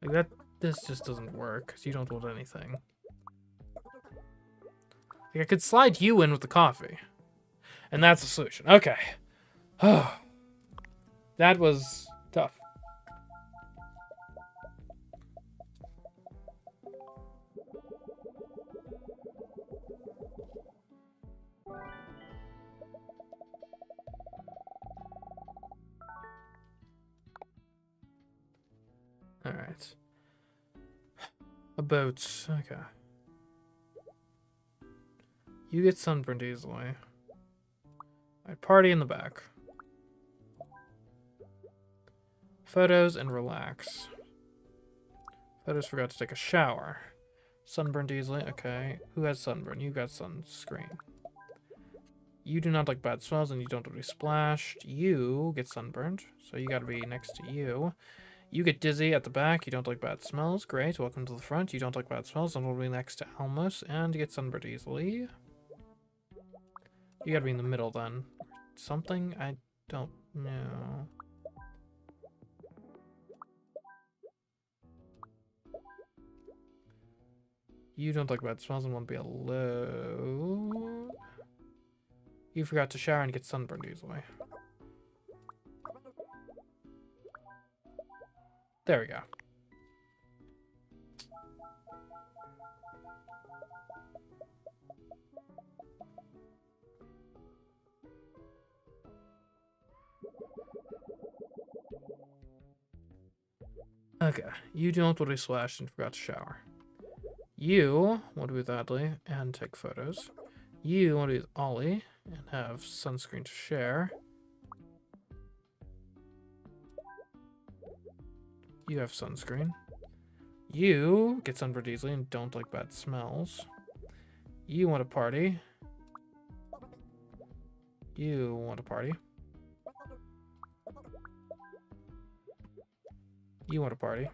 Like that, this just doesn't work, because you don't want anything. Like I could slide you in with the coffee. And that's the solution. Okay. That was tough. Alright. About... Okay. You get sunburned easily. Alright, party in the back. Photos and relax. Photos forgot to take a shower. Sunburned easily. Okay. Who has sunburn? You got sunscreen. You do not like bad smells and you don't want to be splashed. You get sunburned, so you gotta be next to you. You get dizzy at the back. You don't like bad smells. Great. Welcome to the front. You don't like bad smells. And we'll be next to Almus. And you get sunburned easily. You gotta be in the middle then. Something? I don't know. You don't like bad smells and want to be alone. You forgot to shower and get sunburned easily. There we go. Okay, you don't want to be splashed and forgot to shower. You want to be with Adley and take photos. You want to be with Ollie and have sunscreen to share. You have sunscreen. You get sunburned easily and don't like bad smells. You want to party. You want to party. You want to party.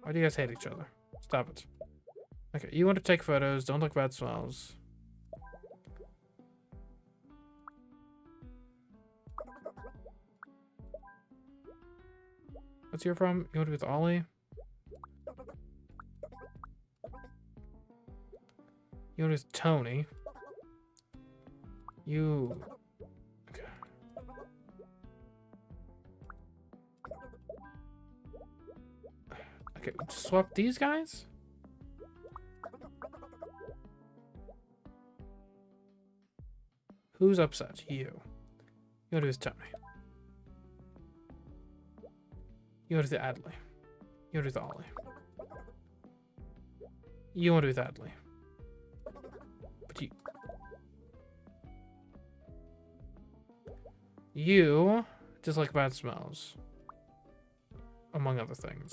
Why do you guys hate each other? Stop it. Okay, you want to take photos, don't like bad smells. What's your problem? You want to be with Ollie? You want to be with Tony? You... Okay. Okay, swap these guys? Who's upset? You. You want to be with Tony. You want to be with Adley. You want to be with Ollie. You want to be with Adley. But you dislike bad smells. Among other things.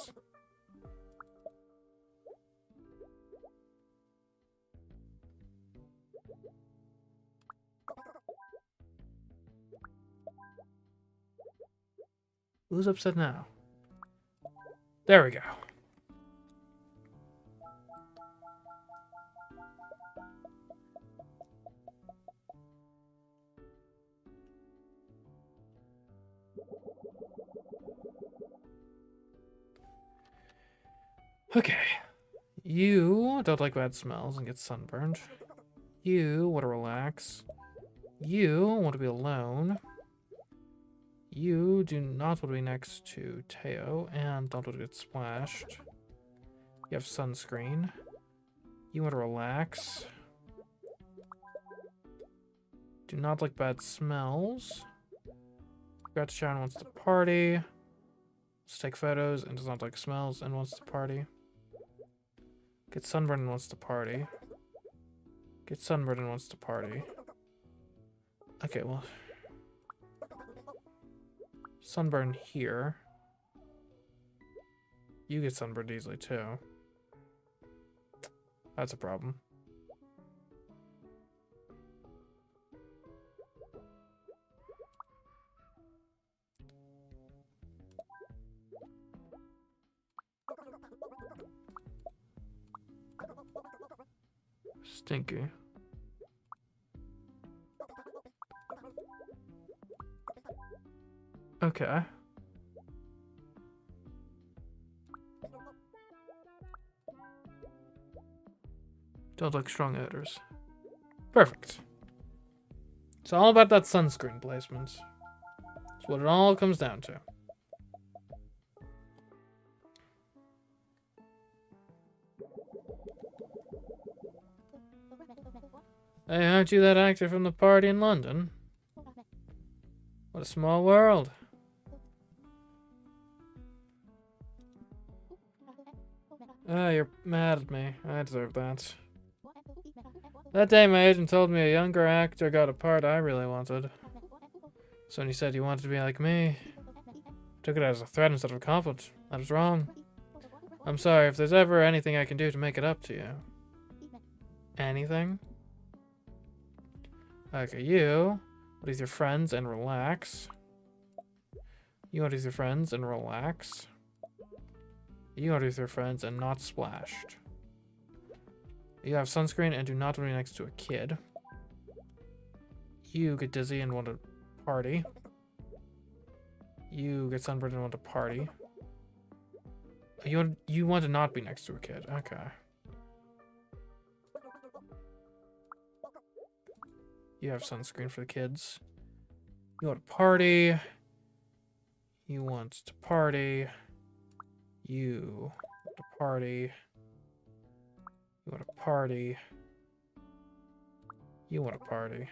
Who's upset now? There we go. Okay. You don't like bad smells and get sunburned. You want to relax. You want to be alone. You do not want to be next to Teo and don't want to get splashed. You have sunscreen. You want to relax. Do not like bad smells. Got to shower and wants to party. Wants to take photos and does not like smells and wants to party. Gets sunburned and wants to party. Gets sunburned and wants to party. Okay, well. Sunburn here. You get sunburned easily too. That's a problem. Stinky. Okay. Don't like strong odors. Perfect. It's all about that sunscreen placement. That's what it all comes down to. Hey, aren't you that actor from the party in London? What a small world. Ah, you're mad at me. I deserve that. That day my agent told me a younger actor got a part I really wanted. So when he said he wanted to be like me, I took it as a threat instead of a compliment. That was wrong. I'm sorry if there's ever anything I can do to make it up to you. Anything? Okay, you want with your friends and relax. You want with your friends and relax. You want with your friends and not splashed. You have sunscreen and do not want to be next to a kid. You get dizzy and want to party. You get sunburned and want to party. You want to not be next to a kid. Okay. You have sunscreen for the kids. You want to party. You want to party. You want to party. You want to party. You want to party.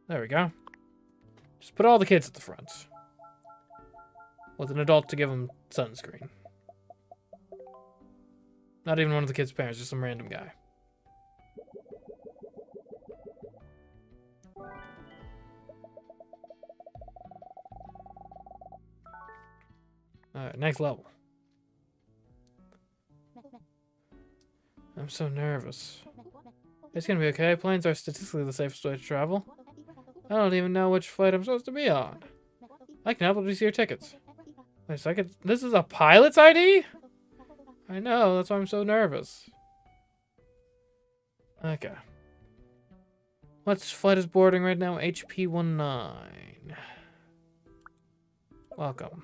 There we go. Just put all the kids at the front. With an adult to give them sunscreen. Not even one of the kids' parents, just some random guy. Alright, next level. I'm so nervous. It's gonna be okay. Planes are statistically the safest way to travel. I don't even know which flight I'm supposed to be on. I can help you see your tickets. Wait a second. This is a pilot's ID? I know, that's why I'm so nervous. Okay. What flight is boarding right now? HP-19. Welcome.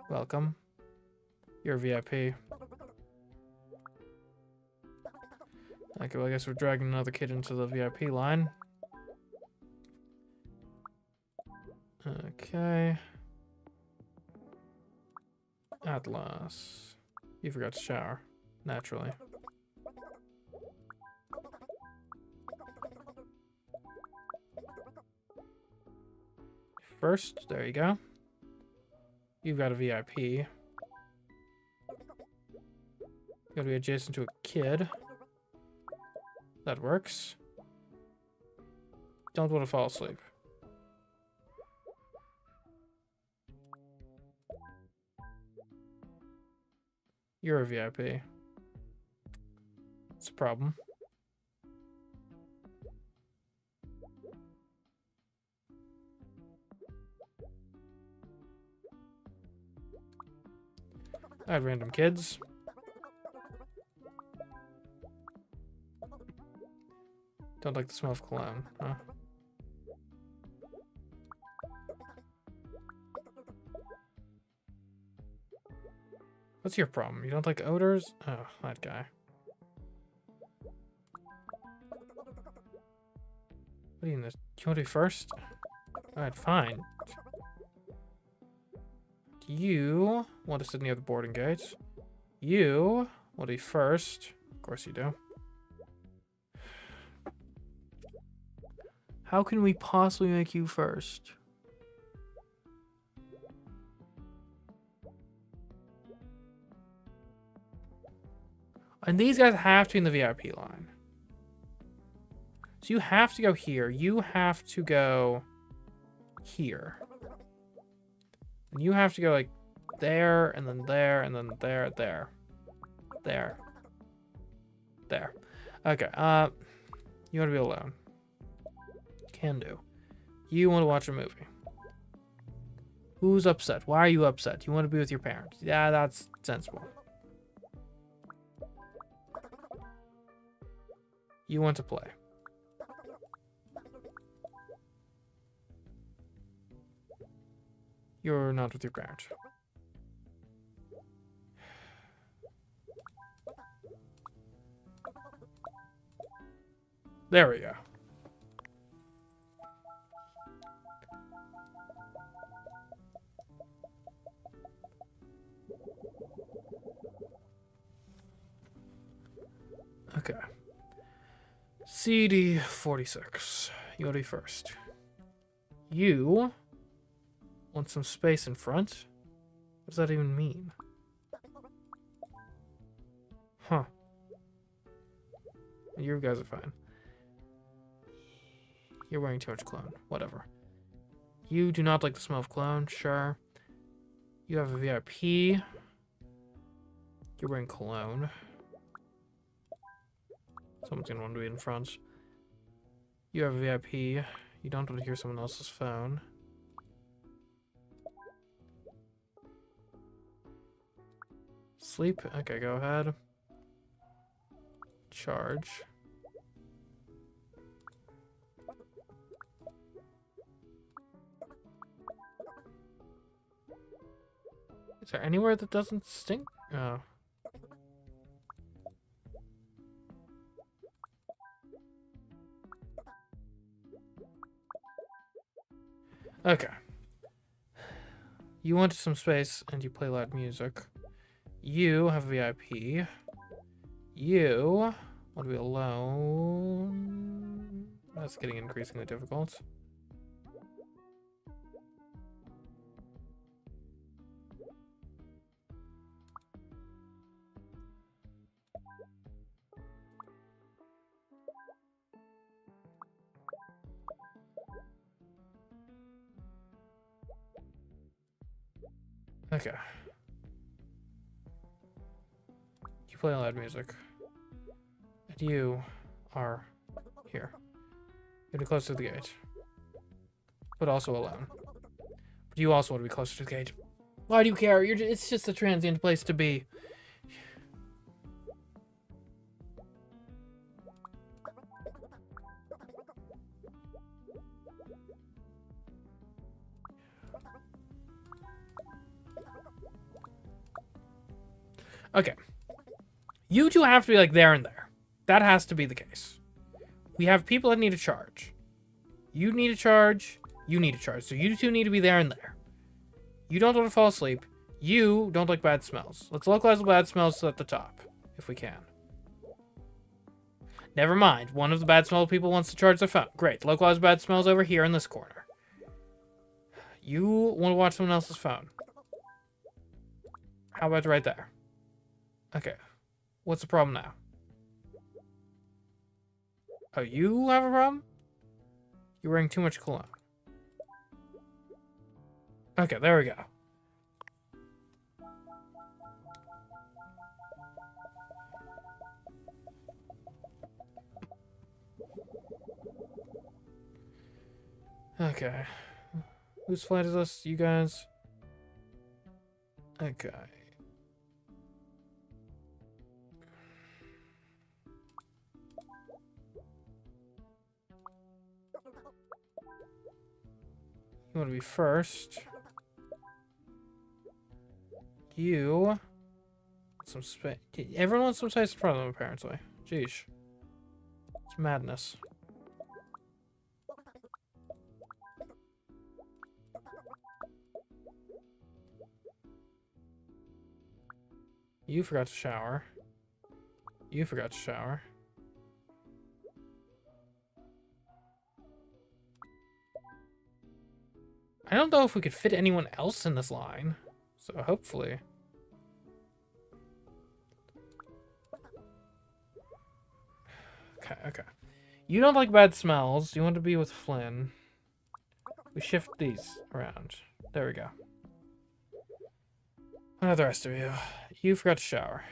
Welcome. You're a VIP. Okay, well I guess we're dragging another kid into the VIP line. Okay. Atlas. You forgot to shower. Naturally. First, there you go. You've got a VIP. You gotta be adjacent to a kid. That works. Don't want to fall asleep. You're a VIP. It's a problem. Add random kids. Don't like the smell of cologne, huh? What's your problem? You don't like odors? Oh, that guy. What do you want to do first? Alright, fine. You want to sit near the boarding gate. You want to be first. Of course you do. How can we possibly make you first? And these guys have to be in the VIP line. So you have to go here. You have to go here. And you have to go like there, and then there, and then there, there. There. There. Okay, you want to be alone. Can do. You want to watch a movie. Who's upset? Why are you upset? You want to be with your parents. Yeah, that's sensible. You want to play. You're not with your parents. There we go. Okay. CD 46. You want to be first. You want some space in front? What does that even mean? Huh. You guys are fine. You're wearing too much cologne. Whatever. You do not like the smell of cologne. Sure. You have a VIP. You're wearing cologne. Someone's gonna want to be in front. You have a VIP. You don't want to hear someone else's phone. Sleep? Okay, go ahead. Charge. Is there anywhere that doesn't stink? Oh. Okay. You want some space and you play loud music. You have a VIP. You want to be alone. That's getting increasingly difficult. Okay. You play loud music. And you are here. You're close to the gate. But also alone. But you also want to be closer to the gate. Why do you care? It's just a transient place to be. Okay. You two have to be like there and there. That has to be the case. We have people that need a charge. You need a charge. You need a charge. So you two need to be there and there. You don't want to fall asleep. You don't like bad smells. Let's localize the bad smells at the top, if we can. Never mind. One of the bad smell people wants to charge their phone. Great. Localize bad smells over here in this corner. You want to watch someone else's phone. How about right there? Okay. What's the problem now? Oh, you have a problem? You're wearing too much cologne. Okay, there we go. Okay. Whose flight is this? You guys? Okay. You want to be first. You Some space. Everyone wants some space in front of them, apparently. Jeez. It's madness. You forgot to shower. You forgot to shower. I don't know if we could fit anyone else in this line. So hopefully. Okay. You don't like bad smells. You want to be with Flynn. We shift these around. There we go. What about the rest of you? You forgot to shower.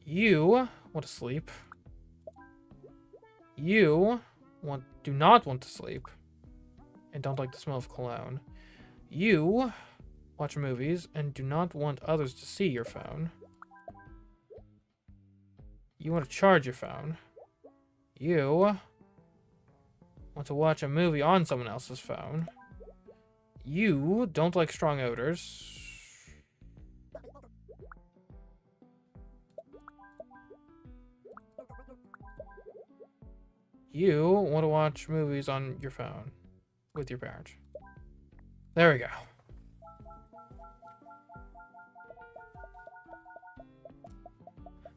You want to sleep. You do not want to sleep. And don't like the smell of cologne. You watch movies and do not want others to see your phone. You want to charge your phone. You want to watch a movie on someone else's phone. You don't like strong odors. You want to watch movies on your phone with your parents. There we go.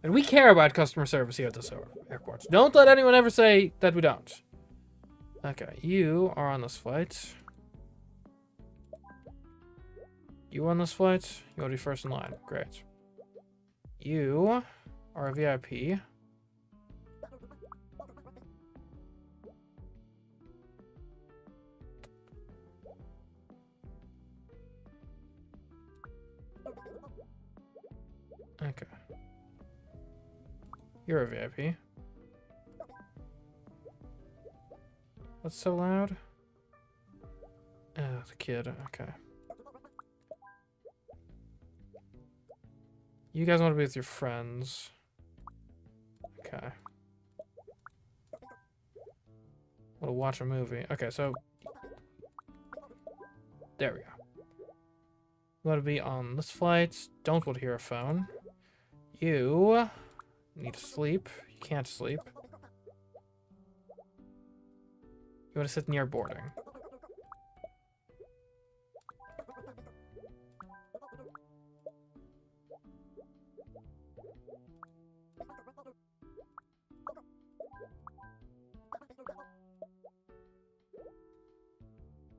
And we care about customer service here at this airport. Don't let anyone ever say that we don't. Okay, you are on this flight. You on this flight? You want to be first in line. Great. You are a VIP. Okay. You're a VIP. What's so loud? Oh, the kid. Okay. You guys want to be with your friends. Okay. Want to watch a movie. Okay, so... There we go. You want to be on this flight. Don't want to hear a phone. You need to sleep. You can't sleep. You want to sit near boarding.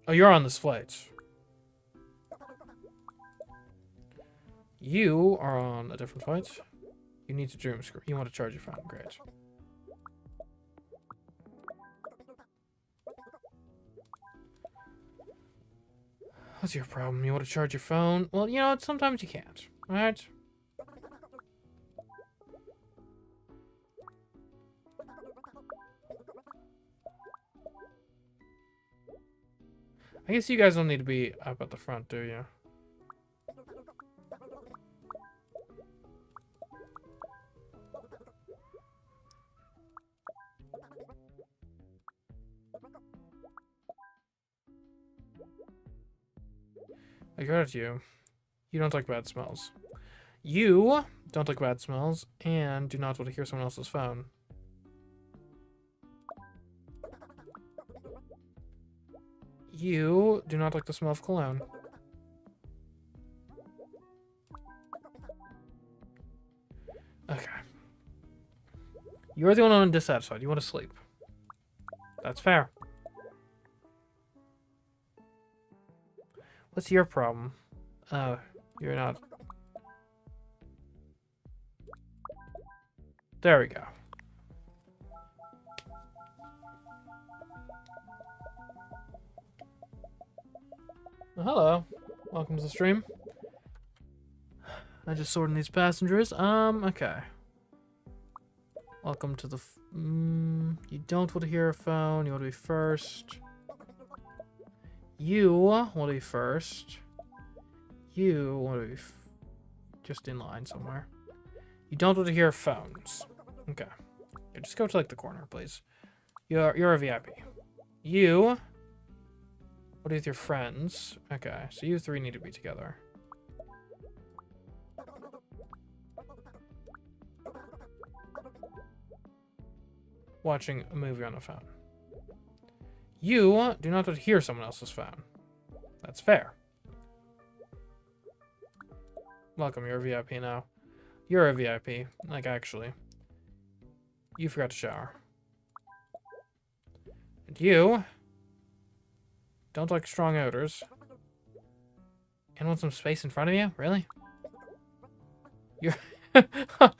Oh, you're on this flight. You are on a different flight. You need to doom screen. You want to charge your phone. Great. What's your problem? You want to charge your phone? Well, you know what? Sometimes you can't. Alright? I guess you guys don't need to be up at the front, do you? I got it, you. You don't like bad smells. You don't like bad smells and do not want to hear someone else's phone. You do not like the smell of cologne. Okay. You're the only one dissatisfied. You want to sleep. That's fair. What's your problem? Oh, you're not. There we go. Well, hello. Welcome to the stream. I just sorting these passengers. Okay. Welcome to the... you don't want to hear a phone. You want to be first. You want to be first. You want to be just in line somewhere. You don't want to hear phones. Okay. Yeah, just go to like the corner, please. You're a VIP. You What are with your friends? Okay, so you three need to be together. Watching a movie on a phone. You do not want to hear someone else's phone. That's fair. Welcome, you're a VIP now. You're a VIP, like actually. You forgot to shower. And you don't like strong odors. And want some space in front of you? Really? You're I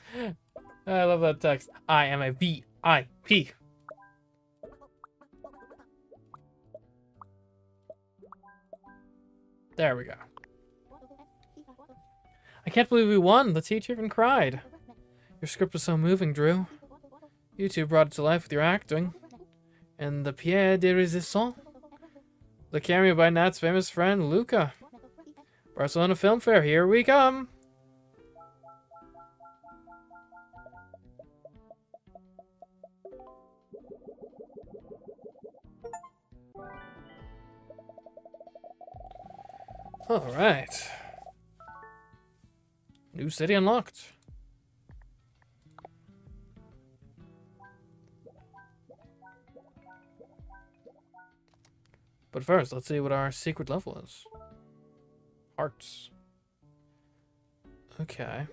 love that text. I am a VIP. There we go. I can't believe we won. The teacher even cried. Your script was so moving, Drew. You two brought it to life with your acting. And the pièce de résistance. The cameo by Nat's famous friend, Luca. Barcelona Film Fair, here we come. Alright. New city unlocked. But first, let's see what our secret level is. Hearts. Okay.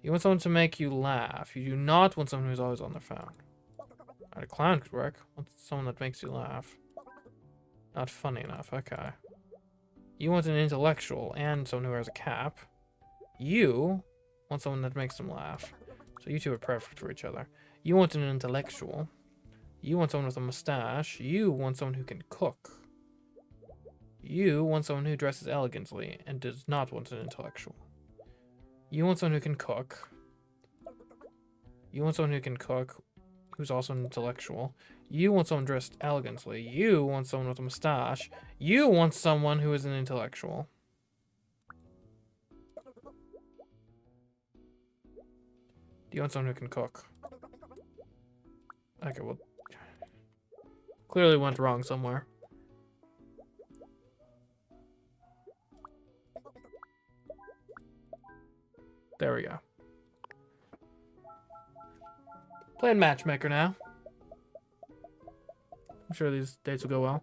You want someone to make you laugh. You do not want someone who's always on their phone. Alright, a clown could work. Want someone that makes you laugh. Not funny enough. Okay. You want an intellectual and someone who wears a cap. You want someone that makes them laugh. So you two are perfect for each other. You want an intellectual. You want someone with a mustache. You want someone who can cook. You want someone who dresses elegantly and does not want an intellectual. You want someone who can cook. You want someone who can cook, who's also an intellectual. You want someone dressed elegantly. You want someone with a mustache. You want someone who is an intellectual. Do you want someone who can cook? Okay, well, clearly went wrong somewhere. There we go. Playing matchmaker now. I'm sure these dates will go well.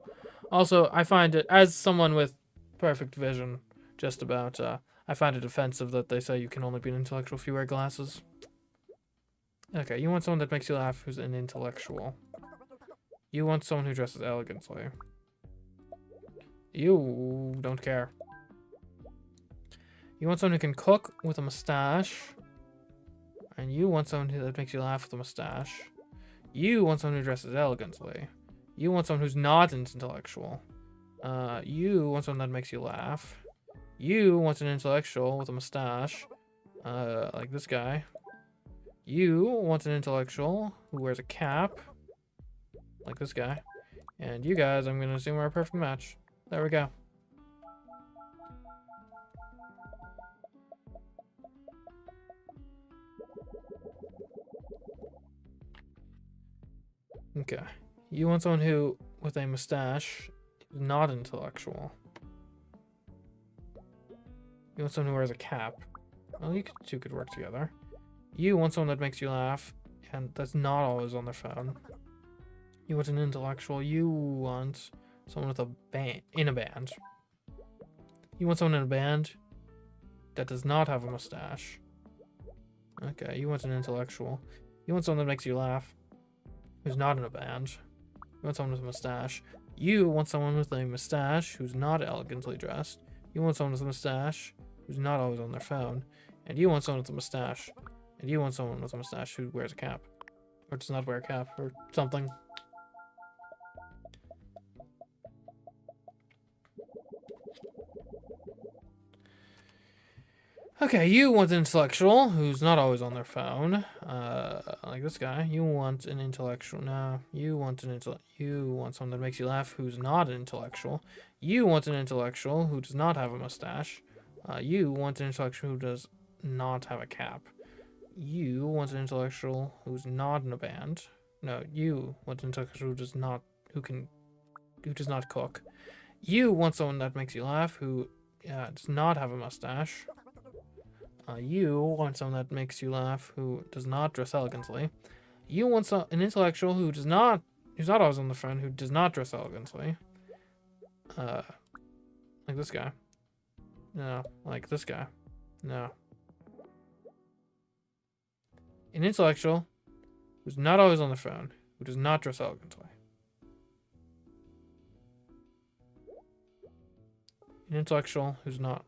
Also, I find it, as someone with perfect vision, just about, I find it offensive that they say you can only be an intellectual if you wear glasses. Okay, you want someone that makes you laugh who's an intellectual. You want someone who dresses elegantly. You don't care. You want someone who can cook with a mustache. And you want someone that makes you laugh with a mustache. You want someone who dresses elegantly. You want someone who's not an intellectual. You want someone that makes you laugh. You want an intellectual with a mustache. Like this guy. You want an intellectual who wears a cap. Like this guy. And you guys, I'm going to assume we're a perfect match. There we go. Okay. You want someone who, with a mustache, is not intellectual. You want someone who wears a cap. Well, you two could work together. You want someone that makes you laugh, and that's not always on their phone. You want an intellectual. You want someone with a band, in a band. You want someone in a band that does not have a mustache. Okay, you want an intellectual. You want someone that makes you laugh, who's not in a band. You want someone with a mustache. You want someone with a mustache who's not elegantly dressed. You want someone with a mustache who's not always on their phone. And you want someone with a mustache. And you want someone with a mustache who wears a cap. Or does not wear a cap, or something. Okay, you want an intellectual who's not always on their phone, like this guy. You want an intellectual. No, you want You want someone that makes you laugh who's not an intellectual. You want an intellectual who does not have a mustache. You want an intellectual who does not have a cap. You want an intellectual who's not in a band. No, you want an intellectual who does not cook. You want someone that makes you laugh who does not have a mustache. You want someone that makes you laugh who does not dress elegantly. You want an intellectual who's not always on the phone, who does not dress elegantly. Like this guy. No, like this guy. No. An intellectual who's not always on the phone, who does not dress elegantly. An intellectual who's not...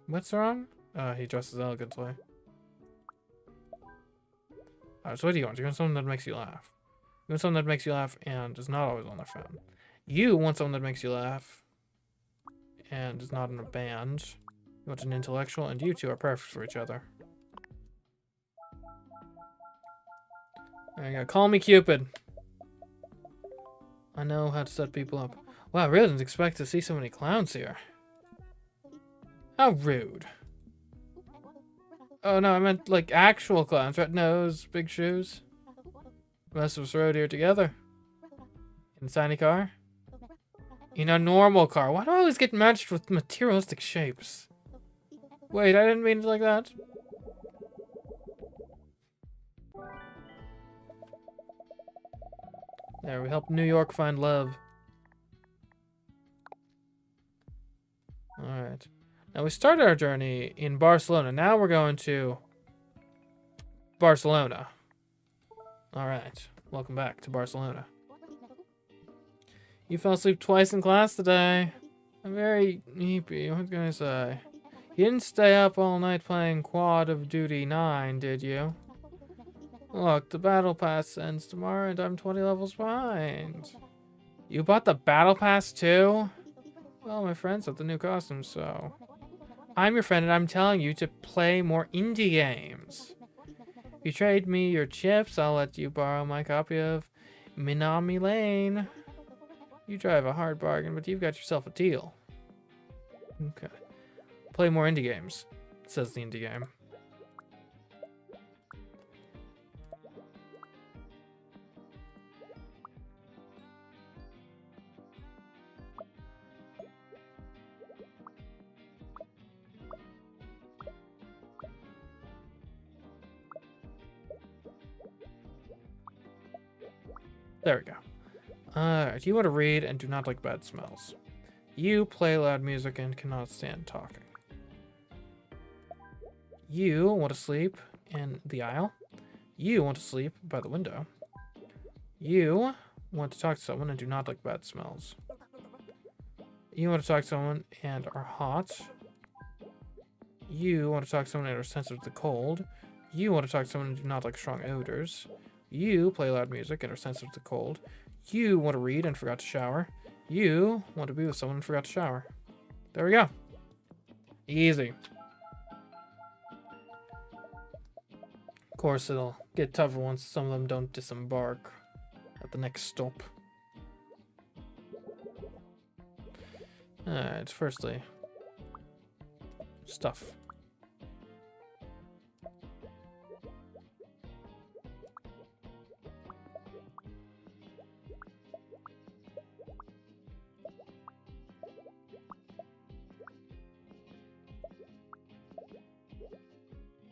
What's wrong? He dresses elegantly. So what do you want? You want someone that makes you laugh. You want someone that makes you laugh and is not always on their phone. You want someone that makes you laugh and is not in a band. You want an intellectual, and you two are perfect for each other. There you go. Call me Cupid. I know how to set people up. Wow, I really didn't expect to see so many clowns here. How rude. Oh no, I meant like actual clowns. Red nose, big shoes. Most of us rode here together. In a tiny car. In a normal car. Why do I always get matched with materialistic shapes? Wait, I didn't mean it like that. There, we helped New York find love. Alright. Now we started our journey in Barcelona. Now we're going to Barcelona. Alright. Welcome back to Barcelona. You fell asleep twice in class today. I'm very sleepy. What can I say? You didn't stay up all night playing Quad of Duty 9, did you? Look, the battle pass ends tomorrow and I'm 20 levels behind. You bought the battle pass too? Well, my friends have the new costumes, so... I'm your friend and I'm telling you to play more indie games. If you trade me your chips, I'll let you borrow my copy of Minami Lane. You drive a hard bargain, but you've got yourself a deal. Okay. Play more indie games, says the indie game. There we go. You want to read and do not like bad smells. You play loud music and cannot stand talking. You want to sleep in the aisle. You want to sleep by the window. You want to talk to someone and do not like bad smells. You want to talk to someone and are hot. You want to talk to someone and are sensitive to the cold. You want to talk to someone and do not like strong odors. You play loud music and are sensitive to cold. You want to read and forgot to shower. You want to be with someone and forgot to shower. There we go. Easy. Of course, it'll get tougher once some of them don't disembark at the next stop. Alright, firstly, stuff.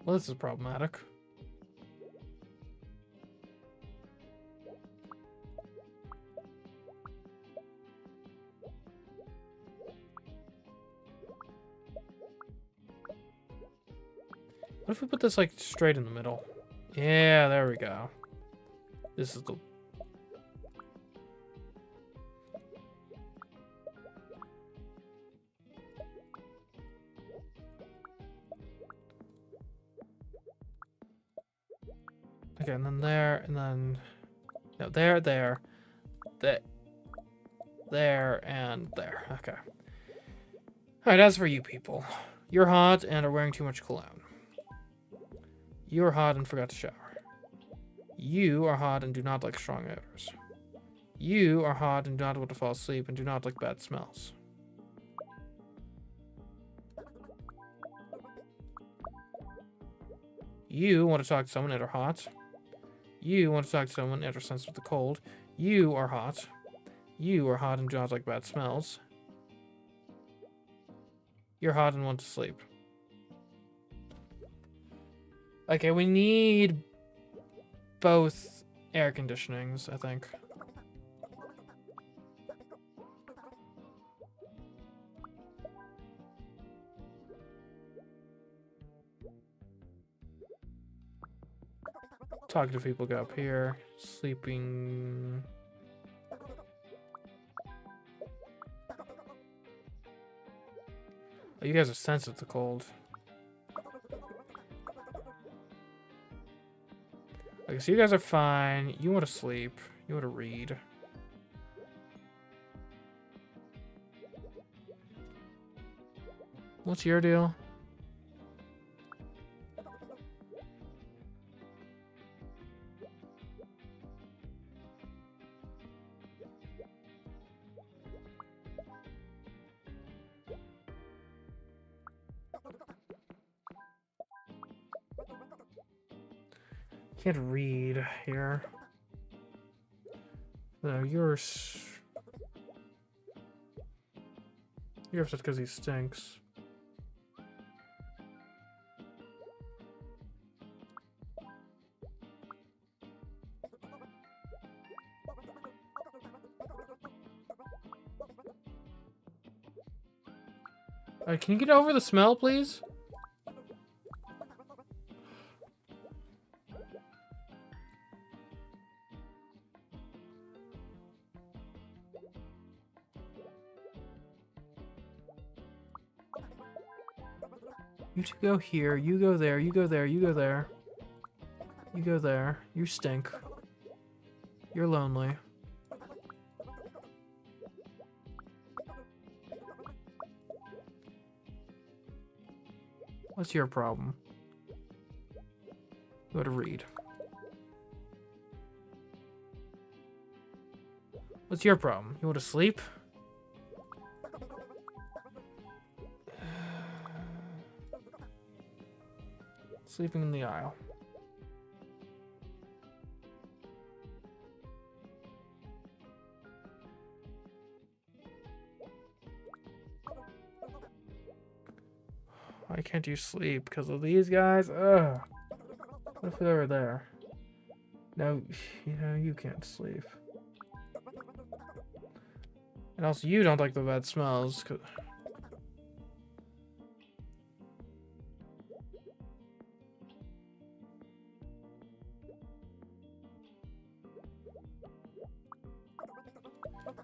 Well, this is problematic. What if we put this like straight in the middle? Yeah, there we go. This is the... Okay, and then there, and then... No, there, there, and there. Okay. Alright, as for you people. You're hot and are wearing too much cologne. You are hot and forgot to shower. You are hot and do not like strong odors. You are hot and do not want to fall asleep and do not like bad smells. You want to talk to someone that are hot. You want to talk to someone that are sensitive to cold. You are hot. You are hot and do not like bad smells. You're hot and want to sleep. Okay, we need both air conditionings, I think. Talking to people go up here. Sleeping. Oh, you guys are sensitive to cold. Okay, so you guys are fine. You want to sleep. You want to read. What's your deal? Can't read here. No, you're upset because he stinks. Alright, can you get over the smell, please? You two go here, you go there, you go there, you go there. You go there. You stink. You're lonely. What's your problem? You want to read. What's your problem? You want to sleep? Sleeping in the aisle. Why can't you sleep? Because of these guys? Ugh. What if they were there? No, you know, you can't sleep. And also, you don't like the bad smells.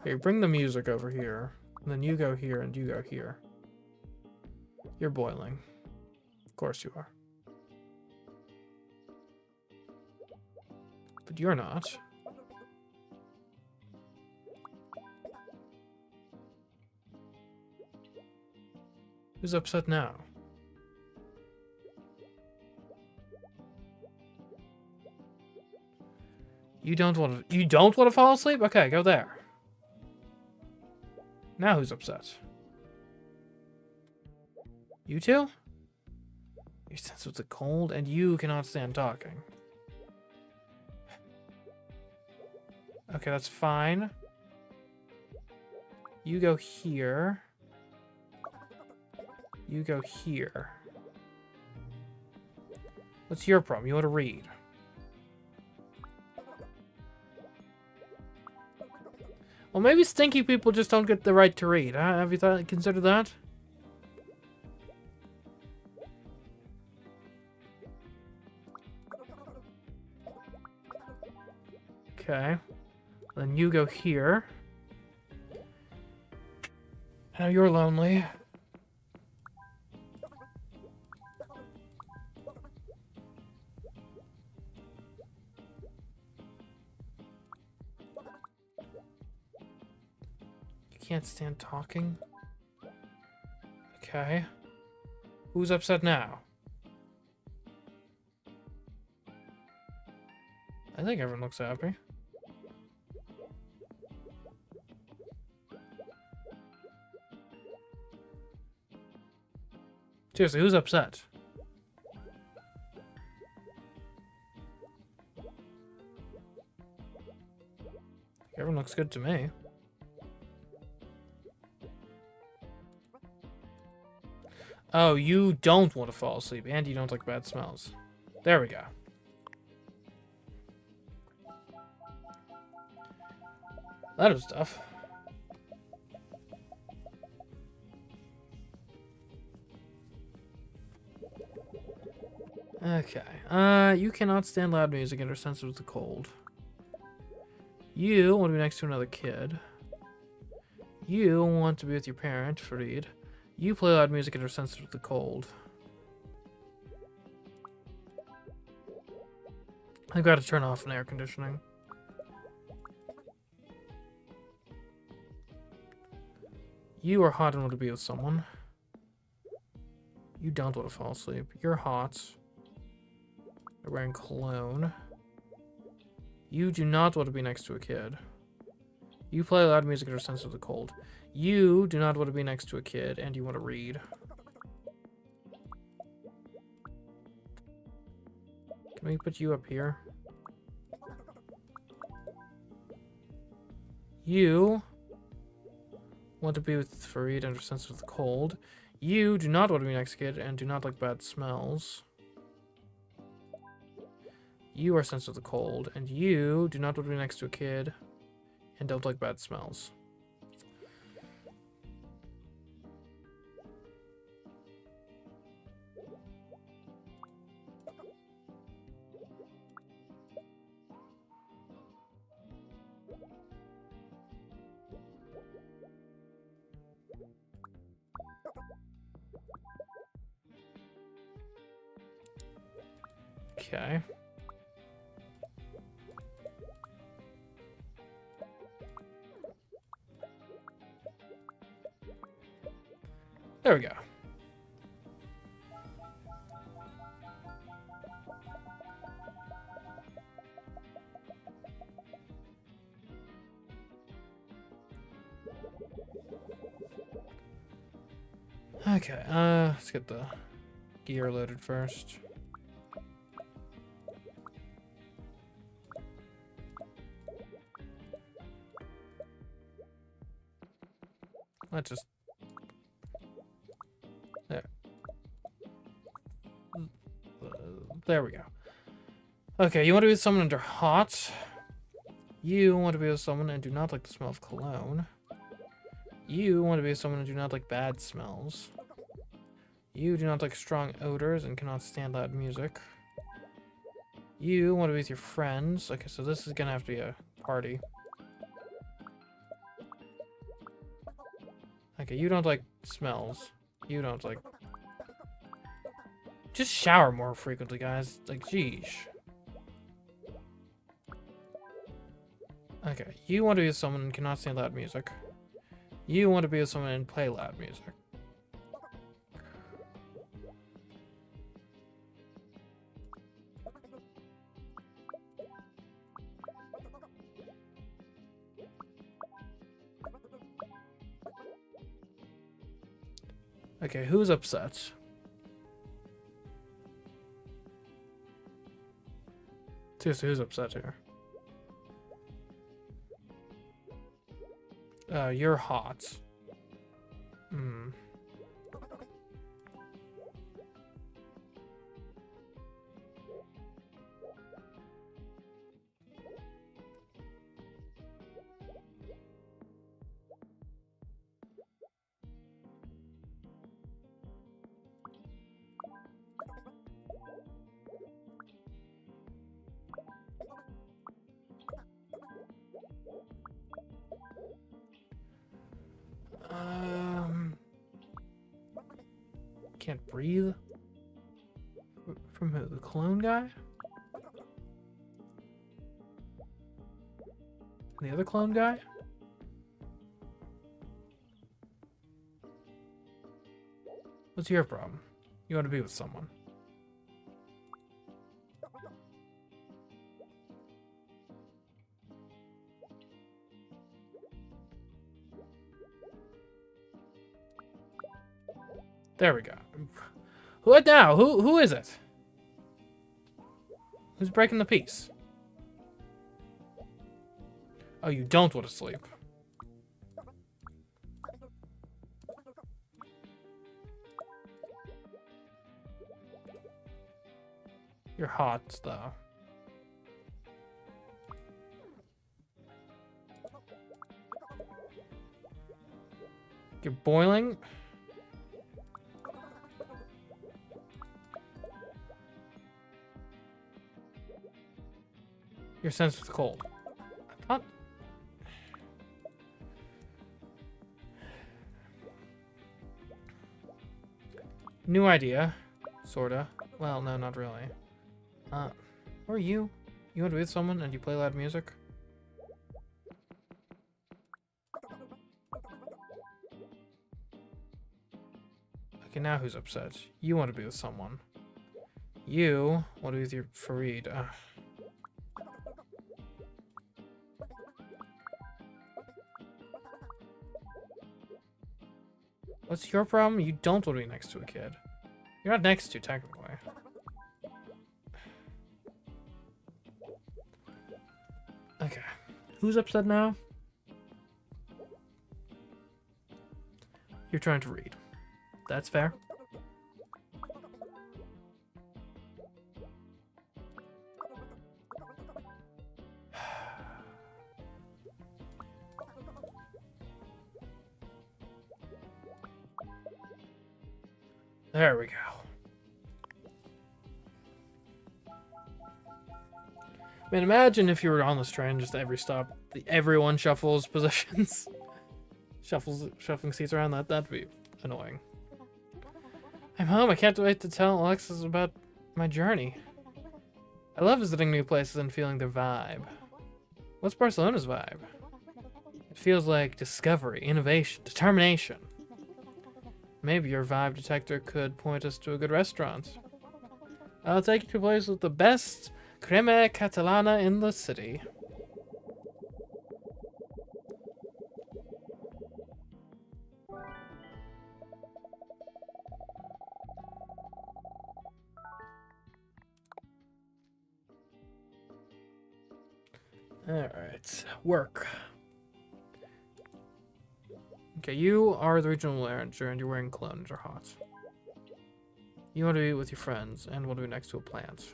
Okay, bring the music over here. And then you go here and you go here. You're boiling. Of course you are. But you're not. Who's upset now? You don't want to fall asleep? Okay, go there. Now who's upset? You two? You're sensitive to cold and you cannot stand talking. Okay, that's fine. You go here. You go here. What's your problem? You want to read. Well, maybe stinky people just don't get the right to read. Huh? Have you considered that? Okay. Then you go here. Now you're lonely. Can't stand talking. Okay. Who's upset now? I think everyone looks happy. Seriously, who's upset? Everyone looks good to me. Oh, you don't want to fall asleep, and you don't like bad smells. There we go. That was tough. Okay. You cannot stand loud music and are sensitive to the cold. You want to be next to another kid. You want to be with your parent, Fareed. You play loud music and are sensitive to the cold. I've got to turn off an air conditioning. You are hot and want to be with someone. You don't want to fall asleep. You're hot. You're wearing cologne. You do not want to be next to a kid. You play loud music and are sensitive to the cold. You do not want to be next to a kid, and you want to read. Can we put you up here? You want to be with Fareed and are sensitive to the cold. You do not want to be next to a kid and do not like bad smells. You are sensitive to the cold, and you do not want to be next to a kid and don't like bad smells. Okay. There we go. Okay, let's get the gear loaded first. Let's just... There. There we go. Okay, you want to be with someone under hot. You want to be with someone and do not like the smell of cologne. You want to be with someone and do not like bad smells. You do not like strong odors and cannot stand loud music. You want to be with your friends. Okay, so this is gonna have to be a party. Okay, you don't like smells. You don't like... Just shower more frequently, guys. Like, geez. Okay, you want to be with someone and cannot stand loud music. You want to be with someone and play loud music. Okay, who's upset? Seriously, who's upset here? You're hot. Hmm. Can't breathe? From who? The clone guy? The other clone guy? What's your problem? You want to be with someone. There we go. What now? Who is it? Who's breaking the peace? Oh, you don't want to sleep. You're hot, though. You're boiling? You're sensitive to cold. Not... New idea. Sorta. Well, no, not really. Who are you? You want to be with someone and you play loud music? Okay, now who's upset? You want to be with someone. You want to be with your Farid. What's your problem? You don't want to be next to a kid. You're not next to, technically. Okay. Who's upset now? You're trying to read. That's fair. There we go. Man, imagine if you were on this train, just every stop, everyone shuffles positions. Shuffling seats around, that'd be annoying. I'm home, I can't wait to tell Alexis about my journey. I love visiting new places and feeling their vibe. What's Barcelona's vibe? It feels like discovery, innovation, determination. Maybe your vibe detector could point us to a good restaurant. I'll take you to a place with the best crema catalana in the city. Alright, work. Okay, you are the regional manager and you're wearing cologne and you're hot. You want to be with your friends and want to be next to a plant.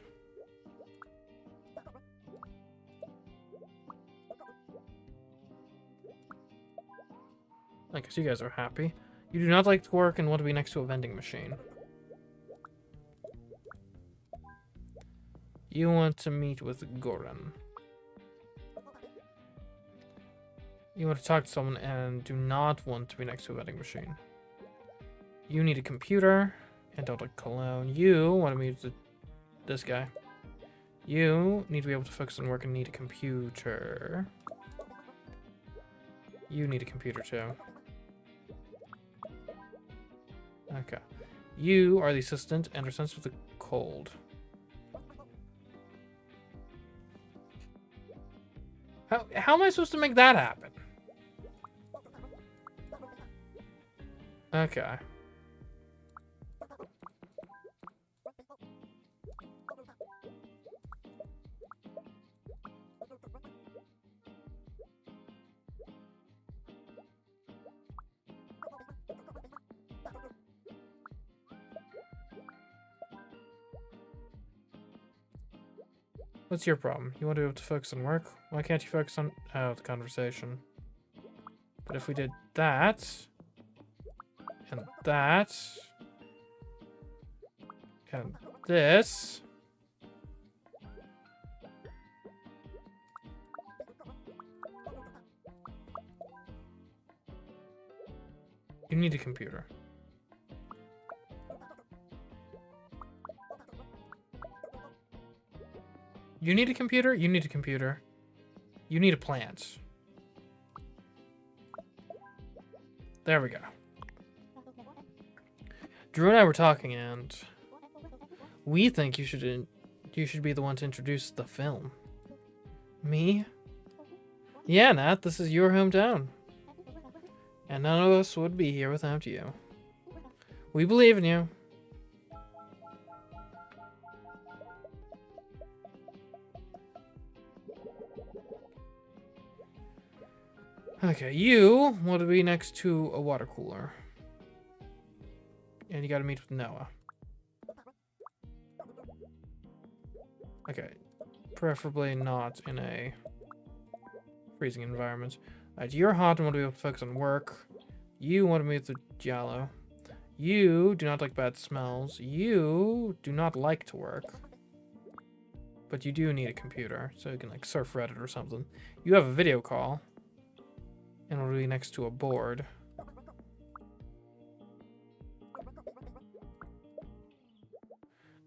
I guess you guys are happy. You do not like to work and want to be next to a vending machine. You want to meet with Goran. You want to talk to someone and do not want to be next to a vending machine. You need a computer and don't like cologne. You want to meet with this guy. You need to be able to focus on work and need a computer. You need a computer too. Okay. You are the assistant and are sensitive to the cold. How am I supposed to make that happen? Okay. What's your problem? You want to be able to focus on work? Why can't you focus on the conversation? But if we did that, and that, and this, you need a computer. You need a computer? You need a computer. You need a plant. There we go. Drew and I were talking, and we think you should be the one to introduce the film. Me? Yeah, Nat, this is your hometown. And none of us would be here without you. We believe in you. Okay, you want to be next to a water cooler. And you gotta meet with Noah. Okay. Preferably not in a freezing environment. Alright, you're hot and want to be able to focus on work. You want to meet with Giallo. You do not like bad smells. You do not like to work. But you do need a computer, so you can like surf Reddit or something. You have a video call. And it'll be next to a board.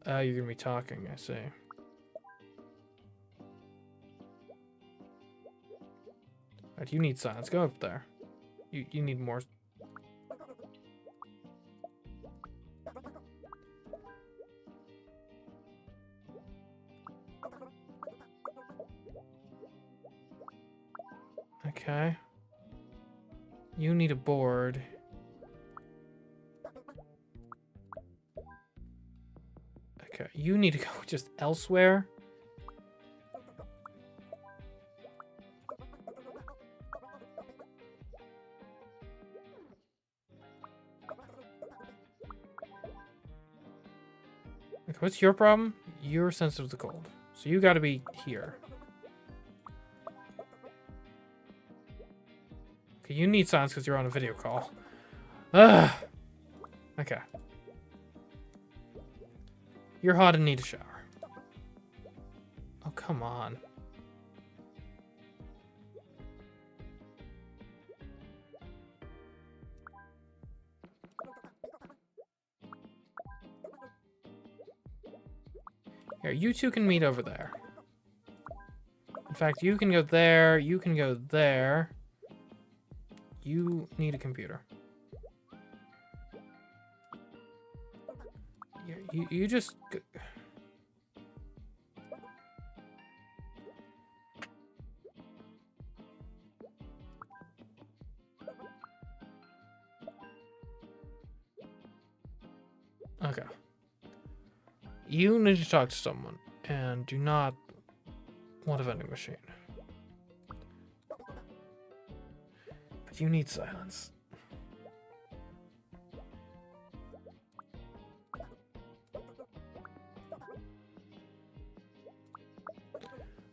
You're gonna be talking, I see. Alright, you need silence. Go up there. You need more. Okay. You need a board. Okay, you need to go just elsewhere. Okay, what's your problem? You're sensitive to cold. So you gotta be here. Okay, you need silence because you're on a video call. Ugh. Okay. You're hot and need a shower. Oh, come on. Here, you two can meet over there. In fact, you can go there, you can go there. You need a computer. You just... Okay. You need to talk to someone, and do not want a vending machine. But you need silence.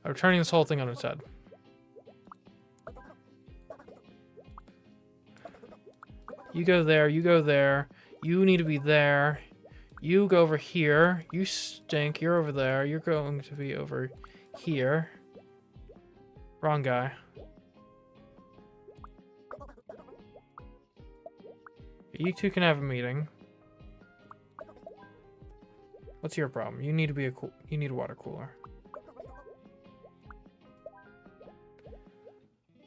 I'm turning this whole thing on its head. You go there, you go there. You need to be there. You go over here. You stink. You're over there. You're going to be over here. Wrong guy. You two can have a meeting. What's your problem? You need to be you need a water cooler.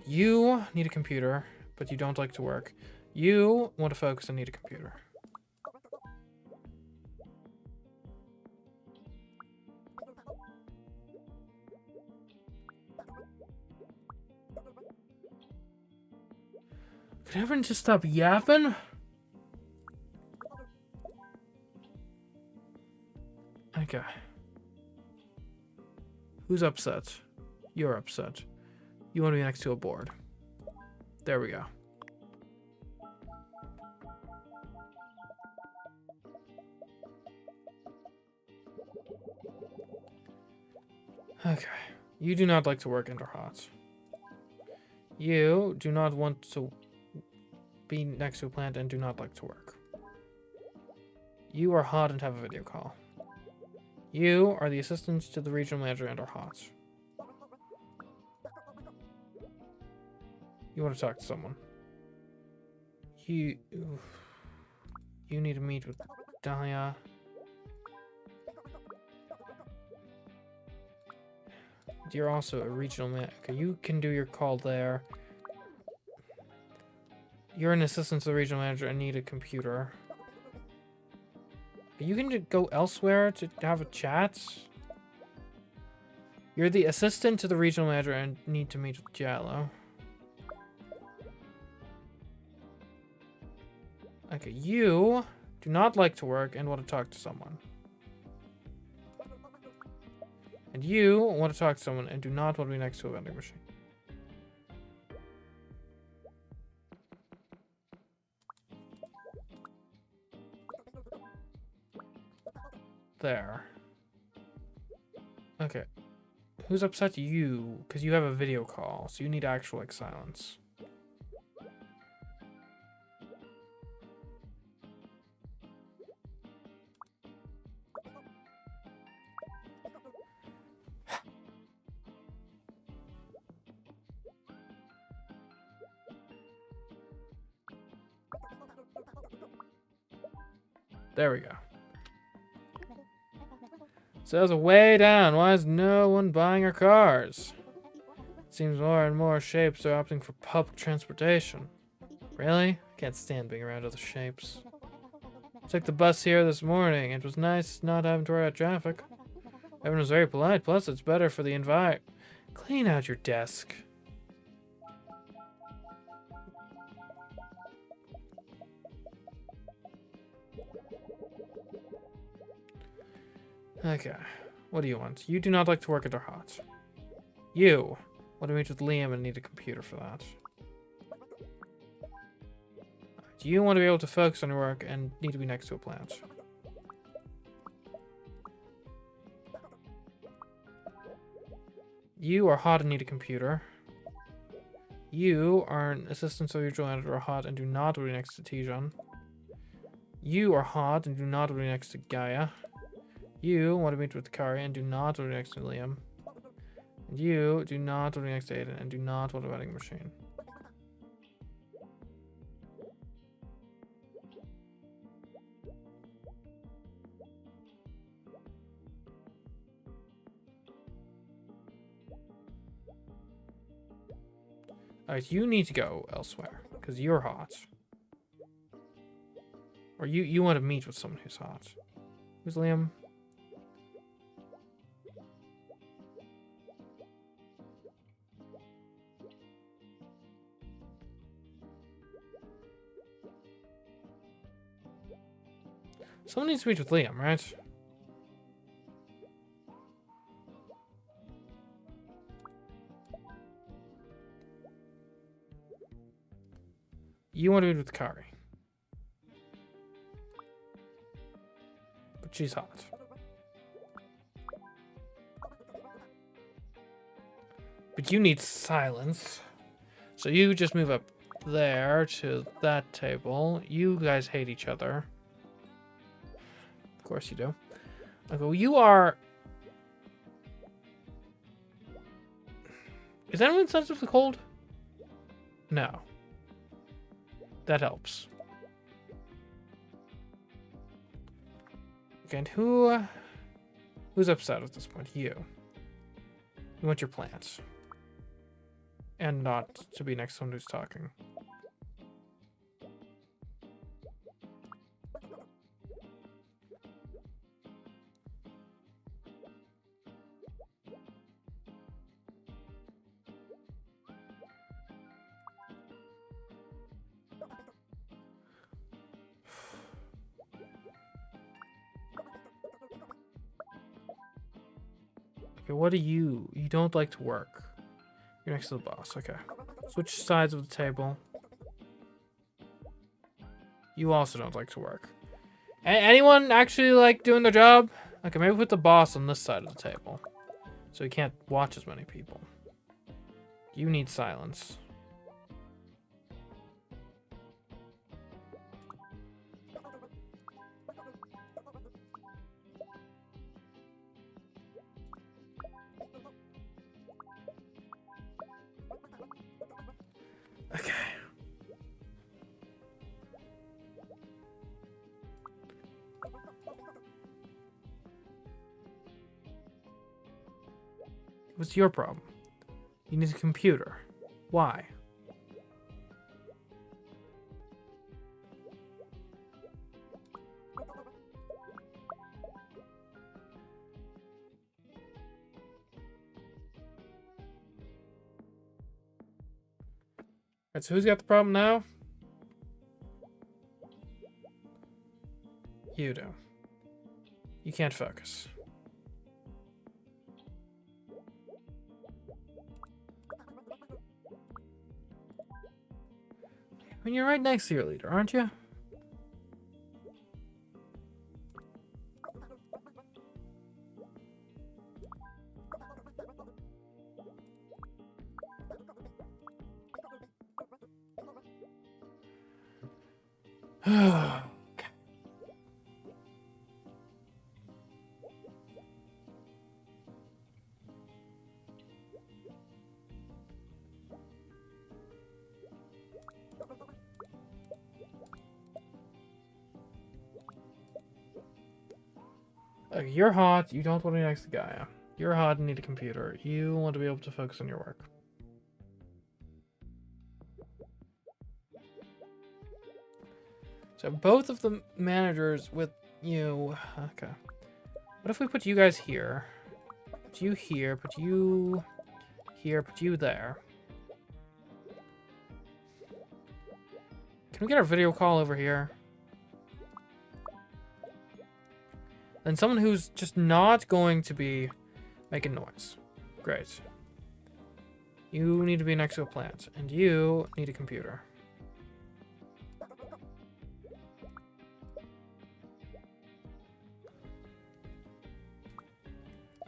You need a computer, but you don't like to work. You want to focus and need a computer. Could everyone just stop yapping? Okay. Who's upset? You're upset. You want to be next to a board. There we go. Okay. You do not like to work and are hot. You do not want to be next to a plant and do not like to work. You are hot and have a video call. You are the assistant to the regional manager and are hot. You want to talk to someone. You need to meet with Dahlia. You're also a regional manager. Okay, you can do your call there. You're an assistant to the regional manager and need a computer. You can go elsewhere to have a chat. You're the assistant to the regional manager and need to meet with Giallo. Okay, you do not like to work and want to talk to someone. And you want to talk to someone and do not want to be next to a vending machine. there. Okay. Who's upset? You, because you have a video call, so you need actual like silence. There we go. Sales are way down. Why is no one buying our cars? It seems more and more shapes are opting for public transportation. Really? I can't stand being around other shapes. Took the bus here this morning. It was nice not having to worry about traffic. Everyone was very polite. Plus, it's better for the environment. Clean out your desk. Okay. What do you want? You do not like to work at our hot. You want to meet with Liam and need a computer for that. Do you want to be able to focus on your work and need to be next to a plant? You are hot and need a computer. You are an assistant social editor hot and do not want to be next to Tijan. You are hot and do not want to be next to Gaia. You want to meet with Kari and do not want to be next to Liam. And you do not want to be next to Aiden and do not want a vending machine. Alright, you need to go elsewhere, because you're hot. Or you want to meet with someone who's hot. Who's Liam? Someone needs to meet with Liam, right? You want to meet with Kari. But she's hot. But you need silence. So you just move up there to that table. You guys hate each other. Of course you do. Okay, well, you are... Is anyone sensitive to cold? No. That helps. Okay, and who's upset at this point? You. You want your plants. And not to be next to someone who's talking. Okay, what do you don't like to work? You're next to the boss, okay. Switch sides of the table. You also don't like to work. Anyone actually like doing their job? Okay, maybe put the boss on this side of the table. So he can't watch as many people. You need silence. Okay. What's your problem? You need a computer. Why? Alright, so who's got the problem now? You do. You can't focus. I mean, you're right next to your leader, aren't you? Okay. You're hot. You don't want to be next to Gaia. You're hot and need a computer. You want to be able to focus on your work. So both of the managers with you. Okay. What if we put you guys here? Put you here. Put you here. Put you there. Can we get our video call over here? And someone who's just not going to be making noise. Great. You need to be next to a plant. And you need a computer.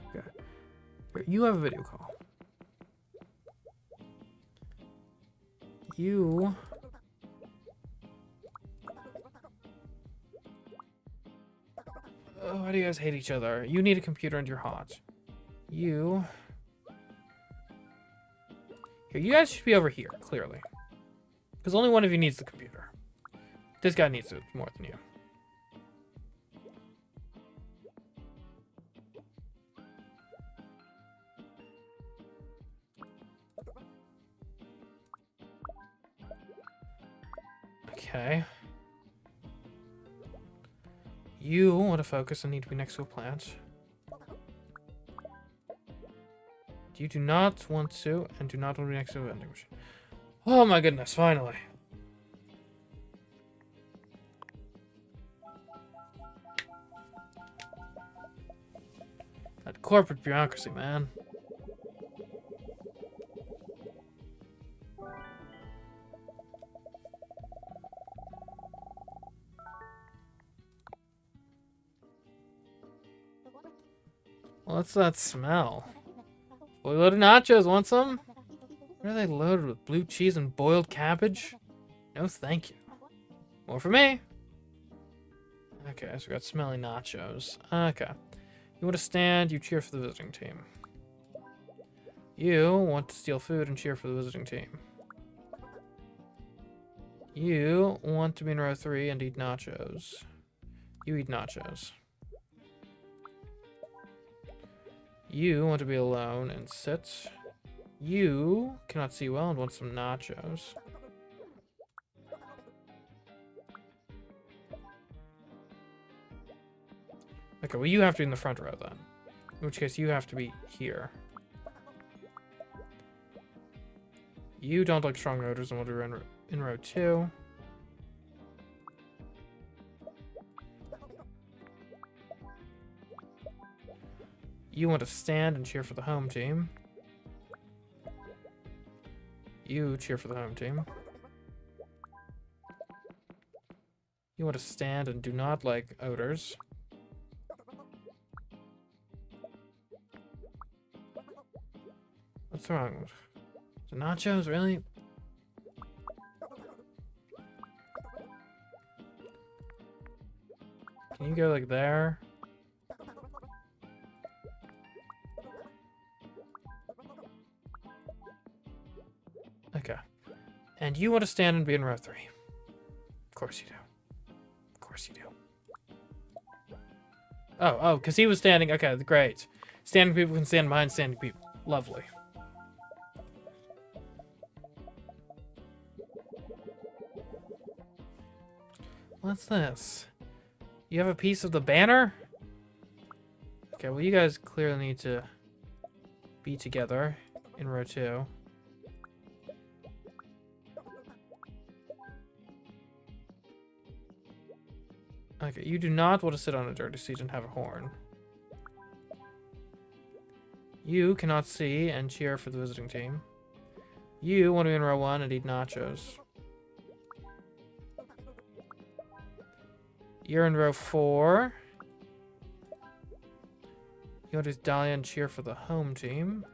Okay. Here, you have a video call. You... Oh, why do you guys hate each other? You need a computer and you're hot. You... Here, you guys should be over here, clearly. Because only one of you needs the computer. This guy needs it more than you. Okay. You want to focus and need to be next to a plant. You do not want to, and do not want to be next to a vending machine. Oh my goodness, finally. That corporate bureaucracy, man. What's that smell? Fully loaded nachos, want some? What are they loaded with? Blue cheese and boiled cabbage? No thank you. More for me. Okay, so we got smelly nachos. Okay. You want to stand, you cheer for the visiting team. You want to steal food and cheer for the visiting team. You want to be in row 3 and eat nachos. You eat nachos. You want to be alone and sit. You cannot see well and want some nachos. Okay, well you have to be in the front row then. In which case you have to be here. You don't like strong odors and want to be in row 2. You want to stand and cheer for the home team. You cheer for the home team. You want to stand and do not like odors. What's wrong? The nachos, really? Can you go like there? Okay. And you want to stand and be in row 3. Of course you do. Of course you do. Oh, because he was standing. Okay, great. Standing people can stand behind standing people. Lovely. What's this? You have a piece of the banner? Okay, well you guys clearly need to be together in row 2. Okay, you do not want to sit on a dirty seat and have a horn. You cannot see and cheer for the visiting team. You want to be in row 1 and eat nachos. You're in row 4. You want to Dahlia and cheer for the home team.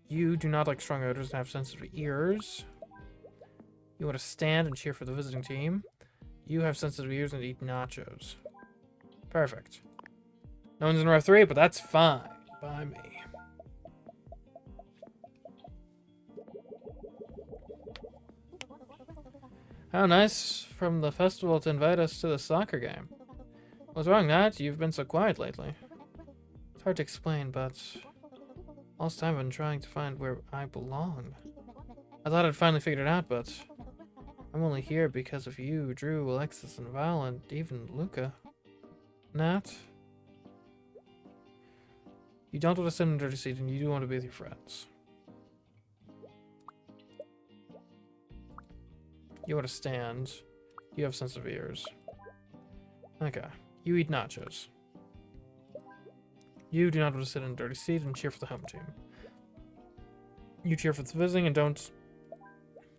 You do not like strong odors and have sensitive ears. You want to stand and cheer for the visiting team. You have sensitive ears and eat nachos. Perfect. No one's in row 3, but that's fine by me. How nice from the festival to invite us to the soccer game. What's wrong, Nat? You've been so quiet lately. It's hard to explain, but all this time I've been trying to find where I belong. I thought I'd finally figured it out, but I'm only here because of you, Drew, Alexis, and Val, and even Luca. Nat? You don't want to sit in a dirty seat, and you do want to be with your friends. You want to stand. You have sensitive ears. Okay. You eat nachos. You do not want to sit in a dirty seat and cheer for the home team. You cheer for the visiting and don't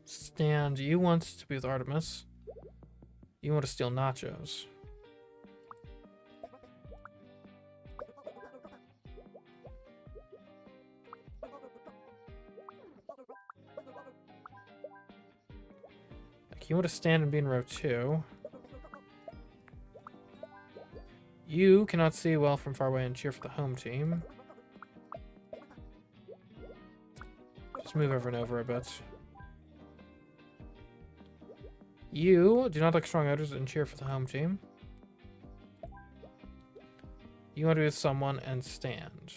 stand. You want to be with Artemis. You want to steal nachos. You want to stand and be in row 2. You cannot see well from far away and cheer for the home team. Just move over and over a bit. You do not like strong odors and cheer for the home team. You want to be with someone and stand.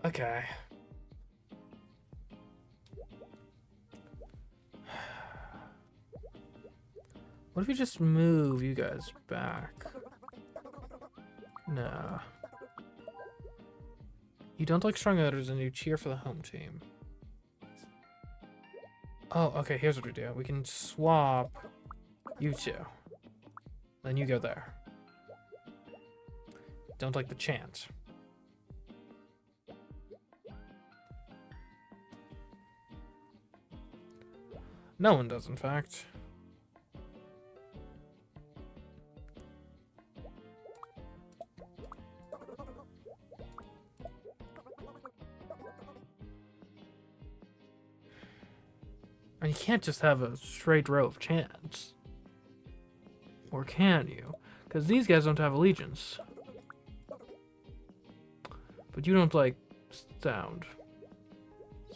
Okay. What if we just move you guys back? No. You don't like strong odors and you cheer for the home team. Oh, okay, here's what we do. We can swap you two. Then you go there. Don't like the chant. No one does, in fact. And you can't just have a straight row of chants. Or can you? Because these guys don't have allegiance. But you don't like sound.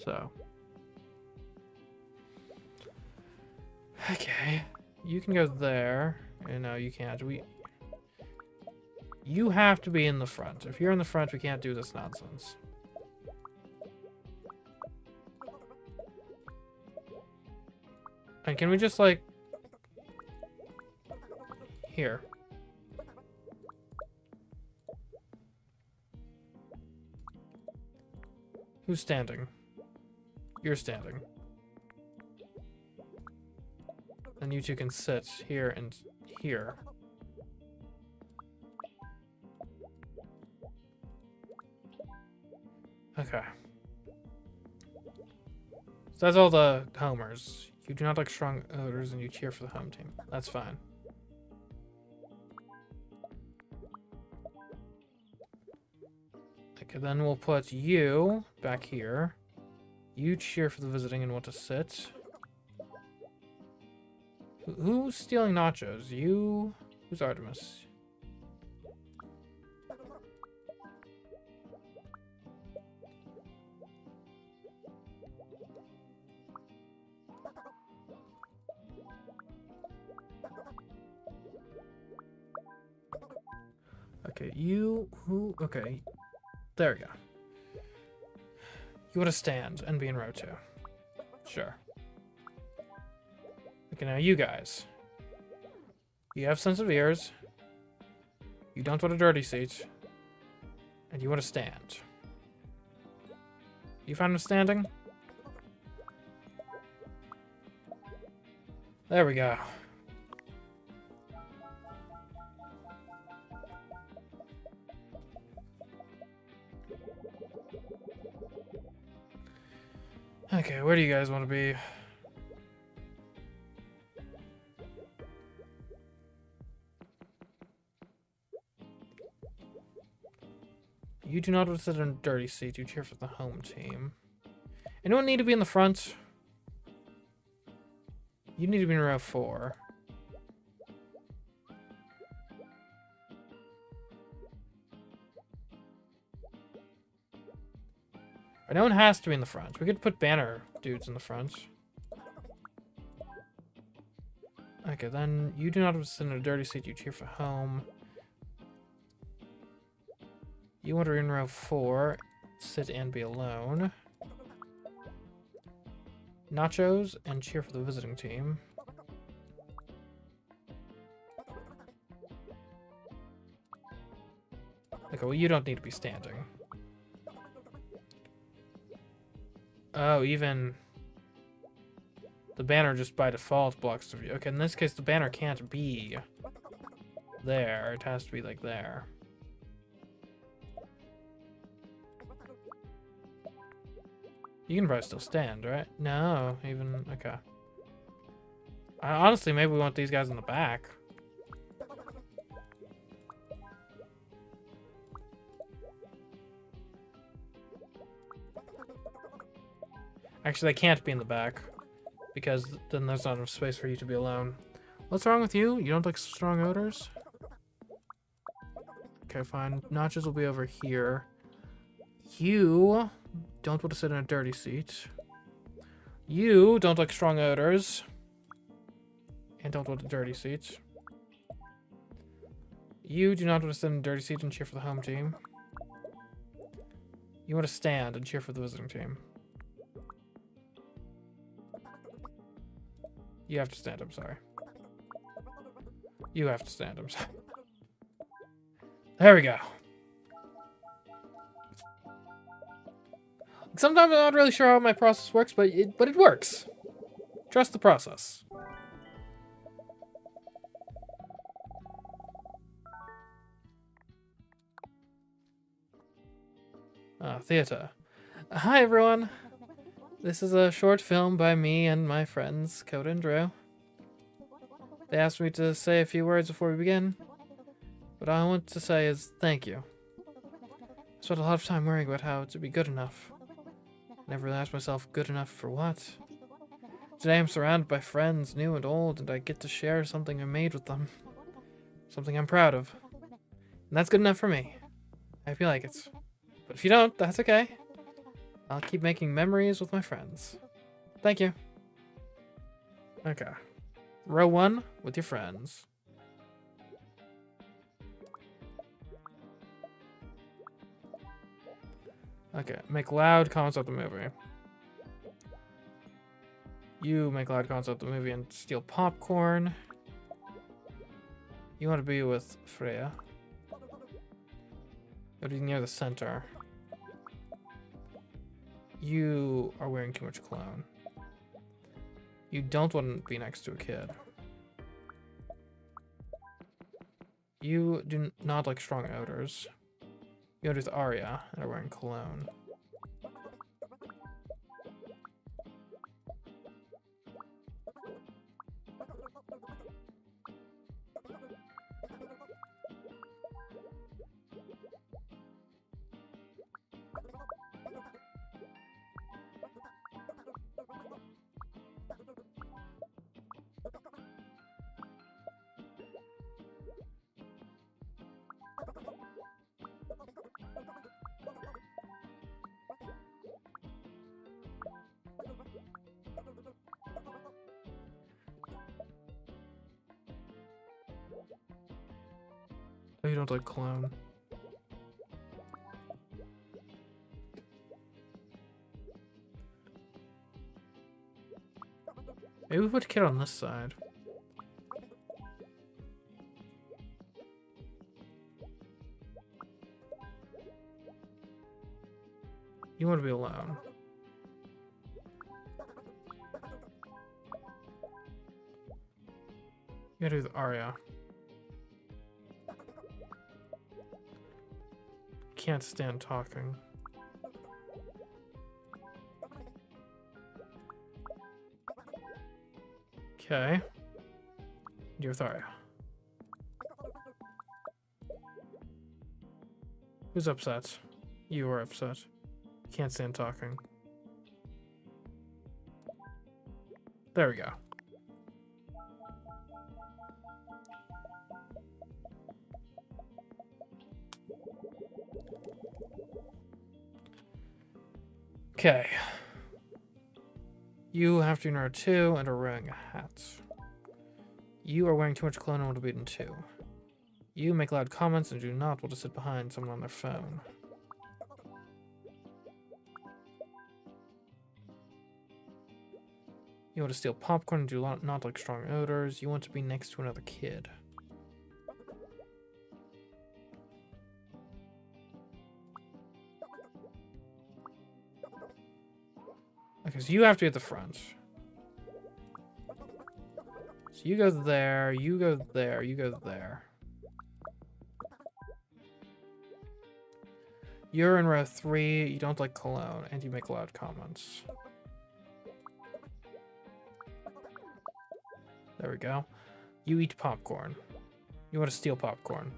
So. Okay. You can go there. And no, you can't. You have to be in the front. If you're in the front, we can't do this nonsense. And can we just, like... Here. Who's standing? You're standing. And you two can sit here and here. Okay. So that's all the homers. You do not like strong odors and you cheer for the home team. That's fine. Okay, then we'll put you back here. You cheer for the visiting and want to sit. Who's stealing nachos? You? Who's Artemis? Okay, you, who, okay. There we go. You want to stand and be in row 2. Sure. Okay, now you guys. You have sensitive ears. You don't want a dirty seat. And you want to stand. You found him standing? There we go. Okay, where do you guys want to be? You do not want to sit in a dirty seat. You cheer for the home team. Anyone need to be in the front? You need to be in row 4. No one has to be in the front. We could put banner dudes in the front. Okay, then you do not want to sit in a dirty seat. You cheer for home. You want to be in row 4. Sit and be alone. Nachos and cheer for the visiting team. Okay, well, you don't need to be standing. Oh, even the banner just by default blocks the view. Okay, in this case, the banner can't be there. It has to be like there. You can probably still stand, right? No, even, okay. Honestly, maybe we want these guys in the back. Actually, they can't be in the back, because then there's not enough space for you to be alone. What's wrong with you? You don't like strong odors? Okay, fine. Notches will be over here. You don't want to sit in a dirty seat. You don't like strong odors. And don't want a dirty seat. You do not want to sit in a dirty seat and cheer for the home team. You want to stand and cheer for the visiting team. You have to stand, I'm sorry. You have to stand, I'm sorry. There we go. Sometimes I'm not really sure how my process works, but it works. Trust the process. Theater. Hi, everyone. This is a short film by me and my friends, Coda and Drew. They asked me to say a few words before we begin. What I want to say is thank you. I spent a lot of time worrying about how to be good enough. Never really asked myself, good enough for what? Today I'm surrounded by friends, new and old, and I get to share something I made with them. Something I'm proud of. And that's good enough for me. I hope you like it. But if you don't, that's okay. I'll keep making memories with my friends. Thank you. Okay. Row 1 with your friends. Okay, make loud comments about the movie. You make loud comments about the movie and steal popcorn. You want to be with Freya. You want to be near the center. You are wearing too much cologne. You don't want to be next to a kid. You do not like strong odors. You want to be with Arya and are wearing cologne. Oh, you don't like cologne. Maybe we put a kid on this side. You want to be alone. You gotta do with Arya. Can't stand talking. Okay. You're with Arya. Who's upset? You are upset. Can't stand talking. There we go. Okay. You have to know 2 and are wearing a hat. You are wearing too much cologne and want to be eaten 2. You make loud comments and do not want to sit behind someone on their phone. You want to steal popcorn and do not like strong odors. You want to be next to another kid. Okay, so you have to be at the front. So you go there, you go there, you go there. You're in row 3, you don't like cologne, and you make loud comments. There we go. You eat popcorn. You want to steal popcorn.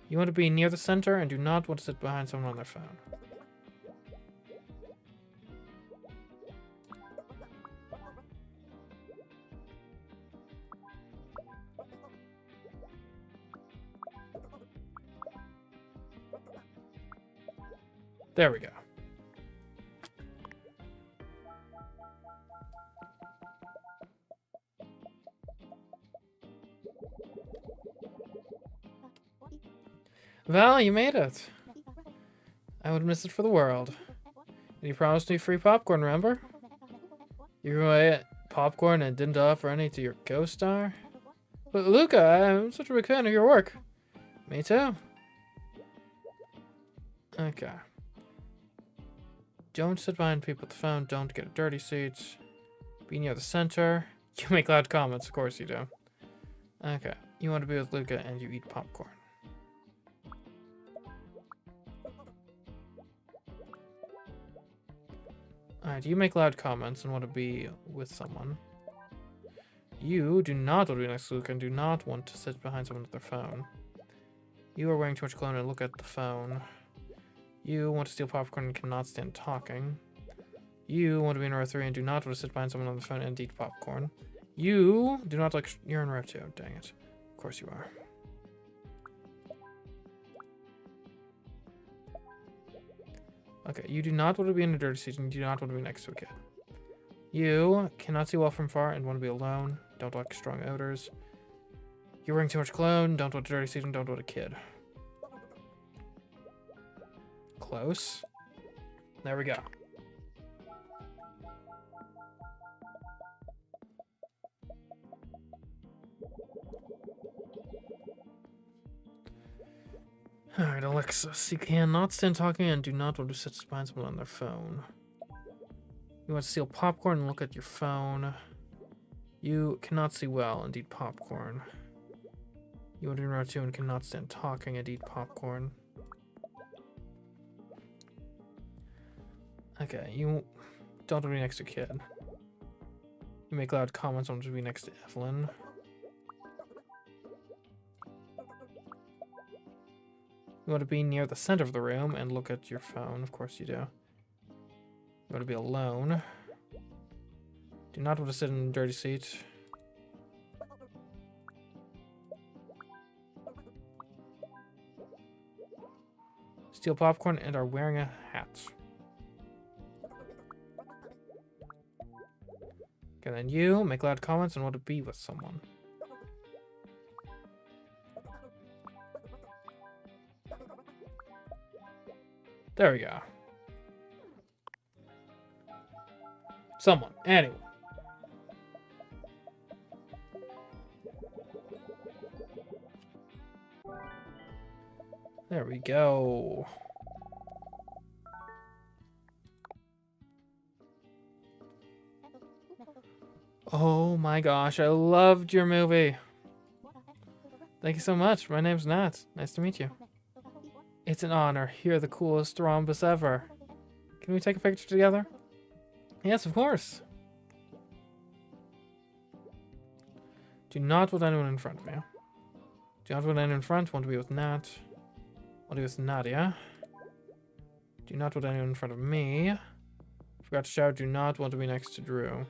You want to be near the center and do not want to sit behind someone on their phone. There we go. Val, you made it. I would miss it for the world. And you promised me free popcorn, remember? You ate popcorn and didn't offer any to your co-star? But Luca, I'm such a big fan of your work. Me too. Okay. Don't sit behind people with the phone. Don't get a dirty seat. Be near the center. You make loud comments. Of course you do. Okay. You want to be with Luca and you eat popcorn. Alright, you make loud comments and want to be with someone. You do not want to be next to Luca and do not want to sit behind someone with their phone. You are wearing too much cologne and look at the phone. You want to steal popcorn and cannot stand talking. You want to be in row 3 and do not want to sit behind someone on the phone and eat popcorn. You do not like... You're in row 2. Dang it. Of course you are. Okay, you do not want to be in a dirty seat and you do not want to be next to a kid. You cannot see well from far and want to be alone. Don't like strong odors. You're wearing too much cologne. Don't want a dirty seat and don't want a kid. Close. There we go. Alright, Alexis. You cannot stand talking and do not want to sit behind someone on their phone. You want to steal popcorn and look at your phone. You cannot see well and eat popcorn. You want to be in row 2 and cannot stand talking and eat popcorn. Okay, you don't want to be next to a kid. You make loud comments, want to be next to Evelyn. You want to be near the center of the room and look at your phone. Of course you do. You want to be alone. Do not want to sit in a dirty seat. Steal popcorn and are wearing a hat. Okay, then you make loud comments and want to be with someone. There we go. Someone. Anyone. There we go. Oh my gosh, I loved your movie. Thank you so much. My name's Nat. Nice to meet you. It's an honor. You're the coolest rhombus ever. Can we take a picture together? Yes, of course. Do not want anyone in front of you. Do not want anyone in front. Want to be with Nat. Want to be with Nadia. Do not want anyone in front of me. Forgot to shout. Do not want to be next to Drew.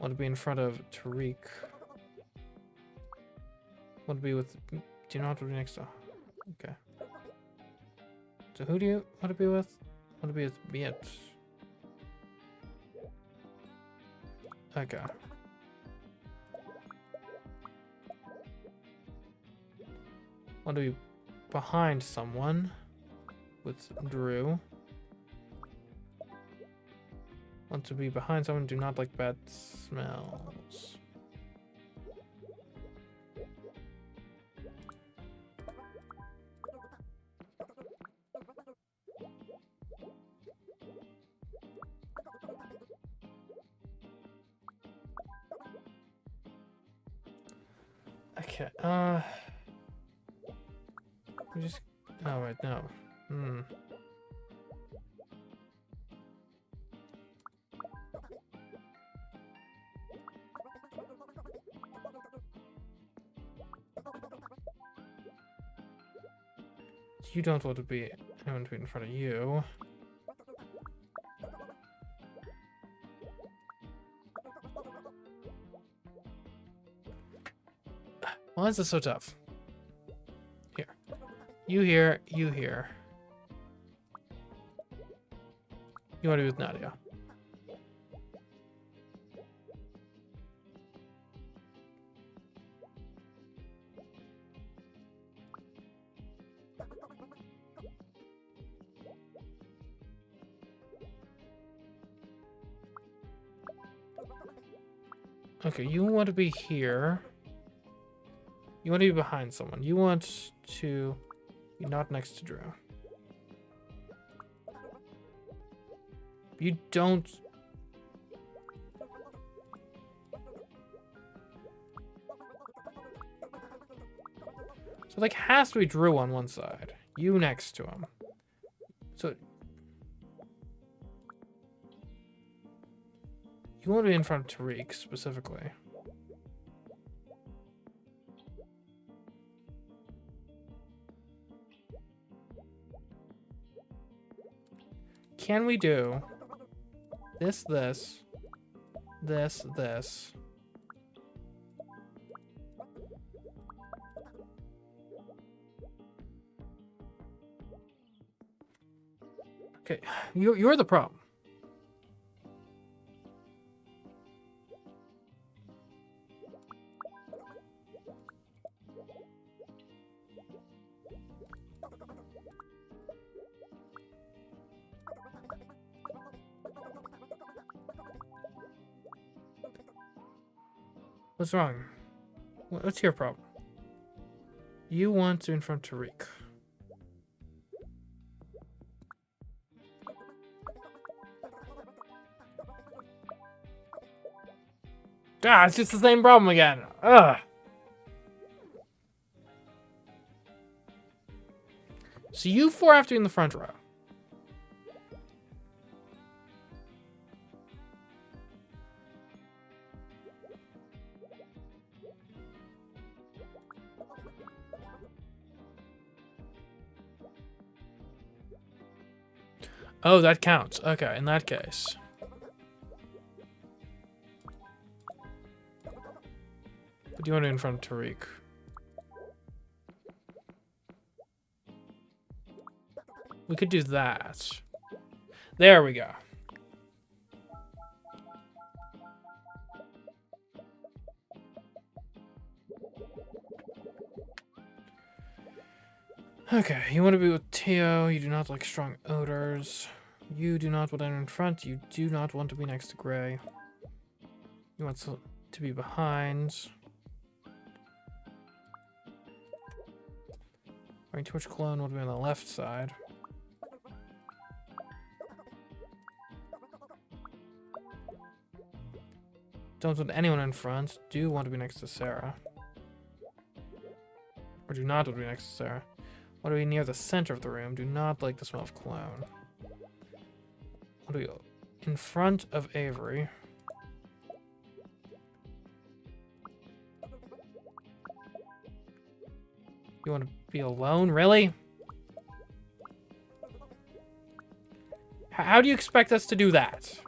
Want to be in front of Tariq. Want to be with... Do not want to be next to... Okay. So who do you want to be with? Want to be with Miet. Okay. Want to be behind someone with Drew. Want to be behind someone. Do not like bad smells. Okay, we just... Oh, right, no. You don't want to be anyone to be in front of you. Why is this so tough? Here. You here, you here. You want to be with Nadia. Okay, you want to be here. You want to be behind someone. You want to be not next to Drew. You don't... So, like, has to be Drew on one side. You next to him. So... You want to be in front of Tariq, specifically. Can we do this, this, this, this? Okay, you're the problem. What's wrong? What's your problem? You want to in front of Tariq. Ah, it's just the same problem again. Ugh. So you four have to be in the front row. Oh, that counts. Okay, in that case. But you want to in front of Tariq. We could do that. There we go. Okay, you want to be with Tio. You do not like strong odors. You do not want anyone in front. You do not want to be next to Gray. You want to be behind. Wearing too much cologne. Want to be on the left side. Don't want anyone in front. Do want to be next to Sarah. Or do not want to be next to Sarah. Want to be near the center of the room. Do not like the smell of cologne. Want to be in front of Avery. You want to be alone, really? How do you expect us to do that?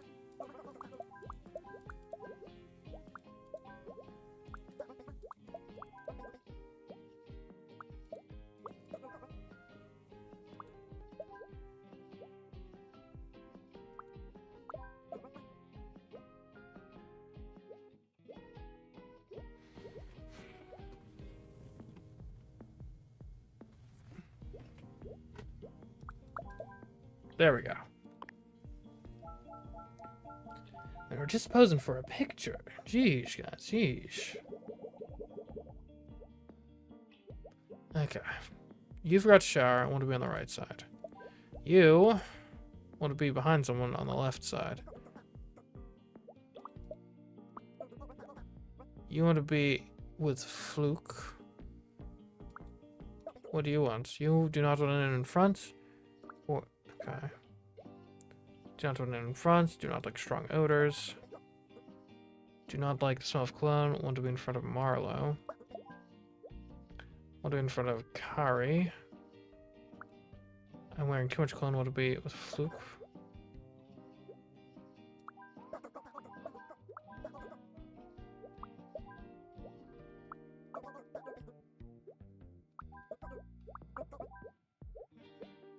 There we go. And we're just posing for a picture. Jeez, guys, jeez. Okay. You forgot to shower. I want to be on the right side. You want to be behind someone on the left side. You want to be with Fluke. What do you want? You do not want it in front? Or, okay. Do not want it in front. Do not like strong odors. Do not like the smell of cologne. Want to be in front of Marlowe. Want to be in front of Kari. I'm wearing too much cologne. Want to be with Fluke.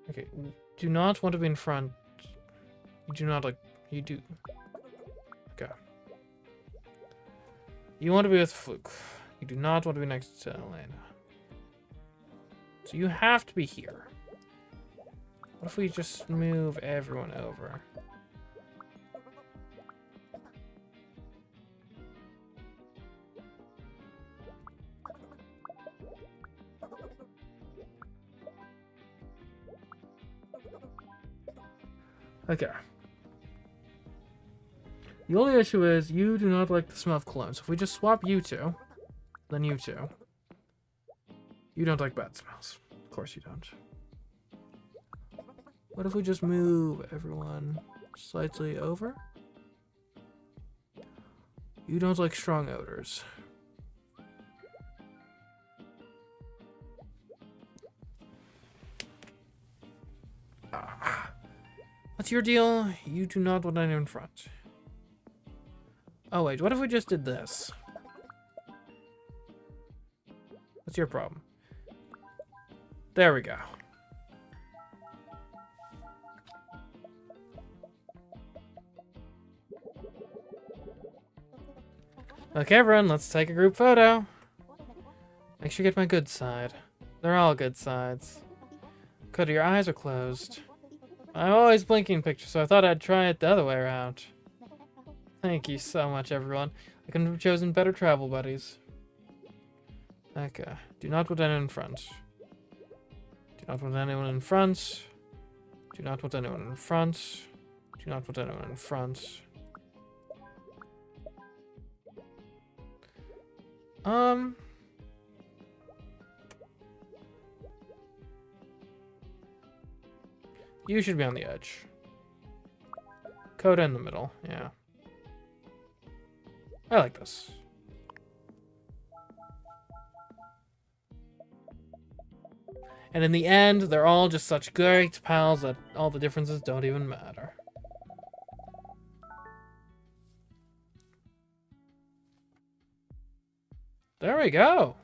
Okay, do not want to be in front. You do not like. You do. Okay. You want to be with Fluke. You do not want to be next to Elena. So you have to be here. What if we just move everyone over? Okay. The only issue is you do not like the smell of cologne. So if we just swap you two, then you two. You don't like bad smells. Of course you don't. What if we just move everyone slightly over? You don't like strong odors. What's your deal? You do not want anyone in front. Oh wait, what if we just did this? What's your problem? There we go. Okay, everyone, let's take a group photo. Make sure you get my good side. They're all good sides. Cody, your eyes are closed. I'm always blinking pictures, so I thought I'd try it the other way around. Thank you so much, everyone. I couldn't have chosen better travel buddies. Okay. Do not put anyone in front. Do not put anyone in front. Do not put anyone in front. Do not put anyone in front. You should be on the edge. Coda in the middle, yeah. I like this. And in the end, they're all just such great pals that all the differences don't even matter. There we go.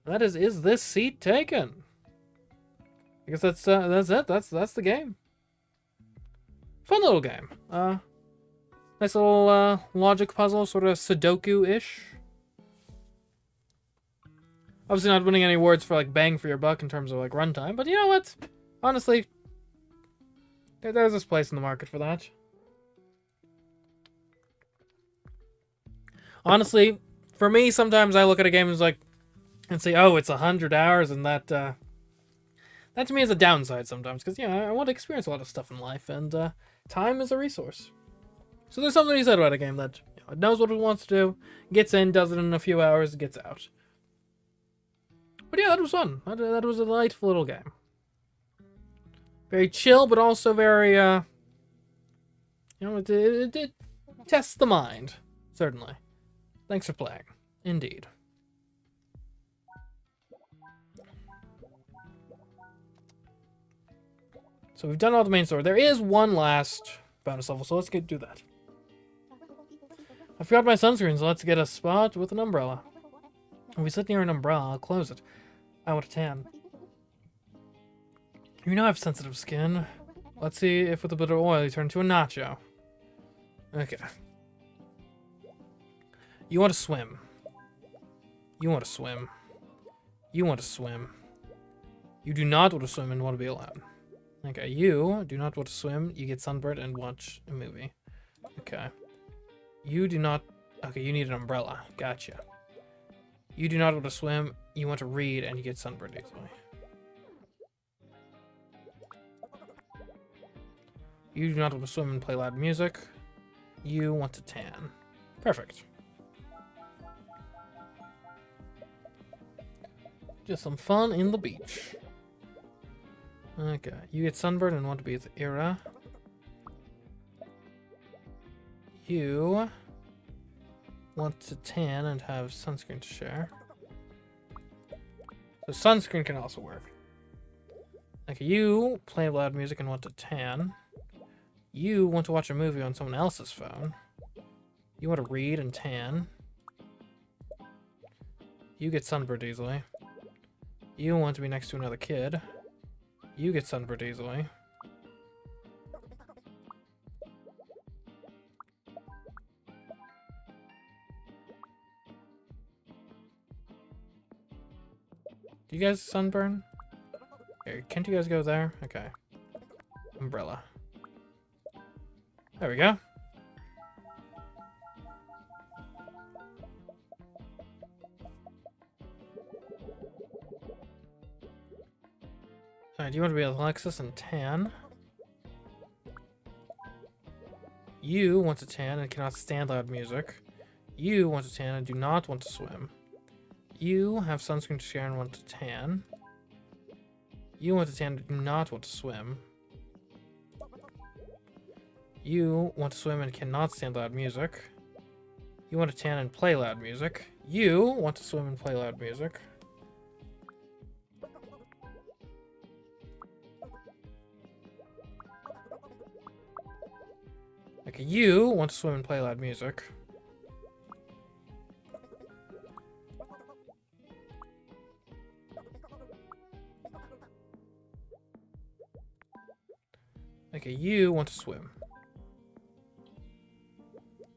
That is this seat taken? I guess that's it. That's the game. Fun little game. Nice little logic puzzle, sort of Sudoku-ish. Obviously not winning any awards for like bang for your buck in terms of like runtime, but you know what? Honestly, there's this place in the market for that. Honestly, for me, sometimes I look at a game and say, oh, it's 100 hours, and that to me is a downside sometimes, because, you know, I want to experience a lot of stuff in life, and time is a resource. So there's something to be said about a game that, you know, it knows what it wants to do, gets in, does it in a few hours, gets out. But yeah, that was fun. That was a delightful little game. Very chill, but also very, you know, it tests the mind, certainly. Thanks for playing. Indeed. So we've done all the main story. There is one last bonus level, so let's do that. I forgot my sunscreen, so let's get a spot with an umbrella. If we sit near an umbrella, I'll close it. I want a tan. You know I have sensitive skin. Let's see if with a bit of oil you turn into a nacho. Okay. You want to swim. You want to swim. You want to swim. You do not want to swim and want to be alone. Okay, you do not want to swim. You get sunburned and watch a movie. Okay. You do not... Okay, you need an umbrella. Gotcha. You do not want to swim. You want to read and you get sunburned easily. You do not want to swim and play loud music. You want to tan. Perfect. Just some fun in the beach. Okay, you get sunburned and want to be with Ira. You want to tan and have sunscreen to share. So sunscreen can also work. Okay, you play loud music and want to tan. You want to watch a movie on someone else's phone. You want to read and tan. You get sunburned easily. You want to be next to another kid. You get sunburned easily. Do you guys sunburn? Here, can't you guys go there? Okay. Umbrella. There we go. Alright, do you want to be with Alexis and tan? You want to tan and cannot stand loud music. You want to tan and do not want to swim. You have sunscreen to share and want to tan. You want to tan and do not want to swim. You want to swim and cannot stand loud music. You want to tan and play loud music. You want to swim and play loud music. Okay, you want to swim and play loud music. Okay, you want to swim.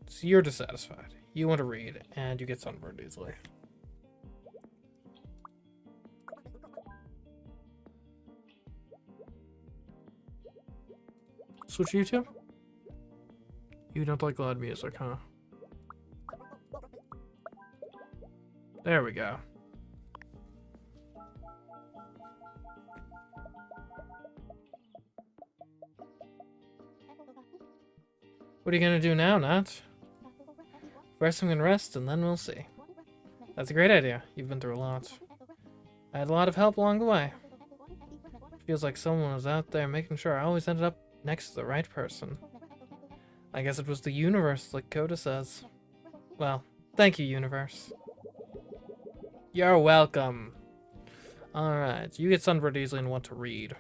So you're dissatisfied. You want to read, and you get sunburned easily. Switch you two? You don't like loud music, huh? There we go. What are you gonna do now, Nat? First I'm gonna rest, and then we'll see. That's a great idea. You've been through a lot. I had a lot of help along the way. Feels like someone was out there making sure I always ended up next to the right person. I guess it was the universe, like Coda says. Well, thank you, universe. You're welcome. Alright, you get sunburned easily and want to read.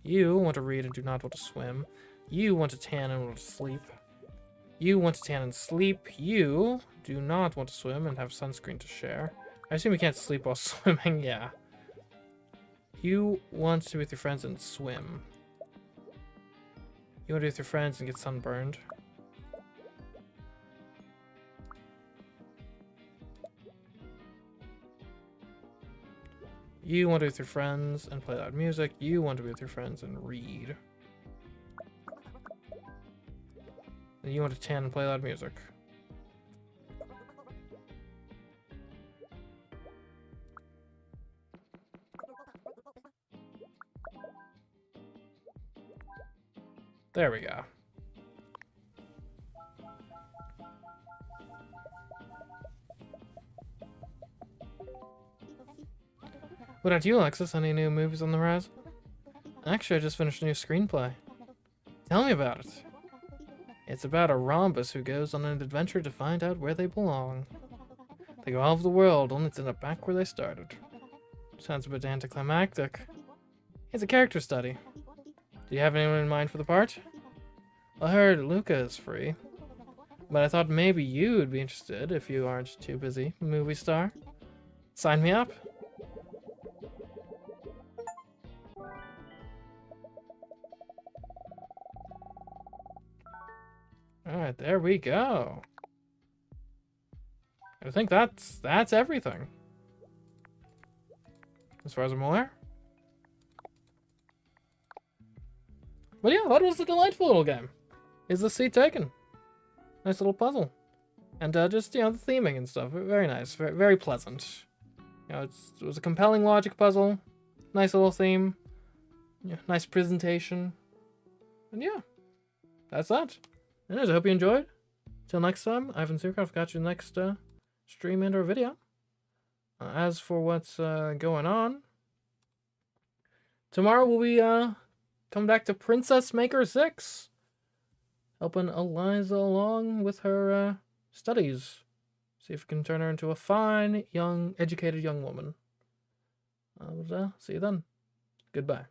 You want to read and do not want to swim. You want to tan and want to sleep. You want to tan and sleep. You do not want to swim and have sunscreen to share. I assume you can't sleep while swimming, yeah. You want to be with your friends and swim. You want to be with your friends and get sunburned. You want to be with your friends and play loud music. You want to be with your friends and read. And you want to tan and play loud music. There we go. What about you, Alexis? Any new movies on the rise? Actually, I just finished a new screenplay. Tell me about it. It's about a rhombus who goes on an adventure to find out where they belong. They go all over the world, only to end up back where they started. Sounds a bit anticlimactic. It's a character study. Do you have anyone in mind for the part? I heard Luca is free, but I thought maybe you would be interested if you aren't too busy. Movie star? Sign me up. Alright, there we go. I think that's everything. As far as I'm aware. But yeah, that was a delightful little game. Is the seat taken? Nice little puzzle. And just, you know, the theming and stuff. Very nice. Very, very pleasant. You know, it was a compelling logic puzzle. Nice little theme. Yeah, nice presentation. And yeah, that's that. Anyways, I hope you enjoyed. Till next time, Ivan Zirkov got you next stream and or video. As for what's going on, tomorrow we'll be coming back to Princess Maker 6. Helping Eliza along with her studies. See if we can turn her into a fine, young, educated young woman. See you then. Goodbye.